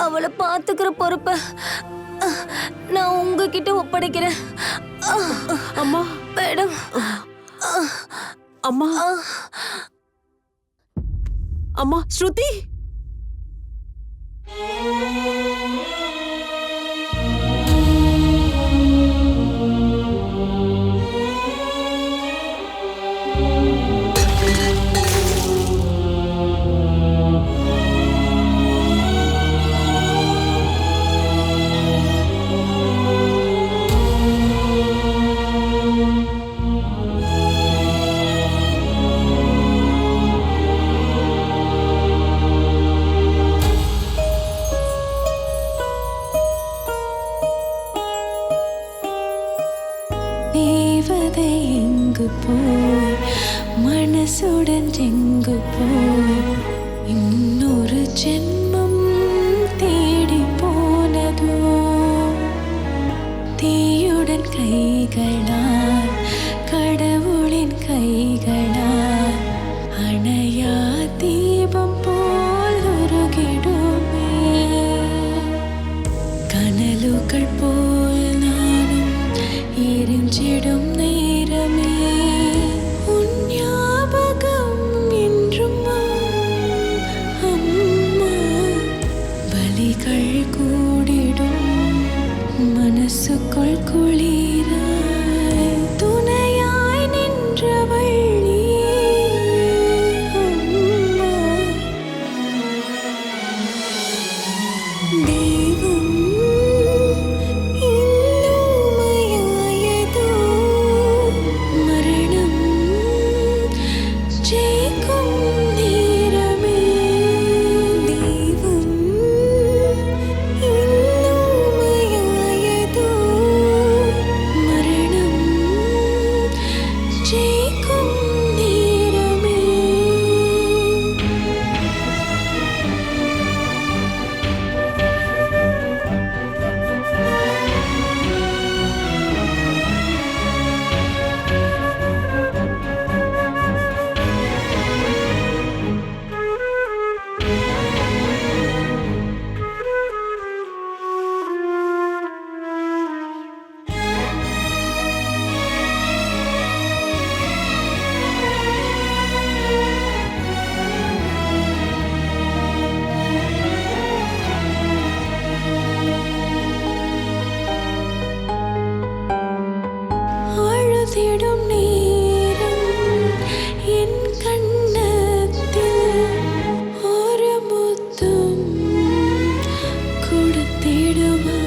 அவளை பாத்துக்கிற பொறுப்ப நான் உங்ககிட்ட ஒப்படைக்கிறேன். அம்மா. மேடம். அம்மா. அம்மா. ஸ்ருதி. தேவதை எங்கு போய் மனசுடன் எங்கு போய் இன்னொரு ஜென்மம் தேடி போனதோ தீயுடன் கைகளால் கடவுளின் கைகளால் அணையா தீபம் போல் உருகிடுமே கனலுகள் போல் நானும் எரிஞ்சிடும் நேரமே உன் ஞாபகம் என்றும் அம்மா வலிகள் கூடிடும் மனசுக்குள் குளிராய் துணையாய் நின்றவள் அம்மா தெய்வம் மரணம் ஜெயிக்கும் நேரமே தெய்வம் இன்னுமையாயதோ மரணம் ஜெயிக்கும் நேரமே அழுதிடும் நேரம் என் கண்ணத்தில் ஒரு முத்தம் கொடுத்திடுவாய்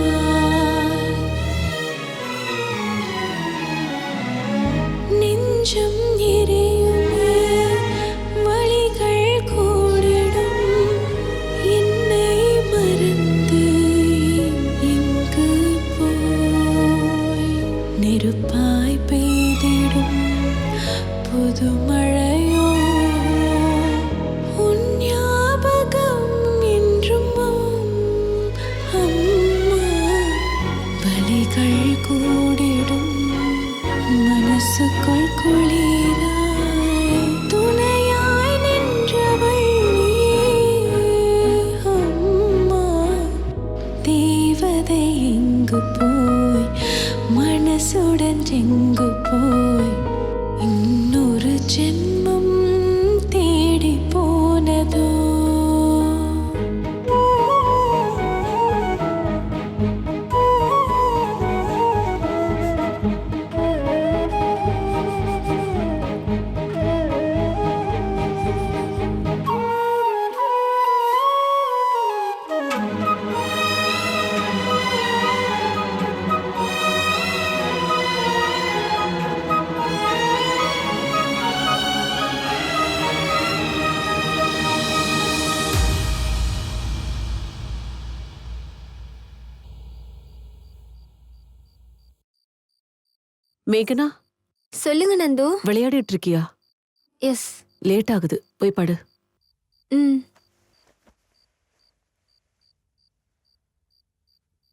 நெஞ்சம் எரியுமே வலிகள் கூடிடும் என்னை மறந்து எங்கு போய் நெருப்பாய் பெய்திடும் புது மழையோ உன் ஞாபகம் என்றும் அம்மா வலிகள் கூடிடும் மனசுக்குள் குளிராய் துணையாய் நின்றவள் அம்மா தேவதை எங்கு போய் மனசுடன் எங்கு போய் மேகனா, சொல்லுங்க நந்து. விளையாடிட்டு இருக்கியா? எஸ். லேட் ஆகுது, போய் படு. ம்.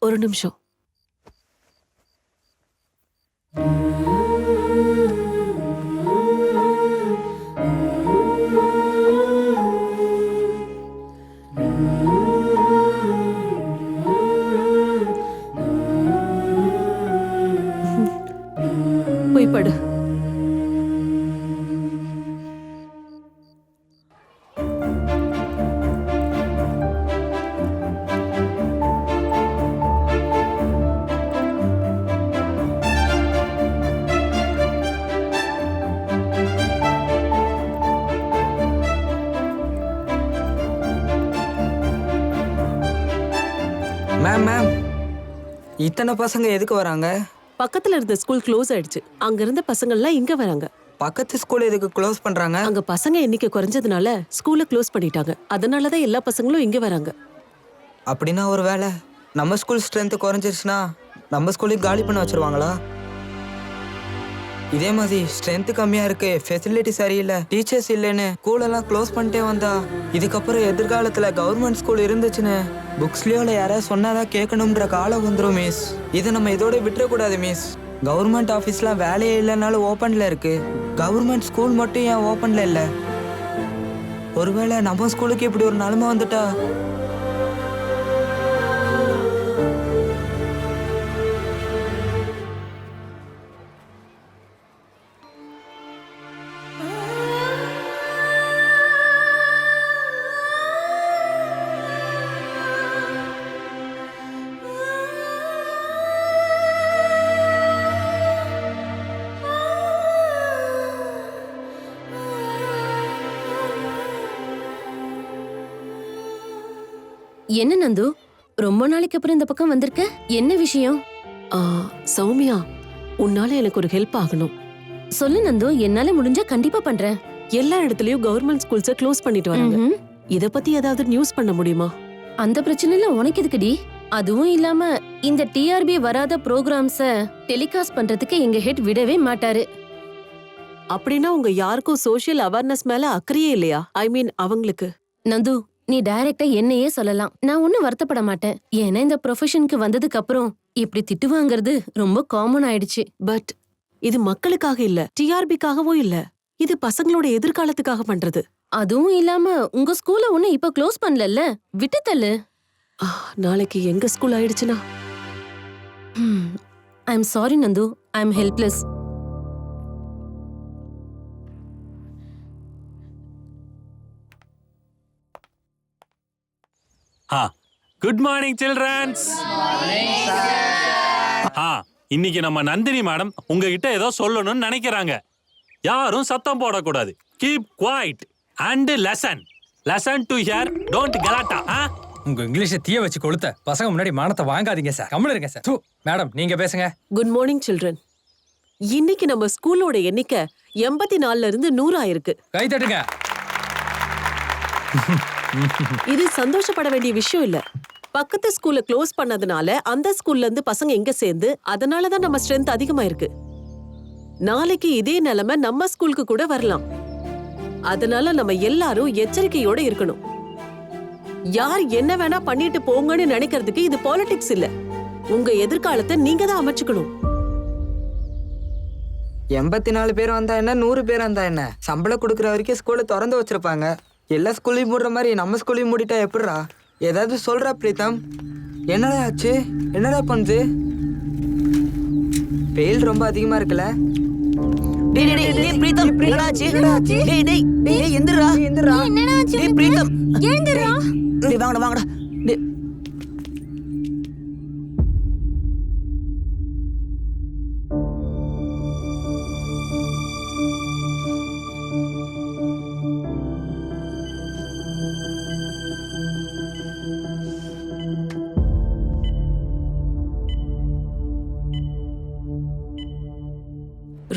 ஒரு நிமிஷம். போய் படு. மேம் இத்தனை பசங்க எதுக்கு வராங்க? பக்கத்துல இருந்த ஸ்கூல் க்ளோஸ் ஆயிடுச்சு. அங்க இருந்த பசங்க எல்லாம் இங்க வராங்க. பக்கத்து ஸ்கூல் எதுக்கு க்ளோஸ் பண்றாங்க? அங்க பசங்க எண்ணிக்கை குறைஞ்சதுனால ஸ்கூலை க்ளோஸ் பண்ணிட்டாங்க. அதனாலதான் எல்லா பசங்களும் இங்க வராங்க. அப்படின்னா ஒரு வேளை நம்ம ஸ்கூல் ஸ்ட்ரென்த் குறைஞ்சிருச்சுன்னா நம்ம ஸ்கூலையும் காலி பண்ண வச்சிருவாங்களா? இதே மாதிரி ஸ்ட்ரென்த் கம்மியா இருக்கு, ஃபெசிலிட்டி சரியில்லை, டீச்சர்ஸ் இல்லைன்னு ஸ்கூலெல்லாம் க்ளோஸ் பண்ணிட்டே வந்தா இதுக்கப்புறம் எதிர்காலத்துல கவர்மெண்ட் ஸ்கூல் இருந்துச்சுன்னு புக்ஸ்லயோ இல்லை யாராவது சொன்னாதான் கேட்கணுன்ற காலம் வந்துடும் மிஸ். இதை நம்ம இதோட விட்டுறக்கூடாது மிஸ். கவர்மெண்ட் ஆஃபீஸ்லாம் வேலையே இல்லைனாலும் ஓப்பன்ல இருக்கு. கவர்மெண்ட் ஸ்கூல் மட்டும் ஏன் ஓப்பன்ல இல்லை? ஒருவேளை நம்ம ஸ்கூலுக்கு இப்படி ஒரு நிலைமை வந்துட்டா என்ன நந்து, ரொம்ப நாளைக்கு அப்புறம் இந்த பக்கம் வந்திருக்க? என்ன விஷயம்? சௌமியா, உன்னால எனக்கு ஒரு ஹெல்ப் ஆகணும். சொல்லு நந்து, என்னால முடிஞ்சா கண்டிப்பா பண்றேன். எல்லா இடத்துலயும் கவர்மெண்ட் ஸ்கூல்ஸ க்ளோஸ் பண்ணிட்டு வராங்க. இத பத்தி ஏதாவது நியூஸ் பண்ண முடியுமா? அந்த பிரச்சனை எல்லாம் உனக்கு எதுக்குடி? அதுவும் இல்லாம இந்த டிஆர்பி வராத ப்ரோக்ராம்ஸ டெலிகாஸ்ட் பண்றதுக்கு எங்க ஹெட் விடவே மாட்டாரு. அப்படின்னா உங்க யாருக்கும் சோஷியல் அவேர்னஸ் மேல அக்கறையே இல்லையா? ஐ மீன் அவங்களுக்கு. நந்து, நீ டைரக்டா என்னையே சொல்லலாம். நான் ஒன்னும் வருத்தப்பட மாட்டேன். ஏன்னா இந்த ப்ரொஃபஷனுக்கு வந்ததுக்கு அப்புறம் இப்படி திட்டு வாங்குறது ரொம்ப காமன் ஆயிடுச்சு. பட் இது மக்களுக்காக இல்ல, டிஆர்பிக்காகவும் இல்ல. இது பசங்களோட எதிர்காலத்துக்காக பண்றது. அதுவும் இல்லாம உங்க ஸ்கூல ஒண்ணு இப்ப க்ளோஸ் பண்ணல, விட்டு தள்ளு. நாளைக்கு எங்க ஸ்கூல் ஆயிடுச்சுன்னா? I am sorry Nandu, I am helpless. Good morning childrens. இன்னைக்கு நம்ம நந்தினி மேடம் உங்ககிட்ட ஏதோ சொல்லணும்னு நினைக்கிறாங்க. யாரும் சத்தம் போடக்கூடாது. Keep quiet and lesson to hear, don't கலாட்டா. உங்க இங்கிலீஷை தீய வச்சு கொளுத்த பசங்க முன்னாடி மானத்தை வாங்காதீங்க சார். கம்முனு இருங்க சார். மேடம் நீங்க பேசுங்க. Good morning children. இன்னைக்கு நம்ம ஸ்கூலோட எண்ணிக்கை 84ல இருந்து 100 ஆயிருக்கு. கை தட்டுங்க. இது சந்தோஷப்பட வேண்டிய விஷயம் இல்ல. பக்கத்து ஸ்கூல்ல க்ளோஸ் பண்ணதுனால அந்த ஸ்கூல்ல இருந்து பசங்க எங்க சேர்ந்து அதனாலதான் நம்ம ஸ்ட்ரென்த் அதிகமா இருக்கு. நாளைக்கு இதே நிலைமை நம்ம ஸ்கூலுக்கு கூட வரலாம். அதனால நம்ம எல்லாரும் எச்சரிக்கையோட இருக்கணும். யார் என்ன வேணா பண்ணிட்டு போங்கன்னு நினைக்கிறதுக்கு இது பாலிடிக்ஸ் இல்ல. உங்க எதிர்காலத்தை நீங்க தான் அமைச்சுக்கணும். 84 பேர் வந்தா என்ன, 100 பேர் வந்தா என்ன, சம்பளம் கொடுக்குற வரைக்கும் ஸ்கூலை திறந்து வச்சிருப்பாங்க. எல்லா ஸ்கூலையும் மூடுற மாதிரி நம்ம ஸ்கூலையும் மூடிட்டா எப்படிரா? ஏதாவது சொல்றா பிரீத்தம்? என்னடா ஆச்சு? என்னடா பண்ணுது? வெயில் ரொம்ப அதிகமா இருக்குல்ல? வாங்கடா.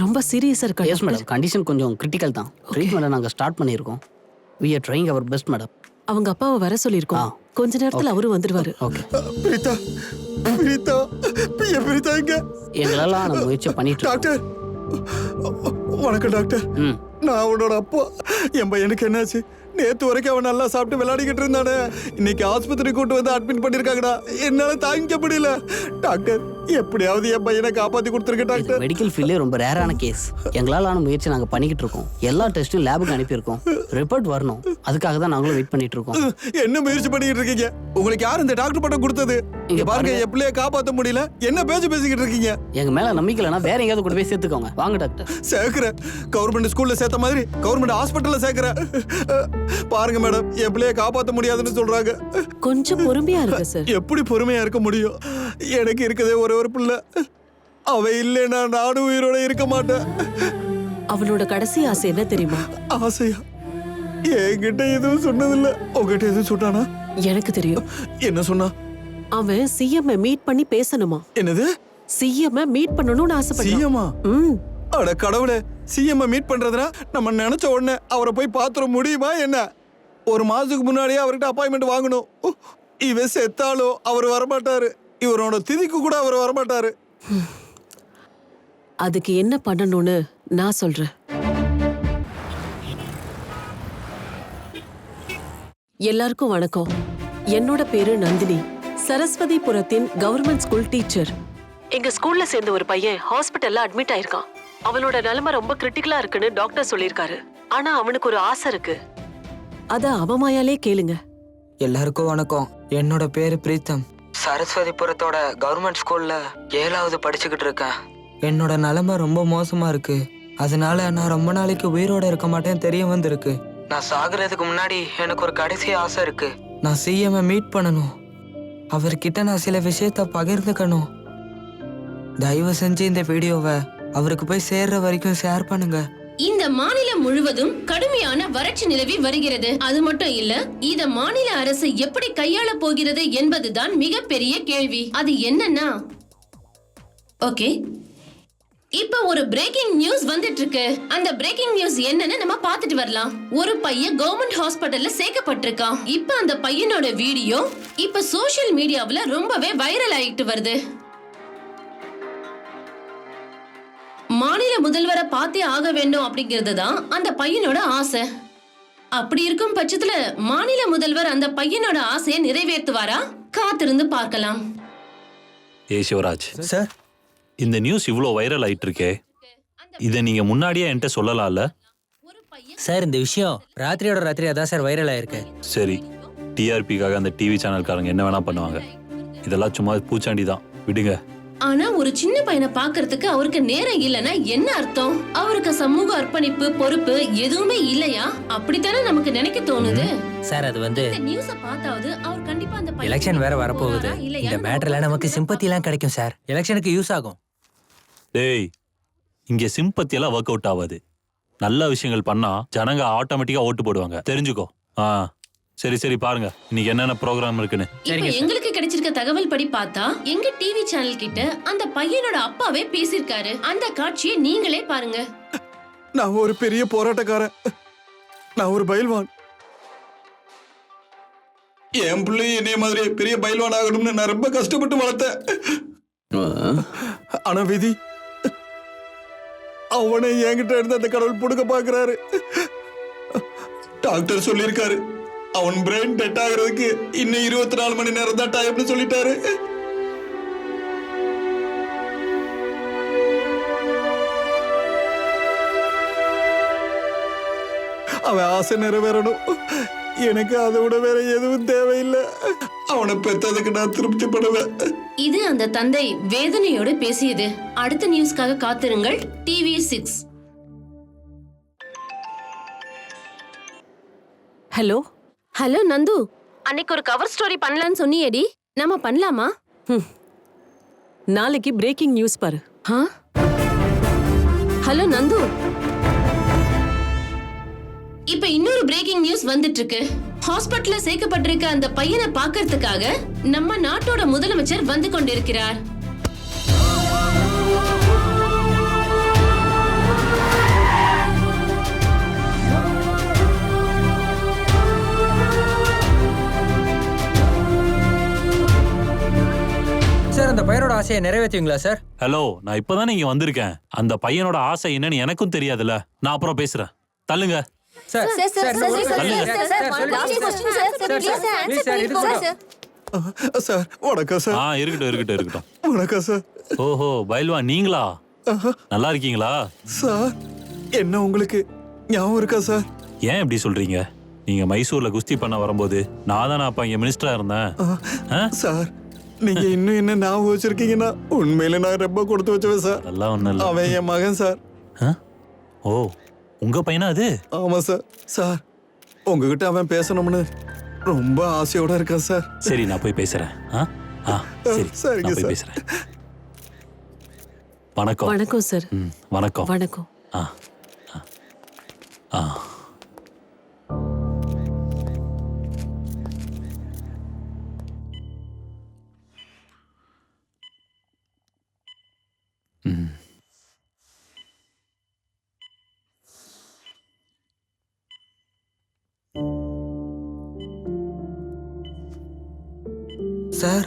ரொம்ப சீரியஸா இருக்கா? எஸ் மேடம், கண்டிஷன் கொஞ்சம் கிரிட்டிக்கல் தான். ட்ரீட்மெண்ட்டை நாங்கள் ஸ்டார்ட் பண்ணியிருக்கோம். We are trying our best madam. அவங்க அப்பாவை வர சொல்லியிருக்கோம். கொஞ்ச நேரத்துல அவரும் வந்துருவாரு. பிரீதா பிரீதா பிரீதா எங்க? எங்களால நான் முயற்சி பண்ணிட்டு டாக்டர் வணக்கம் டாக்டர். நான் உன்னோட அப்பா. என் பையனுக்கு என்னாச்சு? நேத்து வரைக்கும் அவன் நல்லா சாப்பிட்டு விளையாடிக்கிட்டு இருந்தானே, இன்னைக்கு ஆஸ்பத்திரி கூட்டு வந்து அட்மிட் பண்ணிருக்காங்கடா. என்னால தாங்கிக்க முடியல டாக்டர். எப்படியாவது என் பையனை காப்பாத்தி கொடுத்துருக்க டாக்டர். மெடிக்கல் ஃபீல்ட்ல ரொம்ப ரேரான கேஸ். எங்களால முயற்சி நாங்க பண்ணிக்கிட்டு இருக்கோம். எல்லா டெஸ்டும் லேபுக்கு அனுப்பியிருக்கோம். ரிப்போர்ட் வரணும். அதுக்காக தான் நாங்களும் வெயிட் பண்ணிட்டு இருக்கோம். என்ன முயற்சி பண்ணிட்டு இருக்கீங்க? உங்களுக்கு யார் இந்த டாக்டர் பட்டம் கொடுத்தது? இங்க பாருங்க, என் பிள்ளைய காப்பாத்த முடியல. என்ன பேச்சு பேசிக்கிட்டு இருக்கீங்க? எங்க மேல நம்பிக்கை இல்லைன்னா வேற எங்கேயாவது கூட போய் சேர்த்துக்கோங்க. வாங்க டாக்டர். சேர்க்கிறேன். கவர்மெண்ட் ஸ்கூல்ல சேர்த்த மாதிரி கவர்மெண்ட் ஹாஸ்பிட்டல்ல சேர்க்கிறேன். பாருங்க மேடம், என் பிள்ளைய காப்பாத்த முடியாதுன்னு சொல்றாங்க. கொஞ்சம் பொறுமையா இருங்க சார். எப்படி பொறுமையா இருக்க முடியும்? எனக்கு இருக்கதே ஒரே ஒரு பிள்ளை. அவ இல்லைன்னா நானும் உயிரோட இருக்க மாட்டேன். அவனோட கடைசி ஆசை என்ன தெரியுமா? ஆசையா? என்கிட்ட எதுவும் சொன்னதில்ல. உங்ககிட்ட எதுவும் சொன்னானா? எனக்கு தெரியும். என்ன சொன்னா? அவன் சிஎம் மீட் பண்ணி பேசணுமா. என்னது? சிஎம் மீட் பண்ணணும்னு ஆசைப்பட்டான். சிஎம்மா? அட கடவுளே, சிஎம் மீட் பண்றதுனா நம்ம நினைச்ச உடனே அவரை போய் பாத்துற முடியுமா என்ன? ஒரு மாசத்துக்கு முன்னாடியே அவர்கிட்ட அப்பாயின்மெண்ட் வாங்கணும். இவன் செத்தாலும் அவர் வரமாட்டாரு. இவரோட திதிக்கு கூட அவர் வரமாட்டாரு. அதுக்கு என்ன பண்ணணும்னு நான் சொல்றேன். எல்லாருக்கும் வணக்கம். என்னோட பேரு நந்தினி. சரஸ்வதிபுரத்தின் கவர்மெண்ட் ஸ்கூல் டீச்சர். எங்க ஸ்கூல்ல சேர்ந்த ஒரு பையன் ஹாஸ்பிட்டல்ல அட்மிட் ஆயிருக்கான். அவனோட நிலைமை ரொம்ப கிரிட்டிக்கலா இருக்குன்னு டாக்டர் சொல்லியிருக்காரு. ஆனா அவனுக்கு ஒரு ஆசை இருக்கு. அத அவமாயாலே கேளுங்க. எல்லாருக்கும் வணக்கம். என்னோட பேரு பிரீத்தம். சரஸ்வதிபுரத்தோட கவர்மெண்ட் ஸ்கூல்ல 7வது படிச்சுக்கிட்டு இருக்கேன். என்னோட நிலைமை ரொம்ப மோசமா இருக்கு. அதனால நான் ரொம்ப நாளைக்கு உயிரோட இருக்க மாட்டேன் தெரிய வந்திருக்கு. நான் சாகுறதுக்கு முன்னாடி எனக்கு ஒரு கடைசி ஆசை இருக்கு. நான் சிஎம் மீட் பண்ணணும். அவர்கிட்ட நான் சில விஷயத்த பகிர்ந்துக்கணும். தயவு செஞ்சு இந்த வீடியோவை அவருக்கு போய் சேர்ற வரைக்கும் ஷேர் பண்ணுங்க. இந்த மாநிலம் முழுவதும் கடுமையான வறட்சி நிலவி வருகிறது. அது மட்டும் இல்ல, இத மாநில அரசு எப்படி கையாள போகிறது என்பதுதான் மிகப்பெரிய கேள்வி. அது என்னன்னா, ஓகே, இப்ப ஒரு பிரேக்கிங் நியூஸ் வந்துட்டு இருக்கு. அந்த பிரேக்கிங் நியூஸ் என்னன்னு நம்ம பாத்துட்டு வரலாம். ஒரு பையன் கவர்மெண்ட் ஹாஸ்பிட்டல்ல சேர்க்கப்பட்டிருக்கான். இப்ப அந்த பையனோட வீடியோ இப்ப சோசியல் மீடியாவுல ரொம்பவே வைரல் ஆயிட்டு வருது. மாநில முதல்வரை பார்த்தே ஆக வேண்டும் அப்படிங்கிறது தான் அந்த பையனோட ஆசை. அப்படி இருக்கும் பட்சத்துல மாநில முதல்வர் அந்த பையனோட ஆசையை நிறைவேற்றுவாரா? காத்திருந்து பார்க்கலாம். சிவராஜ் சார், இந்த நியூஸ் இவ்ளோ வைரல் ஆயிட்டு இருக்கே, இதை நீங்க முன்னாடியே என்கிட்ட சொல்லலாம்ல? சார், இந்த விஷயம் ராத்திரியோட ராத்திரியா தான் சார் வைரல் ஆயிருக்கு. சரி, டிஆர்பிக்காக அந்த டிவி சேனல்காரங்க என்ன வேணா பண்ணுவாங்க. இதெல்லாம் சும்மா பூச்சாண்டி தான், விடுங்க. ஆனா ஒரு சின்ன பையனை பாக்குறதுக்கு அவருக்கு நேரம் இல்லைன்னா என்ன அர்த்தம்? அவருக்கு சமூக அர்ப்பணிப்பு, பொறுப்பு எதுவுமே இல்லையா? அப்படித்தானே நமக்கு நினைக்க தோணுது. சார், அது வந்து நியூஸ பார்த்தாவது அவர் கண்டிப்பா அந்த எலெக்ஷன் வேற வரப்போகுது. இந்த மேட்டர்ல நமக்கு சிம்பத்தி எல்லாம் கிடைக்கும் சார். எலெக்ஷனுக்கு யூஸ் ஆகும். டேய், இங்க சிம்பத்தி எல்லாம் ஒர்க் அவுட் ஆகாது. நல்ல விஷயங்கள் பண்ணா ஜனங்க ஆட்டோமேட்டிக்கா ஓட்டு போடுவாங்க, தெரிஞ்சுக்கோ. சரி சரி, பாருங்க இன்னைக்கு என்னென்ன ப்ரோக்ராம் இருக்குன்னு. இப்ப எங்களுக்கு கிடைச்சிருக்க தகவல் படி பார்த்தா எங்க டிவி சேனல் கிட்ட அந்த பையனோட அப்பாவே பேசியிருக்காரு. அந்த காட்சியை நீங்களே பாருங்க. நான் ஒரு பெரிய போராட்டக்காரன். நான் ஒரு பயில்வான். என் பிள்ளை என்னைய மாதிரி பெரிய பயில்வான் ஆகணும்னு நான் ரொம்ப கஷ்டப்பட்டு வளர்த்தேன். ஆனா விதி அவனை என்கிட்ட இருந்து அந்த கடவுள் புடுக்க பாக்குறாரு. டாக்டர் சொல்லியிருக்காரு, அவன் பிரெயின் டெட் ஆகிறதுக்கு இன்னும் 24 மணி நேரம் தான் டைம்னு சொல்லிட்டாரு. அவன் ஆசை நிறைவேறணும். எனக்கு அதை விட வேற எதுவும் தேவையில்லை. அவனை பெற்றதுக்கு நான் திருப்திப்படுவேன். இது அந்த தந்தை வேதனையோடு பேசியது. அடுத்த நியூஸ்க்காக காத்திருங்கள். டிவி 6. ஹலோ ஹலோ நந்து, அன்னைக்கு ஒரு கவர் ஸ்டோரி பண்ணலான்னு சொன்னியேடி, நம்ம பண்ணலாமா? நாளைக்கு பிரேக்கிங் நியூஸ் பாரு. ஹலோ நந்து, இப்ப இன்னொரு பிரேக்கிங் நியூஸ் வந்துட்டு இருக்கு. ஹாஸ்பிட்டல்ல சேர்க்கப்பட்டிருக்க அந்த பையனை பார்க்கிறதுக்காக நம்ம நாட்டோட முதலமைச்சர் வந்து கொண்டிருக்கிறார். ஆசையை நிறைவேற்றுவீங்களா சார்? ஹலோ, நான் இப்பதானே இங்க வந்திருக்கேன். அந்த பையனோட ஆசை என்னன்னு எனக்கும் தெரியாதுல்ல. நான் அப்புறம் பேசுறேன். தள்ளுங்க. Sir sir sir sir sir வணக்கம் சார். இருக்கட்டும். வணக்கம் சார். ஓஹோ, பைல்வான் நீங்களா? நல்லா இருக்கீங்களா? சார் என்ன உங்களுக்கு ஞாபகம் இருக்கா சார்? ஏன் இப்படி சொல்றீங்க? நீங்க மைசூர்ல குஸ்தி பண்ண வரும்போது நான் தானே அப்ப இங்க மினிஸ்டரா இருந்தேன். சார் நீங்க இன்னும் என்ன ஞாபகம் வச்சிருக்கீங்கன்னா உண்மையில நான் ரொம்ப கொடுத்து வச்சவன் சார். அதெல்லாம் ஒண்ணும் இல்ல. அவன் என் மகன் சார். ஓ, உங்க பையனா அது? ஆமா சார். சார் உங்ககிட்ட அவன் பேசணும்னு ரொம்ப ஆசையோட இருக்கான் சார். சரி, நான் போய் பேசுறேன். சரி, சரிங்க நான் போய் சார். பேசுறேன். வணக்கம். வணக்கம் சார். வணக்கம். வணக்கம். சார்.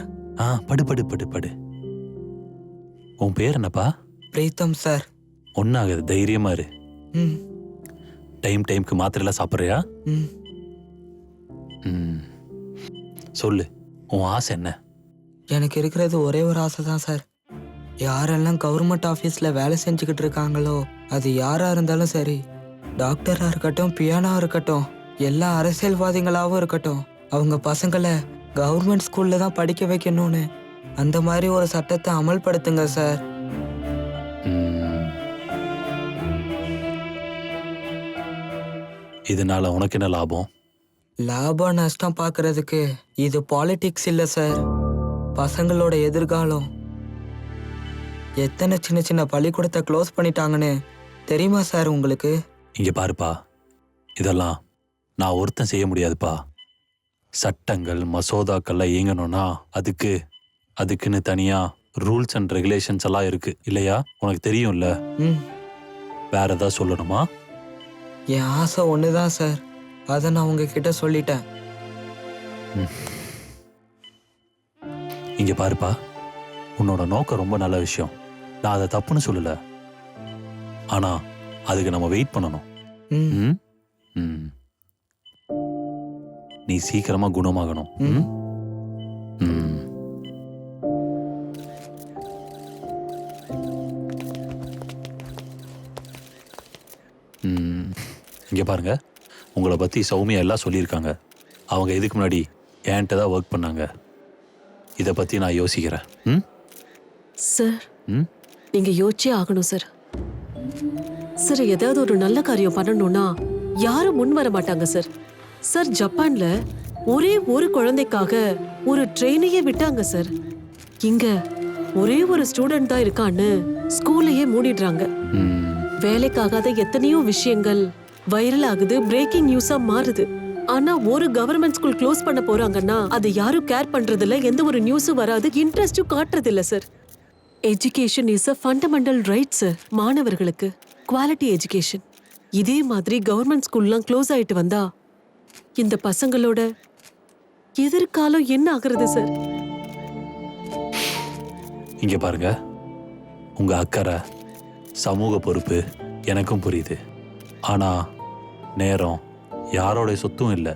படு. உன் பேர் என்னப்பா? பிரீத்தம் சார். ஒன்னாகுது, தைரியமா இரு. டைம்க்கு மாத்திரைலாம் சாப்பிட்றியா? சொல்லு, உன் ஆசை என்ன? எனக்கு இருக்கிறது ஒரே ஒரு ஆசை தான் சார். யாரெல்லாம் கவர்மெண்ட் ஆஃபீஸ்ல வேலை செஞ்சுக்கிட்டு இருக்காங்களோ, அது யாரா இருந்தாலும் சரி, டாக்டரா இருக்கட்டும், பியானோ இருக்கட்டும், எல்லா அரசியல்வாதிகளாவும் இருக்கட்டும், அவங்க பசங்களை கவர்மெண்ட் ஸ்கூல்ல தான் படிக்க வைக்கணும்னு அந்த மாதிரி ஒரு சட்டத்தை அமல்படுத்துங்க சார். இதனால உனக்கு என்ன லாபம்? லாபம் நஷ்டம் பார்க்கறதுக்கு இது பாலிடிக்ஸ் இல்ல சார். பசங்களோட எதிர்காலம். எத்தனை சின்ன சின்ன பள்ளிக்கூடத்தை க்ளோஸ் பண்ணிட்டாங்கன்னு தெரியுமா சார் உங்களுக்கு? இங்க பாருப்பா, இதெல்லாம் நான் ஒருத்தன் செய்ய முடியாதுப்பா. சட்டங்கள் மசோதாக்கள்லாம் இயங்கணும்னா அதுக்குன்னு தனியா ரூல்ஸ் அண்ட் ரெகுலேஷன்ஸ் எல்லாம் இருக்கு இல்லையா? உனக்கு தெரியும்ல. வேற ஏதாவது சொல்லணுமா? என் ஆசை ஒண்ணுதான் சார். அதை நான் உங்ககிட்ட சொல்லிட்டேன். இங்க பாருப்பா, உன்னோட நோக்கம் ரொம்ப நல்ல விஷயம். நான் அதை தப்புன்னு சொல்லல. ஆனா அதுக்கு நம்ம வெயிட் பண்ணணும். நீ சீக்கிரமா குணமாகணும். இங்க பாருங்க, உங்களை பத்தி சௌமியா எல்லாம் சொல்லியிருக்காங்க. அவங்க இதுக்கு முன்னாடி என்கிட்ட தான் ஒர்க் பண்ணாங்க. இதை பத்தி நான் யோசிக்கிறேன். சார் நீங்க யோசிச்சே ஆகணும் சார். சார் ஏதாவது ஒரு நல்ல காரியம் பண்ணணும்னா யாரும் முன் வர மாட்டாங்க சார். சார் ஜப்பான்ல ஒரே ஒரு குழந்தைக்காக ஒரு ட்ரெயினையே விட்டாங்க சார். இங்க ஒரே ஒரு ஸ்டூடெண்ட் தான் இருக்கான்னு ஸ்கூலையே மூடிடுறாங்க. வேலைக்காகாத எத்தனையோ விஷயங்கள் வைரல் ஆகுது, பிரேக்கிங் நியூஸா மாறுது. ஆனா ஒரு கவர்மெண்ட் ஸ்கூல் க்ளோஸ் பண்ண போறாங்கன்னா அது யாரும் கேர் பண்றது இல்ல, எந்த ஒரு நியூஸும் வராது, இன்ட்ரெஸ்டும் காட்டுறது இல்ல sir. Education is a fundamental right sir. மாணவர்களுக்கு குவாலிட்டி எஜுகேஷன். இதே மாதிரி கவர்மெண்ட் ஸ்கூல்லாம் க்ளோஸ் ஆயிட்டு வந்தா இந்த பசங்களோட எதிர்காலம் என்ன ஆகுறது சார்? இங்க பாருங்க, உங்க அக்கறை, சமூக பொறுப்பு எனக்கும் புரியுது. ஆனா நேரம் யாரோட சொத்தும் இல்லை.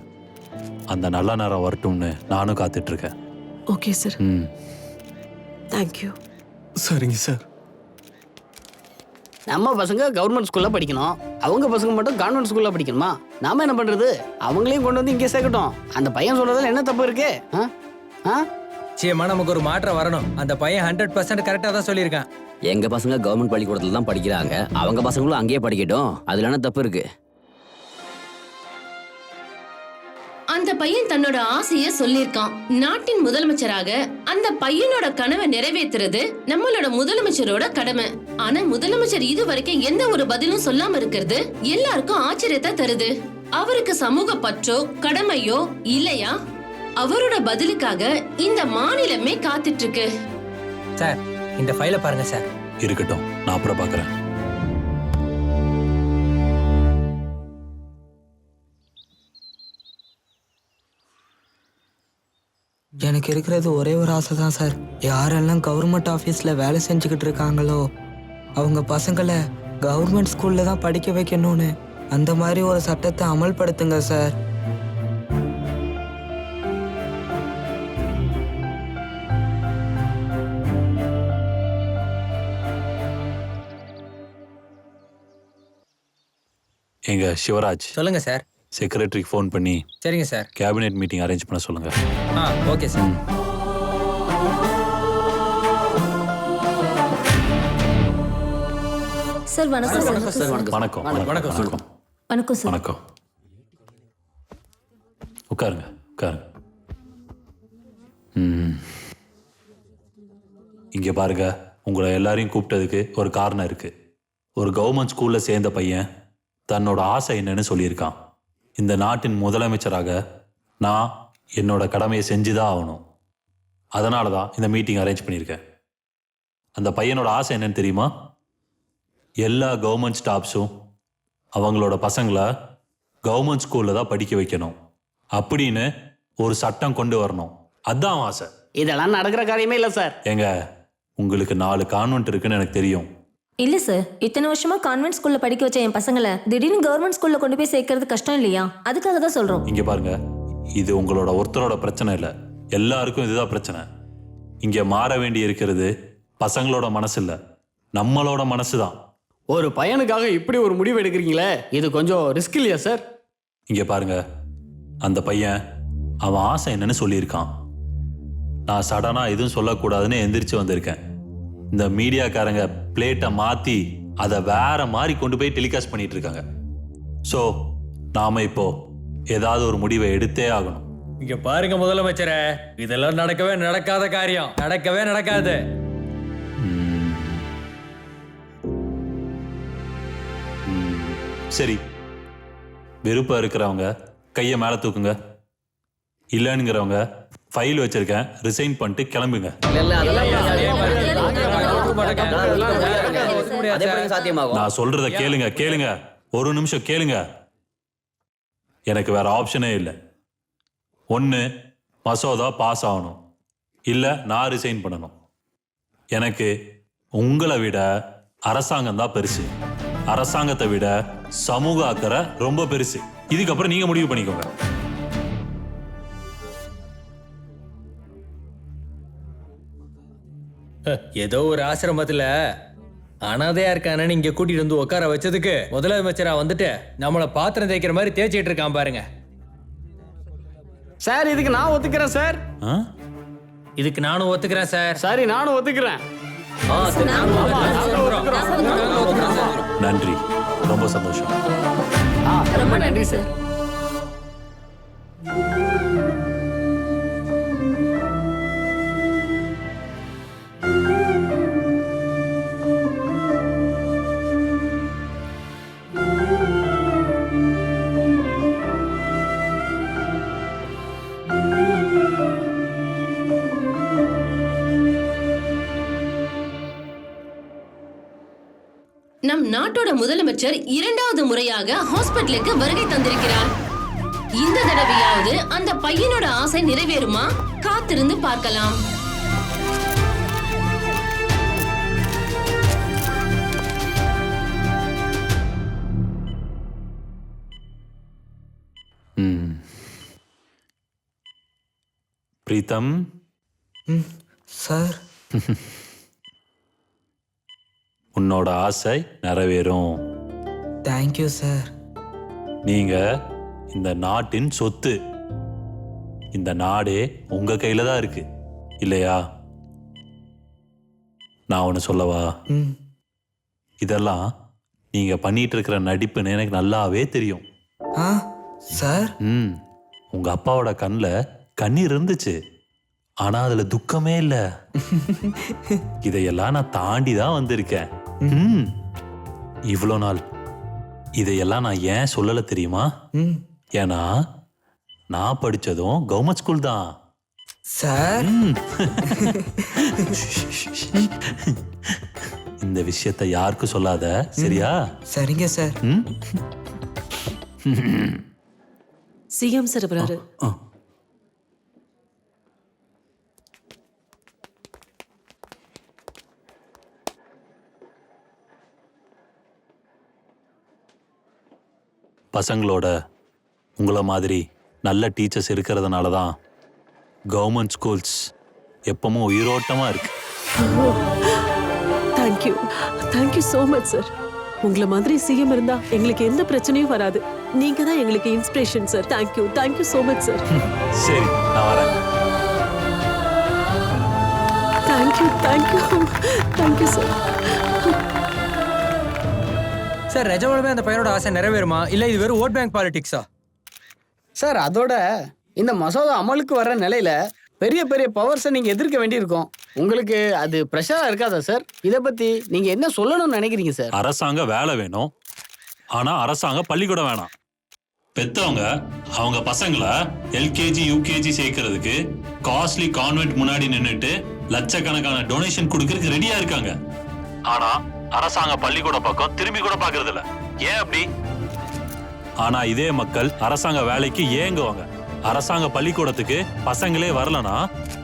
அந்த நல்ல நேரம் வரட்டும்னு நானும் காத்துட்டு இருக்கேன். Okay sir. தேங்க்யூ. சரிங்க சார். நம்ம பசங்க கவர்மெண்ட் ஸ்கூல்ல படிக்கணும், அவங்க பசங்க மட்டும் கான்வென்ட் ஸ்கூல்ல படிக்கணுமா? நாம என்ன பண்றது? அவங்களையும் கொண்டு வந்து இங்கே சேர்க்கட்டும். அந்த பையன் சொல்றதுல என்ன தப்பு இருக்கு? நிச்சயமா நமக்கு ஒரு மாற்றம் வரணும். அந்த பையன் 100% கரெக்டா தான் சொல்லியிருக்கான். எங்க பசங்க கவர்மெண்ட் பள்ளிக்கூடத்துல தான் படிக்கிறாங்க, அவங்க பசங்களும் அங்கேயே படிக்கட்டும். அதுல என்ன தப்பு இருக்கு? அந்த பையன் தன்னோட ஆசைய சொல்லிருக்கான். நாட்டின் முதலமைச்சராக அந்த பையனோட கனவை நிறைவேற்றுறது நம்மளோட முதலமைச்சரோட கடமை. ஆனா முதலமைச்சர் இது வரைக்கும் எந்த ஒரு பதிலும் சொல்லாம இருக்கிறது எல்லாருக்கும் ஆச்சரியத்தை தருது. அவருக்கு சமூக பற்றோ கடமையோ இல்லையா? அவரோட பதிலுக்காக இந்த மாநிலமே காத்துட்டு இருக்கு. சார் இந்த ஃபைலை பாருங்க சார். இருக்கட்டும், நான் அப்புறம் பார்க்கறேன். எனக்கு எனக்கு இருக்கிறது ஒரே ஒரு ஆசை தான் சார். யாரெல்லாம் கவர்மெண்ட் ஆஃபீஸில் வேலை செஞ்சுக்கிட்டு இருக்காங்களோ அவங்க பசங்களை கவர்மெண்ட் ஸ்கூலில் தான் படிக்க வைக்கணும்னு அந்த மாதிரி ஒரு சட்டத்தை அமல்படுத்துங்க சார். எங்க சிவராஜ் சொல்லுங்க சார். செக்ரட்டரிக்கு ஃபோன் பண்ணி சரிங்க சார். கேபினெட் மீட்டிங் அரேஞ்ச் பண்ண சொல்லுங்க. Okay sir. சார் வணக்கம் சார். வணக்கம் வணக்கம் சார். வணக்கம் சார். வணக்கம். உட்காருங்க உட்காருங்க. இங்க பாருங்க, உங்களை எல்லாரையும் கூப்பிட்டதுக்கு ஒரு காரணம் இருக்கு. ஒரு கவர்மெண்ட் ஸ்கூல்ல சேர்ந்த பையன் தன்னோட ஆசை என்னன்னு சொல்லியிருக்கான். இந்த நாட்டின் முதலமைச்சராக நான் என்னோட கடமையை செஞ்சுதான் ஆகணும். அதனால தான் இந்த மீட்டிங் அரேஞ்ச் பண்ணியிருக்கேன். அந்த பையனோட ஆசை என்னன்னு தெரியுமா? எல்லா கவர்மெண்ட் ஸ்டாஃப்ஸும் அவங்களோட பசங்களை கவர்மெண்ட் ஸ்கூலில் தான் படிக்க வைக்கணும் அப்படின்னு ஒரு சட்டம் கொண்டு வரணும். அதான் ஆசை. இதெல்லாம் நடக்கிற காரியமே இல்லை சார். ஏங்க, உங்களுக்கு 4 கான்வென்ட் இருக்குன்னு எனக்கு தெரியும். இல்ல சார், இத்தனை வருஷமா கான்வென்ட் ஸ்கூல்ல படிக்க வச்ச என் பசங்களை திடீர்னு கவர்மெண்ட் ஸ்கூல்ல கொண்டு போய் சேர்க்கறது கஷ்டம் இல்லையா? அதுக்காக தான் சொல்றோம். இங்க பாருங்க, இது உங்களோட ஒருத்தரோட பிரச்சனை இல்லை, எல்லாருக்கும் இதுதான் பிரச்சனை. இங்க மாற வேண்டி இருக்கிறது பசங்களோட மனசு இல்லை, நம்மளோட மனசு தான். ஒரு பையனுக்காக இப்படி ஒரு முடிவு எடுக்கிறீங்களே, இது கொஞ்சம் ரிஸ்க் இல்லையா சார்? இங்க பாருங்க, அந்த பையன் அவன் ஆசை என்னன்னு சொல்லியிருக்கான். நான் சடனா எதுவும் சொல்லக்கூடாதுன்னு எந்திரிச்சு வந்திருக்கேன். இந்த மீடியாக்காரங்க பிளேட்டை மாத்தி அதை வேற மாதிரி கொண்டு போய் டெலிகாஸ்ட் பண்ணிட்டு இருக்காங்க. ஸோ நாம இப்போ ஏதாவது ஒரு முடிவை எடுத்தே ஆகணும். இங்க பாருங்க முதலமைச்சரே, இதெல்லாம் நடக்காத காரியம், நடக்காது. சரி, விருப்பம் இருக்கிறவங்க கையை மேலே தூக்குங்க. இல்லைங்கிறவங்க ஃபைல் வச்சிருக்கேன், ரிசைன் பண்ணிட்டு கிளம்புங்க. நான் சொல்றத கேளுங்க. ஒரு நிமிஷம் கேளுங்க. எனக்கு வேற ஆப்ஷனே இல்லை. ஒன்று மசோதா பாஸ் ஆகணும், இல்லை நான் ரிசைன் பண்ணணும். எனக்கு உங்களை விட அரசாங்கம் தான் பெருசு. அரசாங்கத்தை விட சமூக அக்கறை ரொம்ப பெருசு. இதுக்கப்புறம் நீங்க முடிவு பண்ணிக்கோங்க. ஏதோ ஒரு ஆசிரமத்துல அனாதையா இருக்கானு இங்க கூட்டிட்டு வந்து உட்கார வச்சதுக்கு முதலமைச்சரா வந்துட்டு நம்மளை பாத்திரம் தேய்க்கிற மாதிரி தேய்ச்சிட்டு இருக்கான் பாருங்க. சார், இதுக்கு நான் ஒத்துக்கிறேன் சார். இதுக்கு நானும் ஒத்துக்கிறேன் சார். சரி, நானும் ஒத்துக்கிறேன். நன்றி, ரொம்ப சந்தோஷம். ரொம்ப நன்றி சார். நம் நாட்டோட முதலமைச்சர் 2வது முறையாக ஹாஸ்பிட்டலுக்கு வருகை தந்திருக்கிறார். இந்த தடவையாவது அந்த பையனோட ஆசை நிறைவேறுமா? காத்திருந்து பார்க்கலாம். பிரீத்தம் சார், உன்னோட ஆசை நிறைவேறும். Thank you sir. நீங்க இந்த நாட்டின் சொத்து. இந்த நாடே உங்க கையில தான் இருக்கு, இல்லையா? நான் ஒன்று சொல்லவா? இதெல்லாம் நீங்க பண்ணிட்டு இருக்கிற நடிப்புன்னு எனக்கு நல்லாவே தெரியும். சார், உங்க அப்பாவோட கண்ணில் கண்ணீர் இருந்துச்சு, ஆனா அதுல துக்கமே இல்லை. இதையெல்லாம் நான் தாண்டி தான் வந்திருக்கேன். இவ்வளோ நாள் இதையெல்லாம் நான் ஏன் சொல்லல தெரியுமா? ஏன்னா நான் படிச்சதும் கவர்மெண்ட் ஸ்கூல் தான் சார். இந்த விஷயத்தை யாருக்கும் சொல்லாத, சரியா? சரிங்க சார். சிஎம் சார் வராரு. பசங்களோட உங்களை மாதிரி நல்ல டீச்சர்ஸ் இருக்கிறதுனால தான் கவர்மெண்ட் ஸ்கூல்ஸ் எப்பவும் உயிரோட்டமாக இருக்கு. Thank you thank you so much sir. உங்களை மாதிரி சிஎம் இருந்தா எங்களுக்கு எந்த பிரச்சனையும் வராது. நீங்க தான் எங்களுக்கு inspiration sir. Thank you so much sir. சரி, நான் வரேன். Thank you sir. சார் நிஜமாலுமே அந்த பையனோட ஆசை நிறைவேறுமா இல்ல இது வெறும் ஓட் பேங்க் பாலிடிக்ஸா? சார் அதோட இந்த மசோதா அமலுக்கு வர்ற நிலையில பெரிய பெரிய பவர்ஸை நீங்க எதிர்க்க வேண்டியிருக்கும். உங்களுக்கு அது ப்ரெஷரா இருக்காதா சார்? இதை பத்தி நீங்க என்ன சொல்லணும்னு நினைக்கிறீங்க சார்? அரசாங்க வேலை வேணும், ஆனா அரசாங்க பள்ளிக்கூடம் வேணாம். பெத்தவங்க அவங்க பசங்களை எல்கேஜி யூகேஜி சேர்க்கறதுக்கு காஸ்ட்லி கான்வென்ட் முன்னாடி நின்னுட்டு லட்சக்கணக்கான டொனேஷன் கொடுக்கறதுக்கு ரெடியா இருக்காங்க. ஆனா அரசாங்க பள்ளிக்கூட பக்கம் திரும்பி கூட பாக்குறது இல்ல. ஏன் அப்படி? ஆனா இதே மக்கள் அரசாங்க வேலைக்கு ஏங்குவாங்க. அரசாங்க பள்ளிக்கூடத்துக்கு பசங்களே வரலனா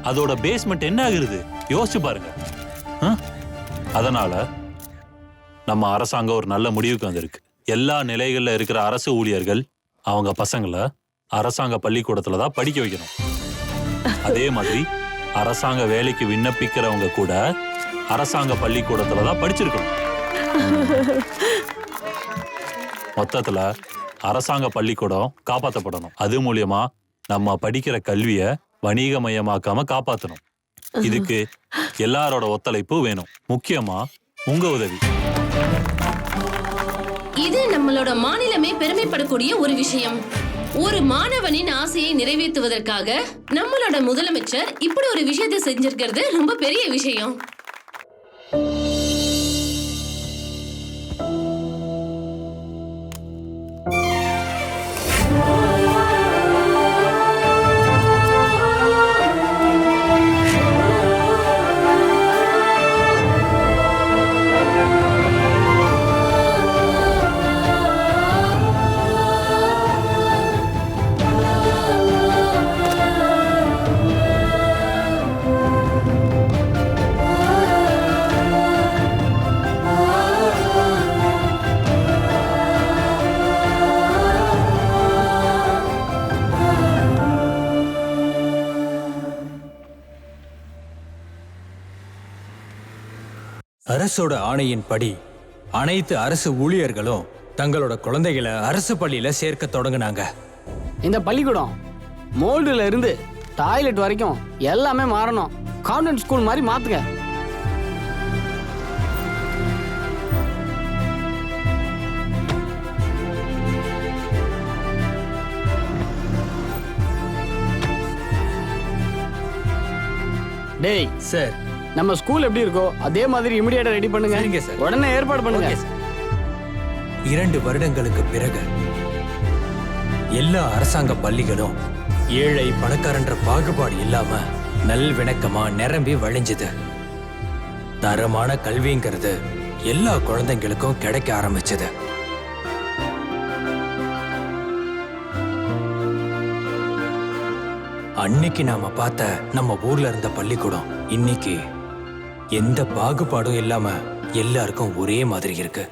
அதோட பேஸ்மெண்ட் என்ன ஆகுறது யோசிச்சு பாருங்க. அதனால நம்ம அரசாங்கம் ஒரு நல்ல முடிவுக்கு வந்திருக்கு. எல்லா நிலைகள்ல இருக்கிற அரசு ஊழியர்கள் அவங்க பசங்களை அரசாங்க பள்ளிக்கூடத்துல தான் படிக்க வைக்கணும். அதே மாதிரி அரசாங்க வேலைக்கு விண்ணப்பிக்கிறவங்க கூட அரசாங்க பள்ளிக்கூடத்துல தான் படிச்சிருக்கணும். மொத்தத்துல அரசாங்க பள்ளிக்கூடம் காப்பாற்றப்படணும். அது மூலியமா நம்ம படிக்கிற கல்வியை வணிகமயமாக்காம காப்பாற்றணும். இதுக்கு எல்லாரோட ஒத்துழைப்பு வேணும். முக்கியமா உங்க உதவி. இது நம்மளோட மாநிலமே பெருமைப்படக்கூடிய ஒரு விஷயம். ஒரு மாணவனின் ஆசையை நிறைவேற்றுவதற்காக நம்மளோட முதலமைச்சர் இப்படி ஒரு விஷயத்தை செஞ்சிருக்கிறது ரொம்ப பெரிய விஷயம். அரசோட ஆணையின்படி அனைத்து அரசு ஊழியர்களும் தங்களோட குழந்தைகளை அரசு பள்ளியில சேர்க்க தொடங்குனாங்க. இந்த பள்ளிக்கூடம் மோல்டுல இருந்து டாய்லெட் வரைக்கும் எல்லாமே மாறணும். கான்வென்ட் ஸ்கூல் மாதிரி மாத்துங்க. டேய் சார், நம்ம ஸ்கூல் எப்படி இருக்கோ அதே மாதிரி இமிடியேட்டா ரெடி பண்ணுங்க. சரிங்க சார். உடனே ஏற்பாடு பண்ணுங்க. 2 வருடங்களுக்கு பிறகு எல்லா அரசாங்க பள்ளிகளும் ஏழை பணக்காரன்ற பாகுபாடு இல்லாம நல்விணக்கமா நிரம்பி வழிஞ்சது. தரமான கல்விங்கிறது எல்லா குழந்தைங்களுக்கும் கிடைக்க ஆரம்பிச்சது. அன்னைக்கு நாம பார்த்த நம்ம ஊர்ல இருந்த பள்ளிக்கூடம் இன்னைக்கு எந்த பாகுபாடும் இல்லாம எல்லாருக்கும் ஒரே மாதிரி இருக்கு.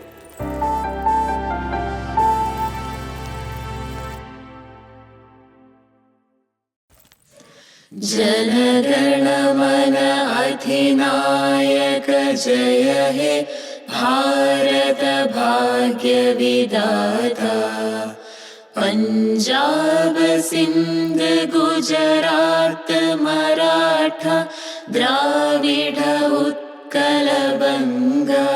जनगणमन अधिनायक जय हे भारत भाग्य विधाता पंजाब सिंध गुजरात मराठा द्राविड उत्कल बंगा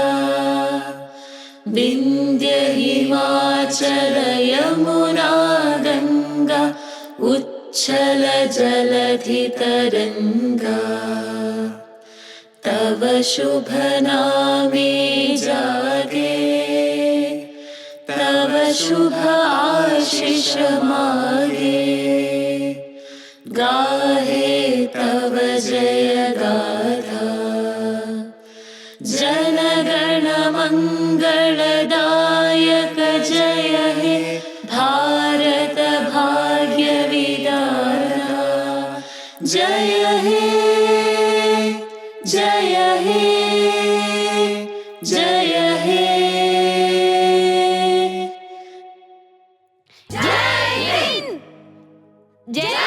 विंध्य हिमाचल यमुना गंगा उच्छल जलधि तरंगा तव शुभ नामे जागे तव शुभ आशीष मागे गाहे तव जय गाथा जनगण मंगलदायक जय हे भारत भाग्य विधाता जय हे जय हे जय हे ஜெய்